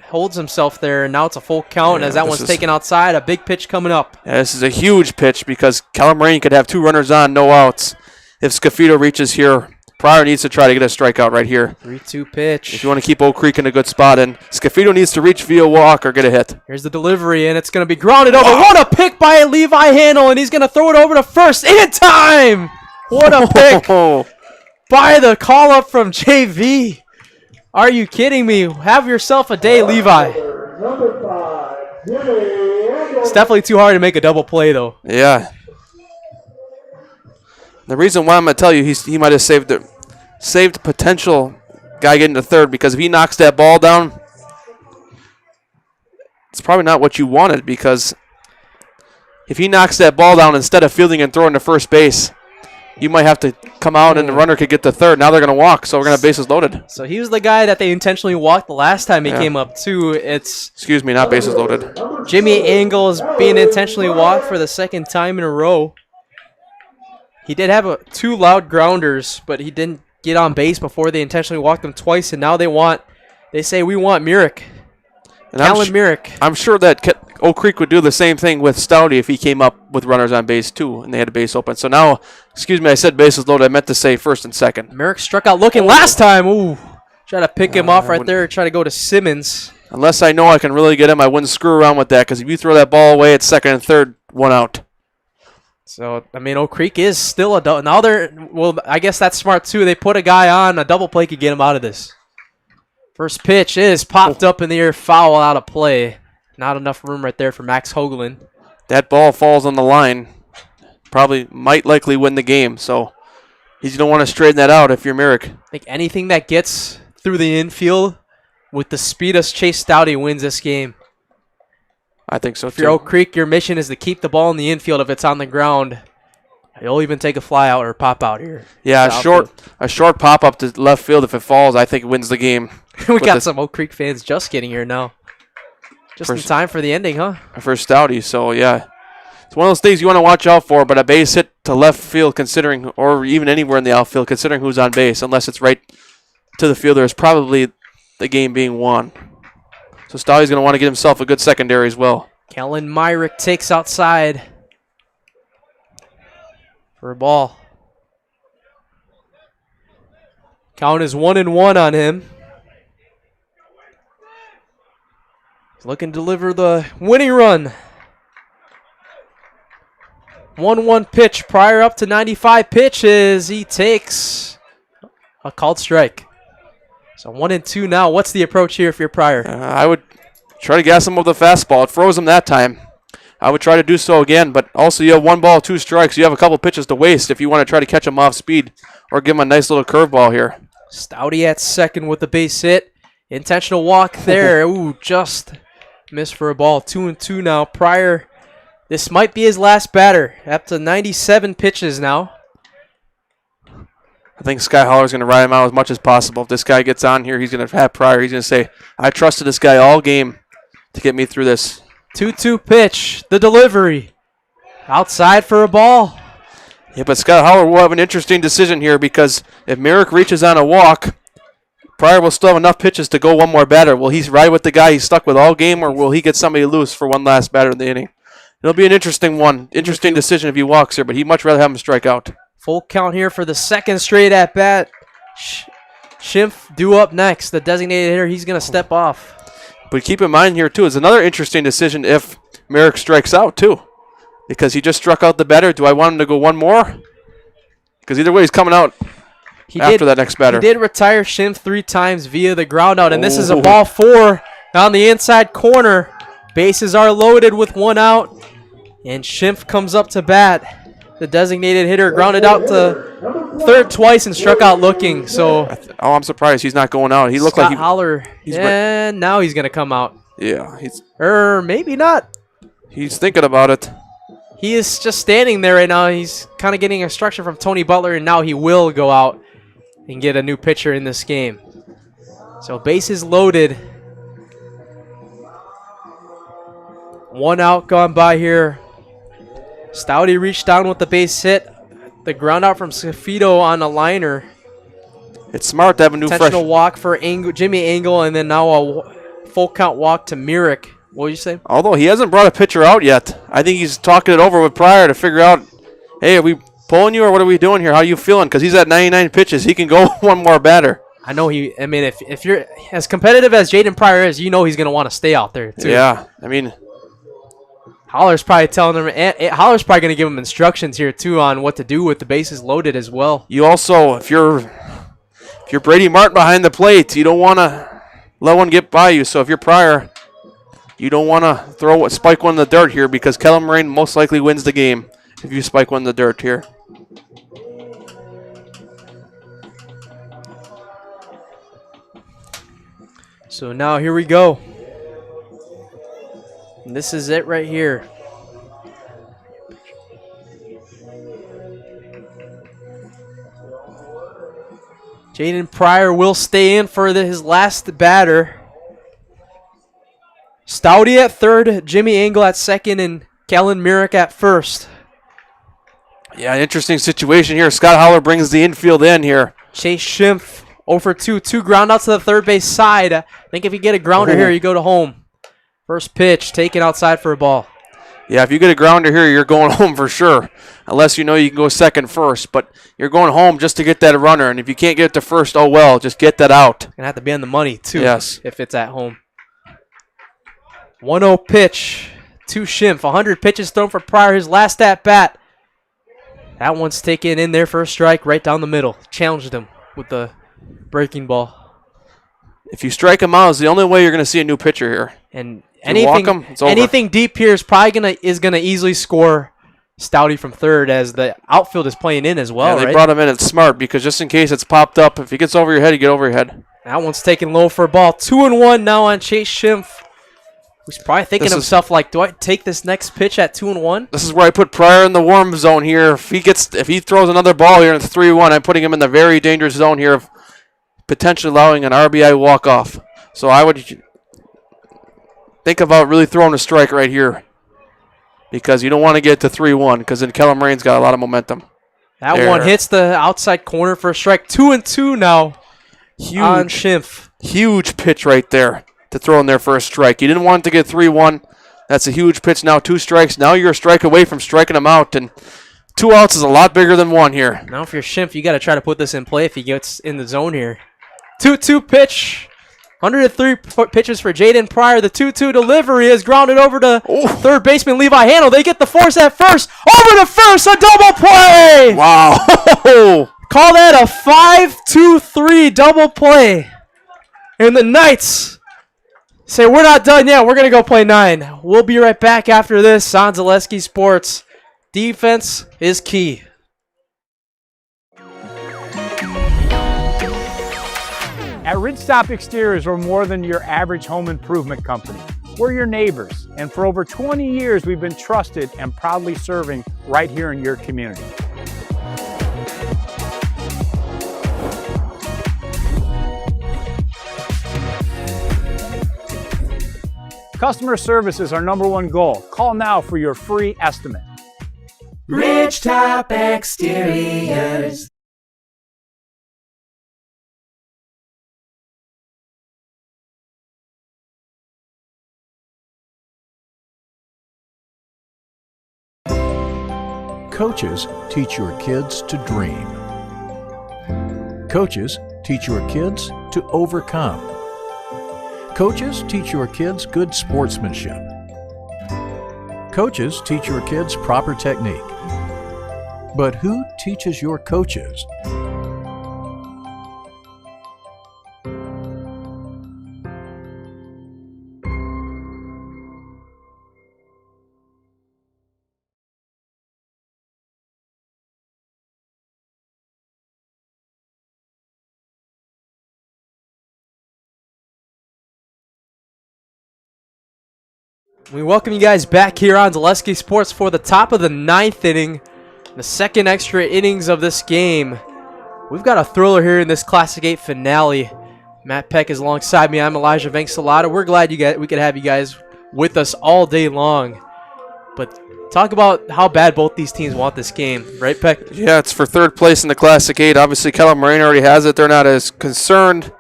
holds himself there, and now it's a full count as that one's taken outside. A big pitch coming up. Yeah, this is a huge pitch because Kettle Moraine could have 2 runners on, no outs. If Scafito reaches here, Pryor needs to try to get a strikeout right here. 3-2 pitch. If you want to keep Oak Creek in a good spot, and Scafito needs to reach via walk or get a hit. Here's the delivery, and it's going to be grounded over. What a pick by Levi Handel, and he's going to throw it over to first in time. What a pick by the call-up from JV. Are you kidding me? Have yourself a day, Levi. It's definitely too hard to make a double play, though. Yeah. The reason why I'm going to tell you he might have saved potential guy getting to third, because if he knocks that ball down, it's probably not what you wanted, because if he knocks that ball down instead of fielding and throwing to first base, you might have to come out and the runner could get to third. Now they're going to walk, so we're going to have bases loaded. So he was the guy that they intentionally walked the last time he came up, too. Excuse me, not bases loaded. Jimmy Engel is being intentionally walked for the 2nd time in a row. He did have 2 loud grounders, but he didn't get on base before they intentionally walked him twice, and now they say we want Myrick. Alan Myrick. I'm sure that Oak Creek would do the same thing with Stouty if he came up with runners on base too, and they had a base open. So now, excuse me, I said bases loaded. I meant to say first and second. Myrick struck out looking last time. Ooh, try to pick him off right there. Try to go to Simmons. Unless I know I can really get him, I wouldn't screw around with that, because if you throw that ball away at second and third, 1 out. So, I mean, Oak Creek is still a now well, I guess that's smart too. They put a guy on, a double play could get him out of this. First pitch is popped up in the air, foul out of play. Not enough room right there for Max Hoagland. That ball falls on the line. Probably might likely win the game, so he's going to want to straighten that out if you're Myrick. I think anything that gets through the infield with the speed of Chase Stouty wins this game. I think so, If you're too. Oak Creek, your mission is to keep the ball in the infield if it's on the ground. You'll even take a fly out or pop out here. Yeah, a short pop-up to left field if it falls, I think wins the game. We got some Oak Creek fans just getting here now. Just in time for the ending, huh? For Stouty, so yeah. It's one of those things you want to watch out for, but a base hit to left field considering, or even anywhere in the outfield considering who's on base, unless it's right to the fielder, is probably the game being won. So Stouty's going to want to get himself a good secondary as well. Kellen Myrick takes outside for a ball. Count is 1-1 on him. He's looking to deliver the winning run. 1-1 pitch. Pryor up to 95 pitches. He takes a called strike. So 1-2 now. What's the approach here if you're Pryor? I would try to gas him with the fastball. It froze him that time. I would try to do so again, but also you have 1 ball, 2 strikes. You have a couple pitches to waste if you want to try to catch him off speed or give him a nice little curveball here. Stouty at second with the base hit. Intentional walk there. Ooh, just missed for a ball. 2-2 now. Pryor, this might be his last batter. Up to 97 pitches now. I think Sky Holler's going to ride him out as much as possible. If this guy gets on here, he's going to have Pryor. He's going to say, I trusted this guy all game to get me through this. 2-2 pitch. The delivery. Outside for a ball. Yeah, but Scott Holler will have an interesting decision here because if Merrick reaches on a walk, Pryor will still have enough pitches to go one more batter. Will he ride with the guy he's stuck with all game, or will he get somebody loose for one last batter in the inning? It'll be an interesting one. Interesting decision if he walks here, but he'd much rather have him strike out. Full count here for the second straight at bat. Schimpf due up next. The designated hitter, he's going to step off. But keep in mind here, too, it's another interesting decision if Merrick strikes out, too. Because he just struck out the batter. Do I want him to go one more? Because either way, he's coming out after that next batter. He did retire Schimpf 3 times via the ground out, and this is a ball 4 on the inside corner. Bases are loaded with 1 out, and Schimpf comes up to bat. The designated hitter grounded out to third twice and struck out looking. So, I'm surprised he's not going out. He looked like Holler, and now he's going to come out. Yeah, maybe not. He's thinking about it. He is just standing there right now. He's kind of getting instruction from Tony Butler, and now he will go out and get a new pitcher in this game. So bases loaded. 1 out gone by here. Stouty reached down with the base hit. The ground out from Safito on a liner. It's smart to have a new intentional walk for Jimmy Engel, and then now a full count walk to Myrick. What did you say? Although he hasn't brought a pitcher out yet. I think he's talking it over with Pryor to figure out, hey, are we pulling you or what are we doing here? How are you feeling? Because he's at 99 pitches. He can go one more batter. I know if you're as competitive as Jaden Pryor is, you know he's going to want to stay out there, too. Yeah, I mean, Holler's probably telling him, and Holler's probably going to give him instructions here, too, on what to do with the bases loaded as well. You also, if you're Brady Martin behind the plate, you don't want to let one get by you. So if you're Pryor, you don't want to spike one in the dirt here because Kellen Moraine most likely wins the game if you spike one in the dirt here. So now here we go. And this is it right here. Jaden Pryor will stay in for his last batter. Stouty at third, Jimmy Engel at second, and Kellen Myrick at first. Yeah, interesting situation here. Scott Holler brings the infield in here. Chase Schimpf 0 for 2. 2 ground outs to the third base side. I think if you get a grounder here, you go to home. First pitch taken outside for a ball. Yeah, if you get a grounder here, you're going home for sure. Unless you know you can go second first. But you're going home just to get that runner. And if you can't get to first, oh well, just get that out. Gonna have to be on the money, too. Yes. If it's at home. 1-0 pitch to Schimpf. 100 pitches thrown for Pryor, his last at bat. That one's taken in there for a strike right down the middle. Challenged him with the breaking ball. If you strike him out, it's the only way you're going to see a new pitcher here. And anything deep here is probably gonna easily score Stouty from third, as the outfield is playing in as well. Yeah, they brought him in. It's smart because just in case it's popped up, if he gets over your head, you get over your head. That one's taken low for a ball. 2-1 now on Chase Schimpf. He's probably thinking to himself, like, do I take this next pitch at 2-1? This is where I put Pryor in the warm zone here. If he throws another ball here and it's 3-1, I'm putting him in the very dangerous zone here of potentially allowing an RBI walk-off. So I would think about really throwing a strike right here because you don't want to get to 3-1 because then Keller Moraine's got a lot of momentum. That one hits the outside corner for a strike. 2-2 now on Schimpf. Huge pitch right there to throw in there for a strike. You didn't want it to get 3-1. That's a huge pitch. Now 2 strikes. Now you're a strike away from striking him out. And 2 outs is a lot bigger than 1 here. Now if you're Schimpf, you got to try to put this in play if he gets in the zone here. 2-2 pitch. 103 pitches for Jaden Pryor. The 2-2 delivery is grounded over to third baseman Levi Handel. They get the force at first. Over to first. A double play. Wow. Call that a 5-2-3 double play. And the Knights say, we're not done yet. We're going to go play 9. We'll be right back after this on Zaleski Sports. Defense is key. At Ridgestop Exteriors, we're more than your average home improvement company. We're your neighbors, and for over 20 years, we've been trusted and proudly serving right here in your community. Customer service is our #1 goal. Call now for your free estimate. Ridgetop Exteriors. Coaches teach your kids to dream. Coaches teach your kids to overcome. Coaches teach your kids good sportsmanship. Coaches teach your kids proper technique. But who teaches your coaches? We welcome you guys back here on Zaleski Sports for the top of the 9th inning, the second extra innings of this game. We've got a thriller here in this Classic 8 finale. Matt Peck is alongside me. I'm Elijah Vanksalata. We're glad we could have you guys with us all day long. But talk about how bad both these teams want this game, right, Peck? Yeah, it's for 3rd place in the Classic 8. Obviously, Keller Moraine already has it. They're not as concerned.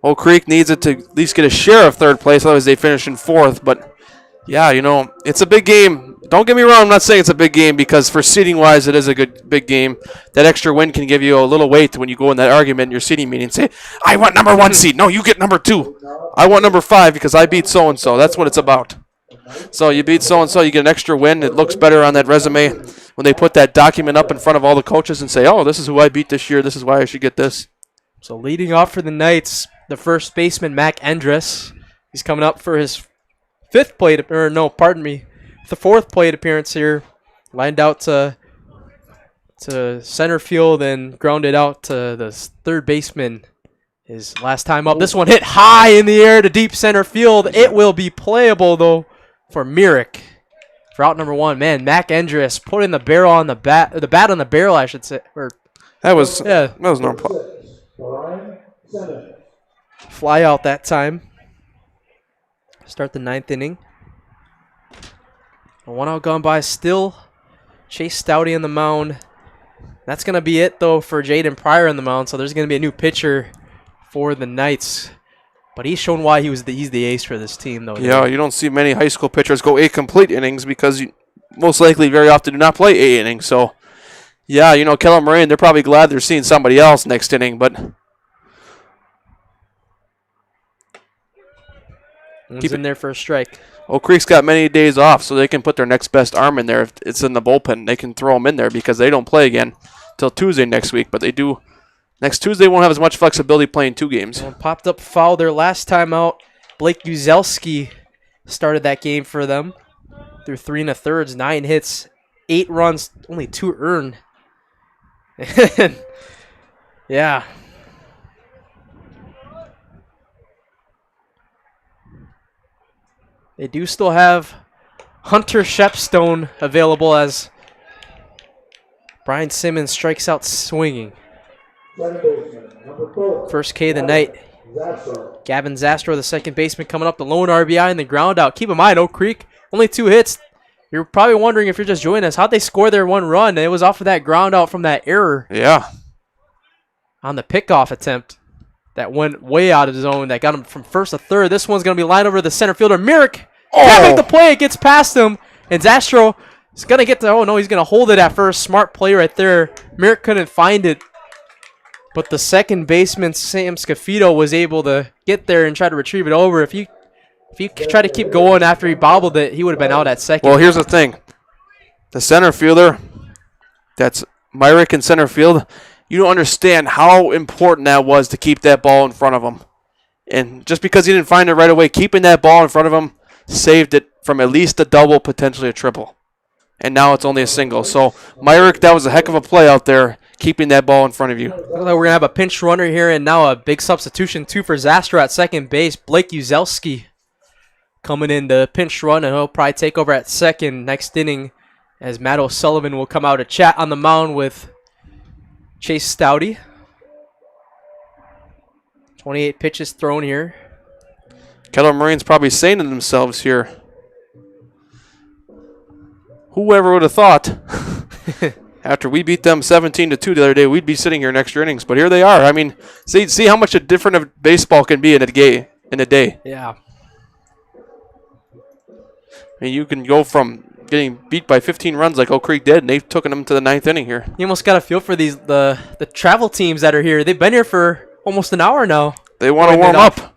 Oak Creek needs it to at least get a share of 3rd place, otherwise they finish in 4th. But yeah, you know, it's a big game. Don't get me wrong, I'm not saying it's a big game because for seeding-wise, it is a big game. That extra win can give you a little weight when you go in that argument in your seeding meeting and say, I want #1 seed. No, you get #2. I want #5 because I beat so-and-so. That's what it's about. So you beat so-and-so, you get an extra win. It looks better on that resume when they put that document up in front of all the coaches and say, oh, this is who I beat this year. This is why I should get this. So leading off for the Knights, the first baseman, Mac Endress. He's coming up for his the 4th plate appearance here. Lined out to center field and grounded out to the third baseman. His last time up. This one hit high in the air to deep center field. It will be playable though for Myrick for out #1. Man, Mac Endress putting the barrel on the bat on the barrel, I should say. Or that was normal. Fly out that time. Start the 9th inning. A 1 out gone by still. Chase Stouty on the mound. That's going to be it, though, for Jaden Pryor on the mound. So there's going to be a new pitcher for the Knights. But he's shown why he's the ace for this team, though. Yeah, you don't see many high school pitchers go 8 complete innings because you most likely very often do not play 8 innings. So, yeah, you know, Keller Moraine, they're probably glad they're seeing somebody else next inning. But keep in there for a strike. Oak Creek's got many days off, so they can put their next best arm in there. If it's in the bullpen, they can throw them in there because they don't play again till Tuesday next week. But they do. Next Tuesday won't have as much flexibility playing 2 games. And popped up foul their last time out. Blake Uzelski started that game for them. Through 3 1/3, 9 hits, 8 runs, only 2 earned. Yeah. They do still have Hunter Shepstone available as Brian Simmons strikes out swinging. First K of the night. Gavin Zastro, the second baseman, coming up, the lone RBI and the ground out. Keep in mind, Oak Creek, only 2 hits. You're probably wondering, if you're just joining us, how'd they score their 1 run? It was off of that ground out from that error. Yeah. On the pickoff attempt that went way out of the zone, that got him from first to third. This one's going to be lined over to the center fielder. Merrick can't make the play. It gets past him. And Zastro is going to get the, oh no, he's going to hold it at first. Smart play right there. Merrick couldn't find it. But the second baseman, Sam Scafito, was able to get there and try to retrieve it over. If you try to keep going after he bobbled it, he would have been out at second. Well, here's the thing. The center fielder, that's Myrick in center field, you don't understand how important that was to keep that ball in front of him. And just because he didn't find it right away, keeping that ball in front of him saved it from at least a double, potentially a triple. And now it's only a single. So, Myrick, that was a heck of a play out there, keeping that ball in front of you. Looks like we're going to have a pinch runner here, and now a big substitution, too, for Zastro at second base. Blake Uzelski coming in the pinch run, and he'll probably take over at second next inning, as Matt O'Sullivan will come out to chat on the mound with Chase Stouty. 28 pitches thrown here. Kettle Marines probably saying to themselves here, whoever would have thought after we beat them 17-2 the other day, we'd be sitting here in extra innings. But here they are. I mean, see how much a different of baseball can be in a day. Yeah. I mean, you can go from getting beat by 15 runs like Oak Creek did, and they've taken them to the 9th inning here. You almost got a feel for these the travel teams that are here. They've been here for almost an hour now. They want to warm up.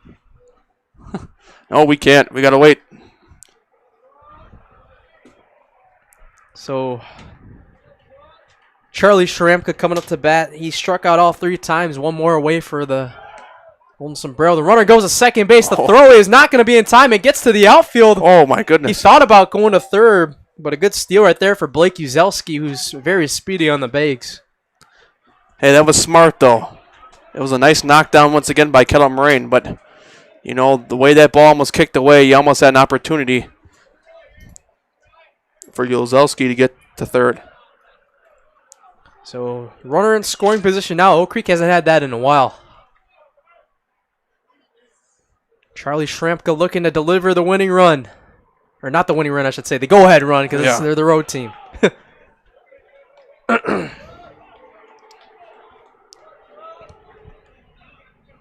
No, we can't. We got to wait. So, Charlie Shramka coming up to bat. He struck out all 3 times. 1 more away for the Golden Sombrero. The runner goes to second base. The throw is not going to be in time. It gets to the outfield. Oh, my goodness. He thought about going to third, but a good steal right there for Blake Uzelski, who's very speedy on the base. Hey, that was smart, though. It was a nice knockdown once again by Kettle Moraine, but, you know, the way that ball almost kicked away, you almost had an opportunity for Uzelski to get to third. So, runner in scoring position now. Oak Creek hasn't had that in a while. Charlie Shramka looking to deliver the winning run. Or not the winning run, I should say. The go-ahead run, because they're the road team.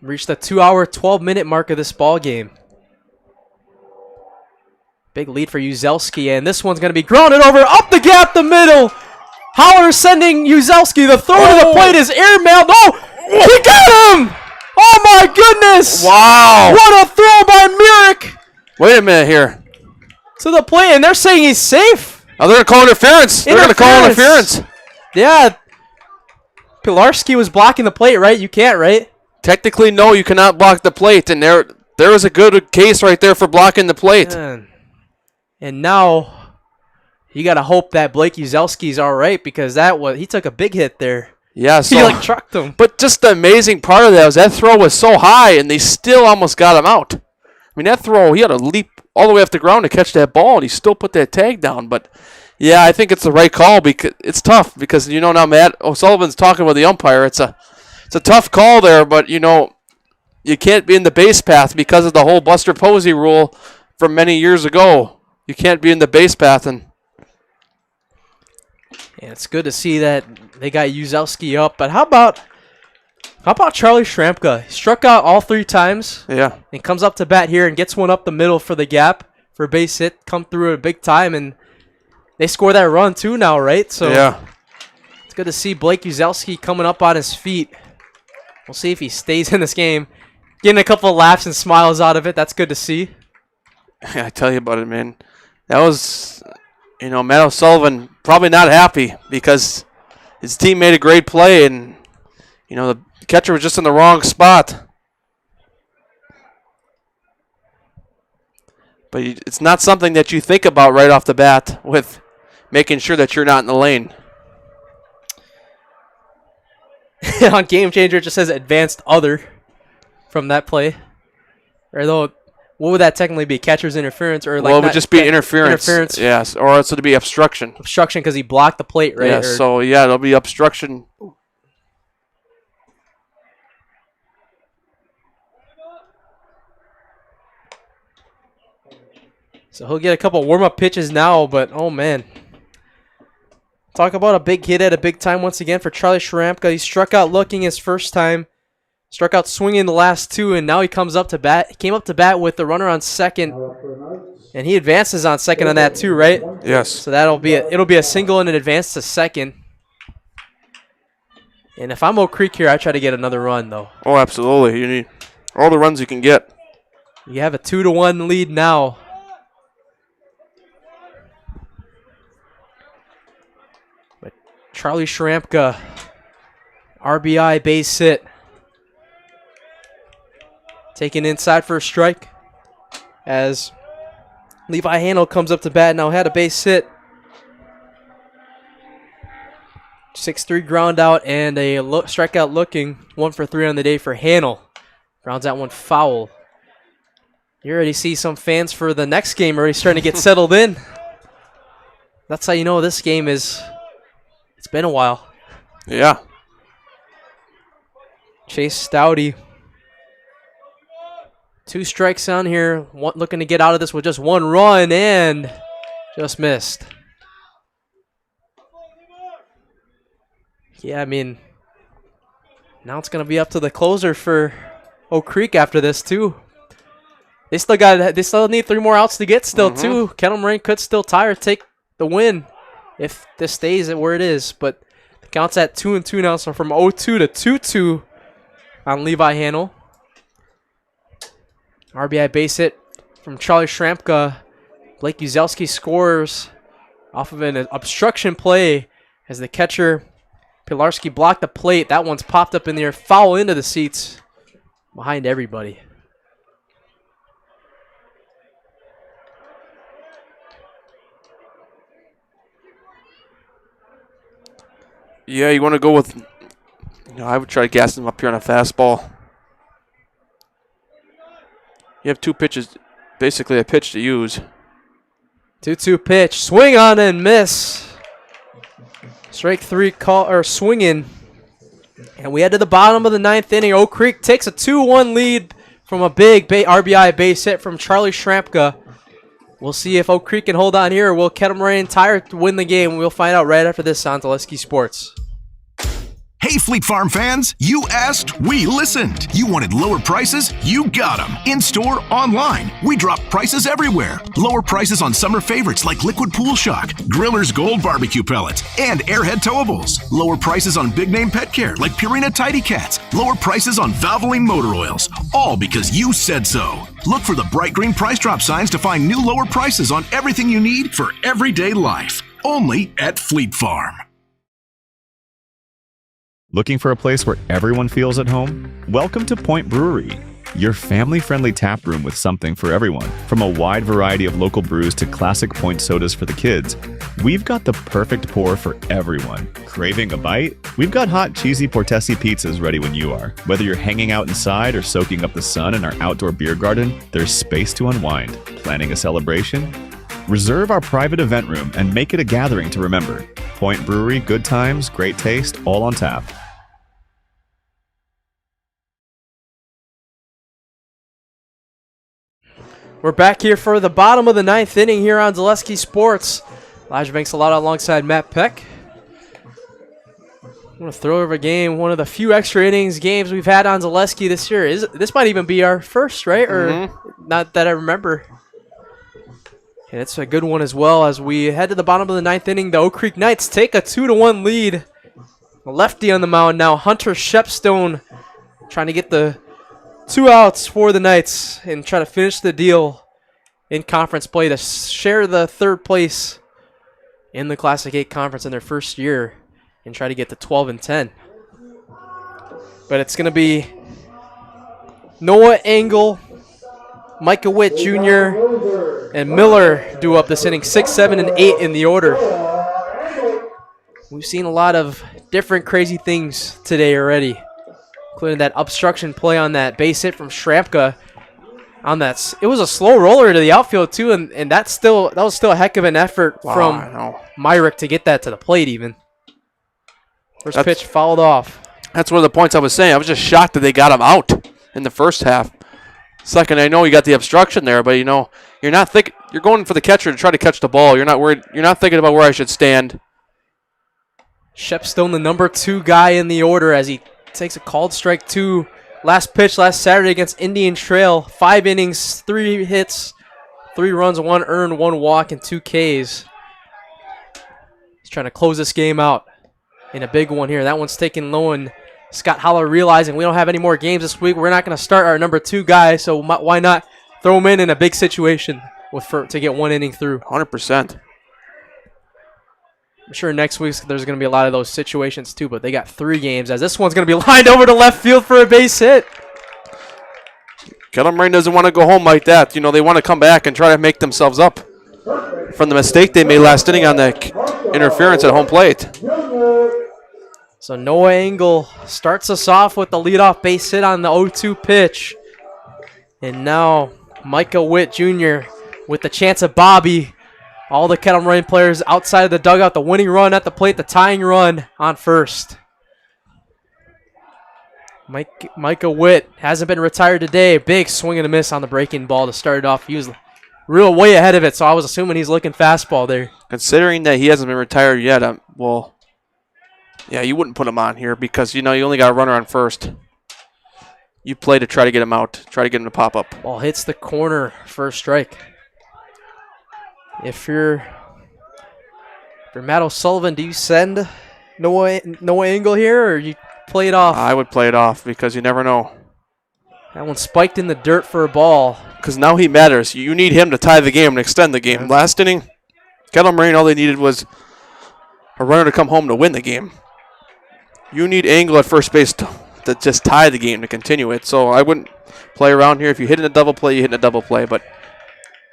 Reached the 2-hour, 12-minute mark of this ball game. Big lead for Uzelski, and this one's going to be grounded over, up the gap, the middle. Howler sending Uzelski. The throw to the plate is airmailed. Oh, he got him! Oh my goodness! Wow! What a throw by Merrick! Wait a minute here. To the plate, and they're saying he's safe. Oh, they're going to call interference. They're going to call interference. Yeah. Pilarski was blocking the plate, right? You can't, right? Technically, no, you cannot block the plate, and there is a good case right there for blocking the plate. And now you got to hope that Blake Uzelski's all right, because he took a big hit there. Yeah, so, he trucked him. But just the amazing part of that was that throw was so high, and they still almost got him out. I mean, that throw, he had to leap all the way off the ground to catch that ball, and he still put that tag down. But yeah, I think it's the right call, because it's tough, because now Matt O'Sullivan's talking with the umpire. It's a tough call there, but you can't be in the base path because of the whole Buster Posey rule from many years ago. You can't be in the base path, and it's good to see that they got Uzelski up. But how about Charlie Shramka? He struck out all 3 times. Yeah. And comes up to bat here and gets one up the middle for the gap for a base hit. Come through a big time, and they score that run too now, right? So yeah, it's good to see Blake Uzelski coming up on his feet. We'll see if he stays in this game. Getting a couple of laughs and smiles out of it. That's good to see. I tell you about it, man. That was, Matt O'Sullivan probably not happy because his team made a great play, and, the catcher was just in the wrong spot. But it's not something that you think about right off the bat with making sure that you're not in the lane. On Game Changer, it just says advanced other from that play. Although What would that technically be? Catcher's interference or like? Well, it would just be interference. Interference. Yes, or else it'd be obstruction. Obstruction because he blocked the plate, right? Yes. So yeah, it'll be obstruction. So he'll get a couple warm-up pitches now, but oh man. Talk about a big hit at a big time once again for Charlie Sharampka. He struck out looking his first time, struck out swinging the last two, and now he comes up to bat. He came up to bat with the runner on second, and he advances on second on that too, right? Yes. So it'll be a single and an advance to second. And if I'm Oak Creek here, I try to get another run though. Oh, absolutely. You need all the runs you can get. You have a 2-1 lead now. But Charlie Sharampka, RBI base hit. Taken inside for a strike as Levi Handel comes up to bat. Now had a base hit. 6-3 ground out and a strikeout looking. 1 for 3 on the day for Handel. Grounds out one foul. You already see some fans for the next game already starting to get settled in. That's how you know this game it's been a while. Yeah. Chase Stouty. 2 strikes on here. Looking to get out of this with just 1 run and just missed. Yeah, I mean, now it's going to be up to the closer for Oak Creek after this too. They still need 3 more outs to get still too. Kettle Moraine could still tie or take the win if this stays at where it is. But the count's at 2-2 now, so from 0-2 to 2-2 on Levi Handel. RBI base hit from Charlie Sharampka. Blake Uzelski scores off of an obstruction play as the catcher Pilarski blocked the plate. That one's popped up in the air, foul into the seats behind everybody. Yeah, you want to go with, I would try gassing him up here on a fastball. You have 2 pitches, basically a pitch to use. 2-2 pitch, swing on and miss. Strike 3 call or swinging. And we head to the bottom of the 9th inning. Oak Creek takes a 2-1 lead from a big RBI base hit from Charlie Sharampka. We'll see if Oak Creek can hold on here or will Kettle Moraine tie or win the game. We'll find out right after this on Zaleski Sports. Hey, Fleet Farm fans, you asked, we listened. You wanted lower prices? You got them. In-store, online. We drop prices everywhere. Lower prices on summer favorites like Liquid Pool Shock, Griller's Gold Barbecue Pellets, and Airhead Towables. Lower prices on big-name pet care like Purina Tidy Cats. Lower prices on Valvoline Motor Oils. All because you said so. Look for the bright green price drop signs to find new lower prices on everything you need for everyday life. Only at Fleet Farm. Looking for a place where everyone feels at home? Welcome to Point Brewery, your family-friendly tap room with something for everyone. From a wide variety of local brews to classic Point sodas for the kids, we've got the perfect pour for everyone. Craving a bite? We've got hot, cheesy Portesi pizzas ready when you are. Whether you're hanging out inside or soaking up the sun in our outdoor beer garden, there's space to unwind. Planning a celebration? Reserve our private event room and make it a gathering to remember. Point Brewery, good times, great taste, all on tap. We're back here for the bottom of the 9th inning here on Zaleski Sports. Elijah Banks a lot alongside Matt Peck. I'm going to throw over a game, one of the few extra innings games we've had on Zaleski this year. This might even be our first, right? Or not that I remember. And it's a good one as well as we head to the bottom of the 9th inning. The Oak Creek Knights take a 2-1 lead. A lefty on the mound now, Hunter Shepstone, trying to get the 2 outs for the Knights and try to finish the deal in conference play to share the 3rd place in the Classic 8 conference in their first year and try to get to 12-10. But it's going to be Noah Engel, Micah Witt Jr., and Miller do up this inning, 6, 7, and 8 in the order. We've seen a lot of different crazy things today already, including that obstruction play on that base hit from Sharampka. on that. It was a slow roller to the outfield too, and that was still a heck of an effort from Myrick to get that to the plate even. First pitch fouled off. That's one of the points I was saying. I was just shocked that they got him out in the first half. Second, I know you got the obstruction there, but you're not thinking. You're going for the catcher to try to catch the ball. You're not worried. You're not thinking about where I should stand. Shepstone, the number 2 guy in the order, as he takes a called strike 2. Last pitch last Saturday against Indian Trail. 5 innings, 3 hits, 3 runs, 1 earned, 1 walk, and 2 Ks. He's trying to close this game out in a big one here. That one's taken low, and Scott Holler realizing we don't have any more games this week. We're not going to start our number 2 guy, so why not throw him in a big situation to get 1 inning through. 100%. I'm sure next week there's going to be a lot of those situations too, but they got 3 games, as this one's going to be lined over to left field for a base hit. Kettle Moraine doesn't want to go home like that. They want to come back and try to make themselves up from the mistake they made last inning on the interference at home plate. So Noah Engel starts us off with the leadoff base hit on the 0-2 pitch. And now Micah Witt Jr. with the chance of Bobby. All the Kettle Moraine players outside of the dugout. The winning run at the plate, the tying run on first. Micah Witt hasn't been retired today. Big swing and a miss on the breaking ball to start it off. He was real way ahead of it, so I was assuming he's looking fastball there. Considering that he hasn't been retired yet, yeah, you wouldn't put him on here because, you only got a runner on first. You play to try to get him out, try to get him to pop up. Ball hits the corner, first strike. If you're Matt O'Sullivan, do you send Noah Engel here, or you play it off? I would play it off because you never know. That one spiked in the dirt for a ball. Because now he matters. You need him to tie the game and extend the game. Last inning, Kettle Moraine, all they needed was a runner to come home to win the game. You need Engel at first base to just tie the game to continue it. So I wouldn't play around here. If you hit in a double play, you hit in a double play. But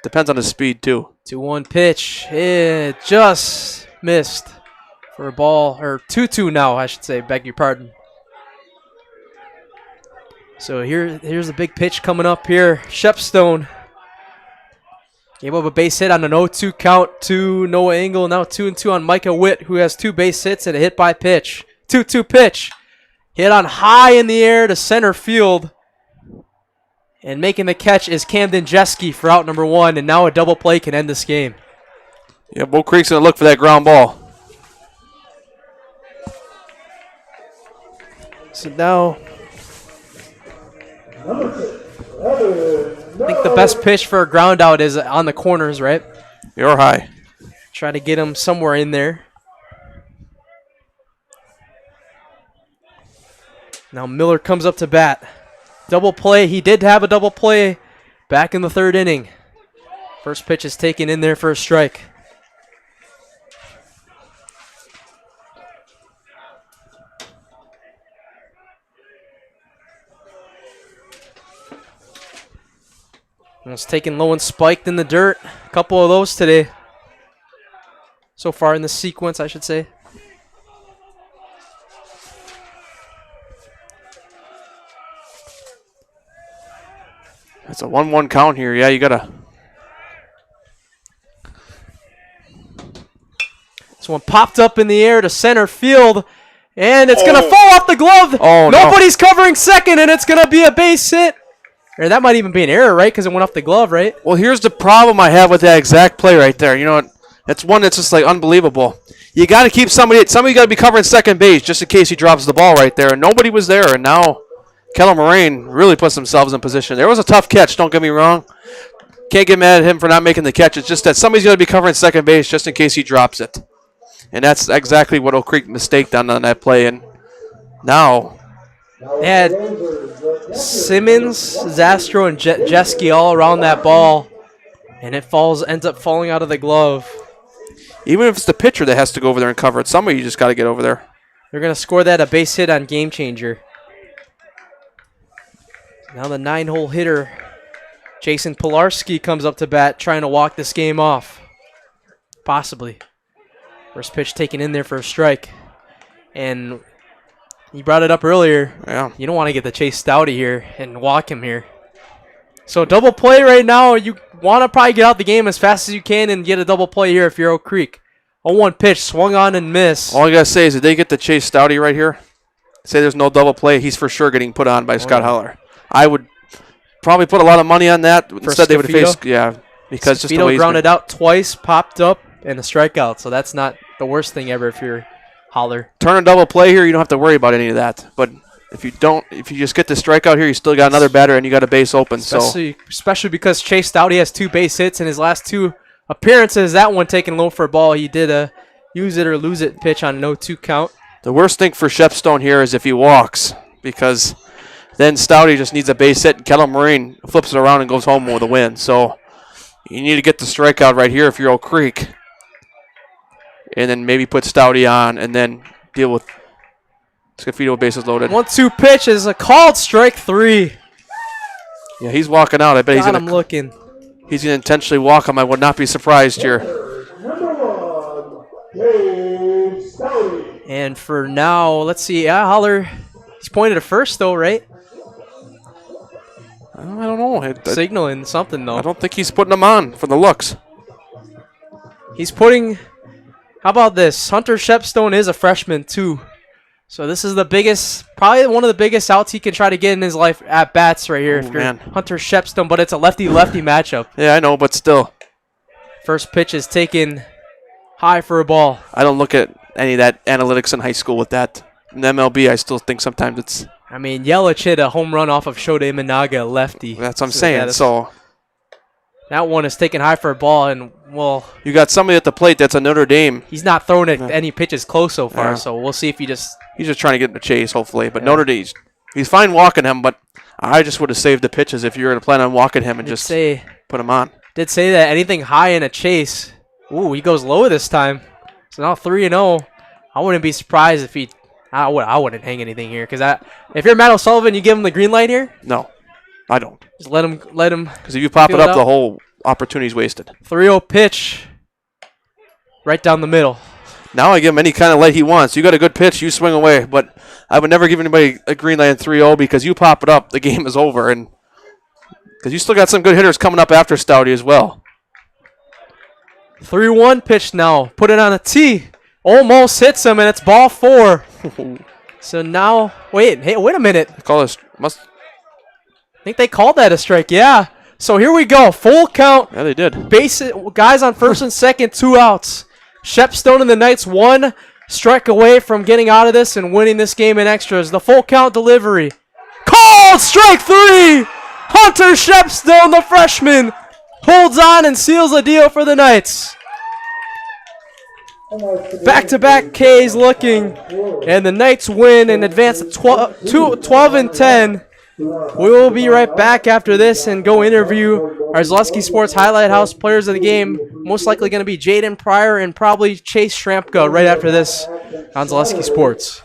depends on his speed, too. 2-1 pitch. It just missed for a ball. Or 2-2 now, I should say. Beg your pardon. So here's a big pitch coming up here. Shepstone gave up a base hit on an 0-2 count to Noah Engel. Now 2-2 on Micah Witt, who has 2 base hits and a hit by pitch. 2-2 pitch. Hit on high in the air to center field. And making the catch is Camden Jeske for out number 1. And now a double play can end this game. Yeah, Bull Creek's going to look for that ground ball. So now, I think the best pitch for a ground out is on the corners, right? You're high. Try to get him somewhere in there. Now Miller comes up to bat. Double play. He did have a double play back in the 3rd inning. First pitch is taken in there for a strike. It's taken low and spiked in the dirt. A couple of those today. So far in the sequence, I should say. It's a 1-1 count here. Yeah, you got to. This one popped up in the air to center field. And it's going to fall off the glove. Oh, Nobody's covering second, and it's going to be a base hit. Or that might even be an error, right? Because it went off the glove, right? Well, here's the problem I have with that exact play right there. You know, that's one that's just like unbelievable. You got to keep somebody got to be covering second base just in case he drops the ball right there. And nobody was there, and now Kettle Moraine really puts themselves in position. There was a tough catch, don't get me wrong. Can't get mad at him for not making the catch. It's just that somebody's going to be covering second base just in case he drops it. And that's exactly what Oak Creek mistaked on that play. And now they had Simmons, Zastro, and Jeske all around that ball, and it ends up falling out of the glove. Even if it's the pitcher that has to go over there and cover it, somebody you just got to get over there. They're going to score that a base hit on Game Changer. Now the 9-hole hitter, Jason Pilarski, comes up to bat trying to walk this game off. Possibly. First pitch taken in there for a strike. And you brought it up earlier. Yeah. You don't want to get the Chase Stouty here and walk him here. So double play right now. You want to probably get out the game as fast as you can and get a double play here if you're Oak Creek. 0-1 pitch, swung on and missed. All I got to say is, did they get to chase Stouty right here? Say there's no double play. He's for sure getting put on by Scott Heller. I would probably put a lot of money on that. Instead, they would face, because just the way he's grounded out twice, popped up, and a strikeout. So that's not the worst thing ever if you're Holler. Turn a double play here, you don't have to worry about any of that. But if you just get the strikeout here, you still got another batter and you got a base open. Especially because Chase Stouty has 2 base hits in his last 2 appearances. That one taken low for a ball. He did a use it or lose it pitch on 0-2 count. The worst thing for Shepstone here is if he walks, because then Stouty just needs a base hit and Kettle Moraine flips it around and goes home with a win. So you need to get the strikeout right here if you're Oak Creek. And then maybe put Stouty on and then deal with Scafito bases loaded. 1-2 pitch is a called strike 3. Yeah, he's walking out. I bet he's going to intentionally walk him. I would not be surprised here. And for now, let's see. Holler, he's pointed to first though, right? I don't know. Signaling something though. I don't think he's putting them on for the looks. He's putting... How about this? Hunter Shepstone is a freshman too. So this is the biggest, probably one of the biggest outs he can try to get in his life at bats right here. If you're Hunter Shepstone, but it's a lefty-lefty matchup. Yeah, I know, but still. First pitch is taken high for a ball. I don't look at any of that analytics in high school with that. In MLB, I still think sometimes it's... I mean, Yelich hit a home run off of Shota Imanaga, lefty. That's what I'm saying. Yeah, so that one is taken high for a ball, and, well... You got somebody at the plate that's a Notre Dame. He's not throwing any pitches close so far, so we'll see if he just... He's just trying to get in the chase, hopefully. But Notre Dame, he's fine walking him, but I just would have saved the pitches if you were to plan on walking him and just put him on. Did say that anything high in a chase... Ooh, he goes lower this time. So now 3-0. I wouldn't be surprised if he... I wouldn't hang anything here, because if you're Matt O'Sullivan, you give him the green light here? No, I don't. Just let him. Because if you pop it up, the whole opportunity's wasted. 3-0 pitch, right down the middle. Now I give him any kind of light he wants. You got a good pitch, you swing away. But I would never give anybody a green light in 3-0 because you pop it up, the game is over, and because you still got some good hitters coming up after Stouty as well. 3-1 pitch now. Put it on a tee. Almost hits him, and it's ball 4. So now, wait a minute. Call this I think they called that a strike. Yeah. So here we go. Full count. Yeah, they did. Guys on first and second, 2 outs. Shepstone and the Knights 1 strike away from getting out of this and winning this game in extras. The full count delivery. Called strike 3. Hunter Shepstone, the freshman, holds on and seals the deal for the Knights. Back-to-back Ks looking, and the Knights win and advance to 12-10. We will be right back after this and go interview our Zaleski Sports Highlight House players of the game. Most likely going to be Jaden Pryor and probably Chase Shrampka right after this on Zaleski Sports.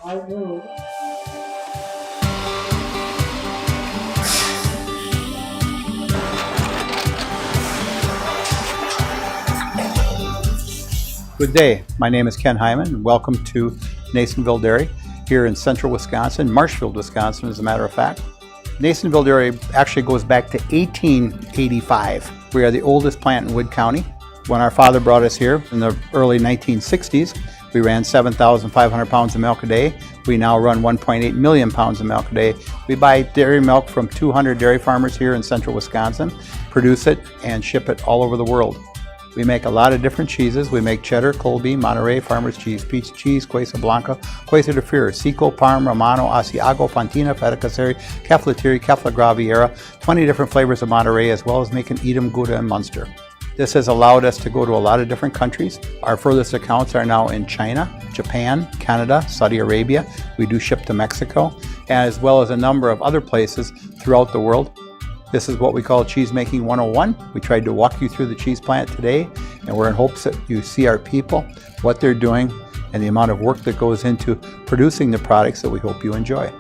Good day. My name is Ken Hyman, and welcome to Nasonville Dairy here in central Wisconsin, Marshfield, Wisconsin, as a matter of fact. Nasonville Dairy actually goes back to 1885. We are the oldest plant in Wood County. When our father brought us here in the early 1960s, we ran 7,500 pounds of milk a day. We now run 1.8 million pounds of milk a day. We buy dairy milk from 200 dairy farmers here in central Wisconsin, produce it, and ship it all over the world. We make a lot of different cheeses. We make cheddar, Colby, Monterey, Farmer's Cheese, Peach Cheese, Quesa Blanca, Quesa de Fure, Seco, Parm, Romano, Asiago, Fontina, Feta Caseri, Keflatiri, Kefla Graviera, 20 different flavors of Monterey, as well as making Edam, Gouda, and Munster. This has allowed us to go to a lot of different countries. Our furthest accounts are now in China, Japan, Canada, Saudi Arabia. We do ship to Mexico, as well as a number of other places throughout the world. This is what we call Cheese Making 101. We tried to walk you through the cheese plant today, and we're in hopes that you see our people, what they're doing, and the amount of work that goes into producing the products that we hope you enjoy.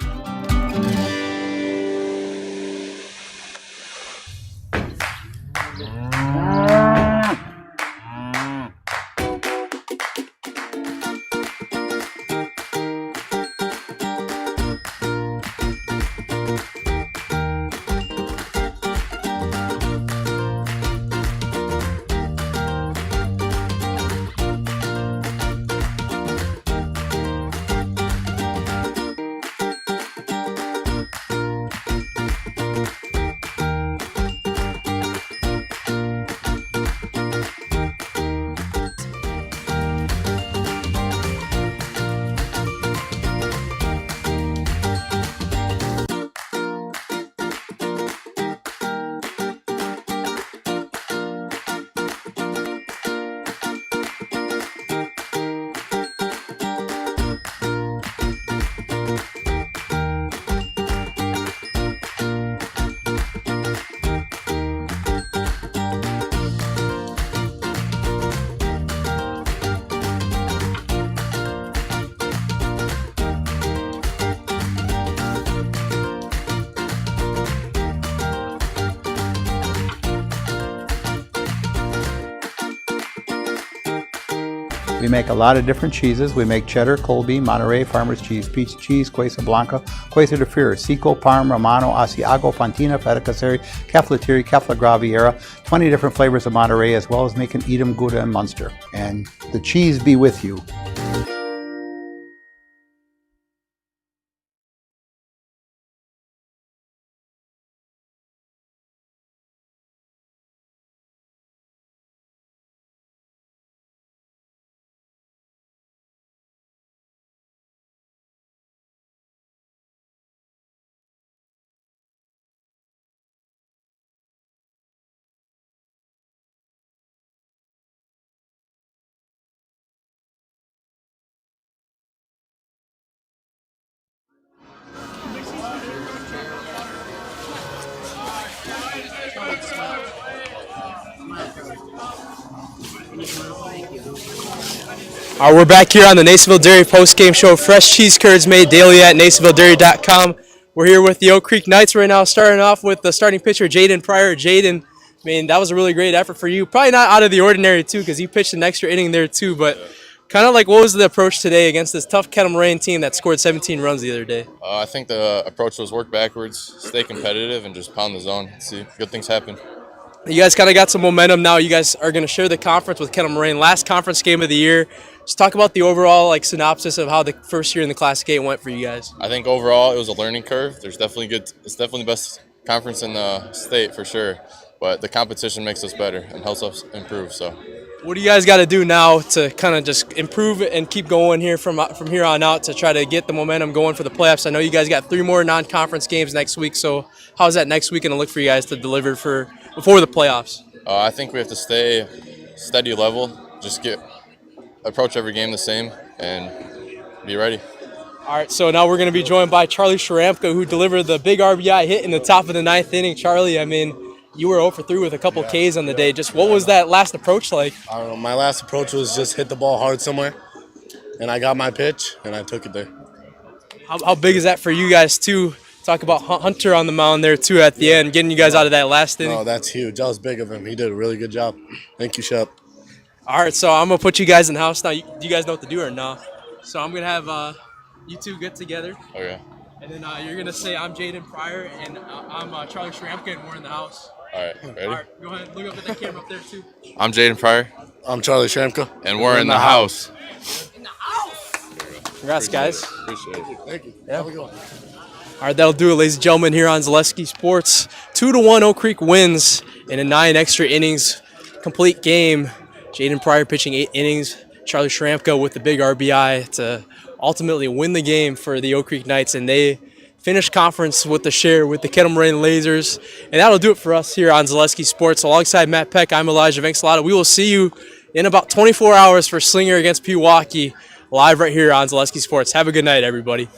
We make a lot of different cheeses. We make cheddar, Colby, Monterey, Farmer's Cheese, Pizza Cheese, Quesa Blanca, Quesa de Fir, Seco, Parm, Romano, Asiago, Fontina, Feta Caseri, Caflateri, Cafla Graviera, 20 different flavors of Monterey, as well as making Edam, Gouda, and Munster. And the cheese be with you. All right, we're back here on the Nasonville Dairy Postgame Show. Fresh cheese curds made daily at NasonvilleDairy.com. We're here with the Oak Creek Knights right now, starting off with the starting pitcher, Jaden Pryor. Jaden, I mean, that was a really great effort for you. Probably not out of the ordinary, too, because you pitched an extra inning there, too. But kind of like, what was the approach today against this tough Kettle Moraine team that scored 17 runs the other day? I think the approach was work backwards, stay competitive, and just pound the zone. See, good things happen. You guys kind of got some momentum now. You guys are going to share the conference with Kettle Moraine. Last conference game of the year. Just talk about the overall synopsis of how the first year in the Classic 8 went for you guys. I think overall it was a learning curve. There's definitely it's definitely the best conference in the state for sure. But the competition makes us better and helps us improve. So, what do you guys got to do now to kind of just improve and keep going here from here on out to try to get the momentum going for the playoffs? I know you guys got 3 more non-conference games next week. So, how's that next week going to look for you guys to deliver before the playoffs? I think we have to stay steady level. Just approach every game the same and be ready. All right, so now we're going to be joined by Charlie Sharamka, who delivered the big RBI hit in the top of the 9th inning. Charlie, I mean, you were 0 for 3 with a couple Ks on the day. Just what was that last approach like? I don't know. My last approach was just hit the ball hard somewhere, and I got my pitch, and I took it there. How big is that for you guys, too? Talk about Hunter on the mound there, too, at the end, getting you guys out of that last inning. No, that's huge. That was big of him. He did a really good job. Thank you, Shep. All right, so I'm going to put you guys in the house now. Do you guys know what to do or no? So I'm going to have you two get together. Okay. And then you're going to say, I'm Jaden Pryor, and I'm Charlie Sharamka, and we're in the house. All right, ready? All right, go ahead. Look up at that camera up there, too. I'm Jaden Pryor. I'm Charlie Sharamka. And we're in the house. Congrats, guys. Appreciate it. Thank you. Yeah. Have a good one. All right, that'll do it, ladies and gentlemen, here on Zaleski Sports. 2-1 Oak Creek wins in a 9 extra innings complete game. Jaden Pryor pitching 8 innings. Charlie Sharamka with the big RBI to ultimately win the game for the Oak Creek Knights, and they finished conference with the share with the Kettle Moraine Lasers. And that'll do it for us here on Zaleski Sports. Alongside Matt Peck, I'm Elijah Venxalata. We will see you in about 24 hours for Slinger against Pewaukee, live right here on Zaleski Sports. Have a good night, everybody.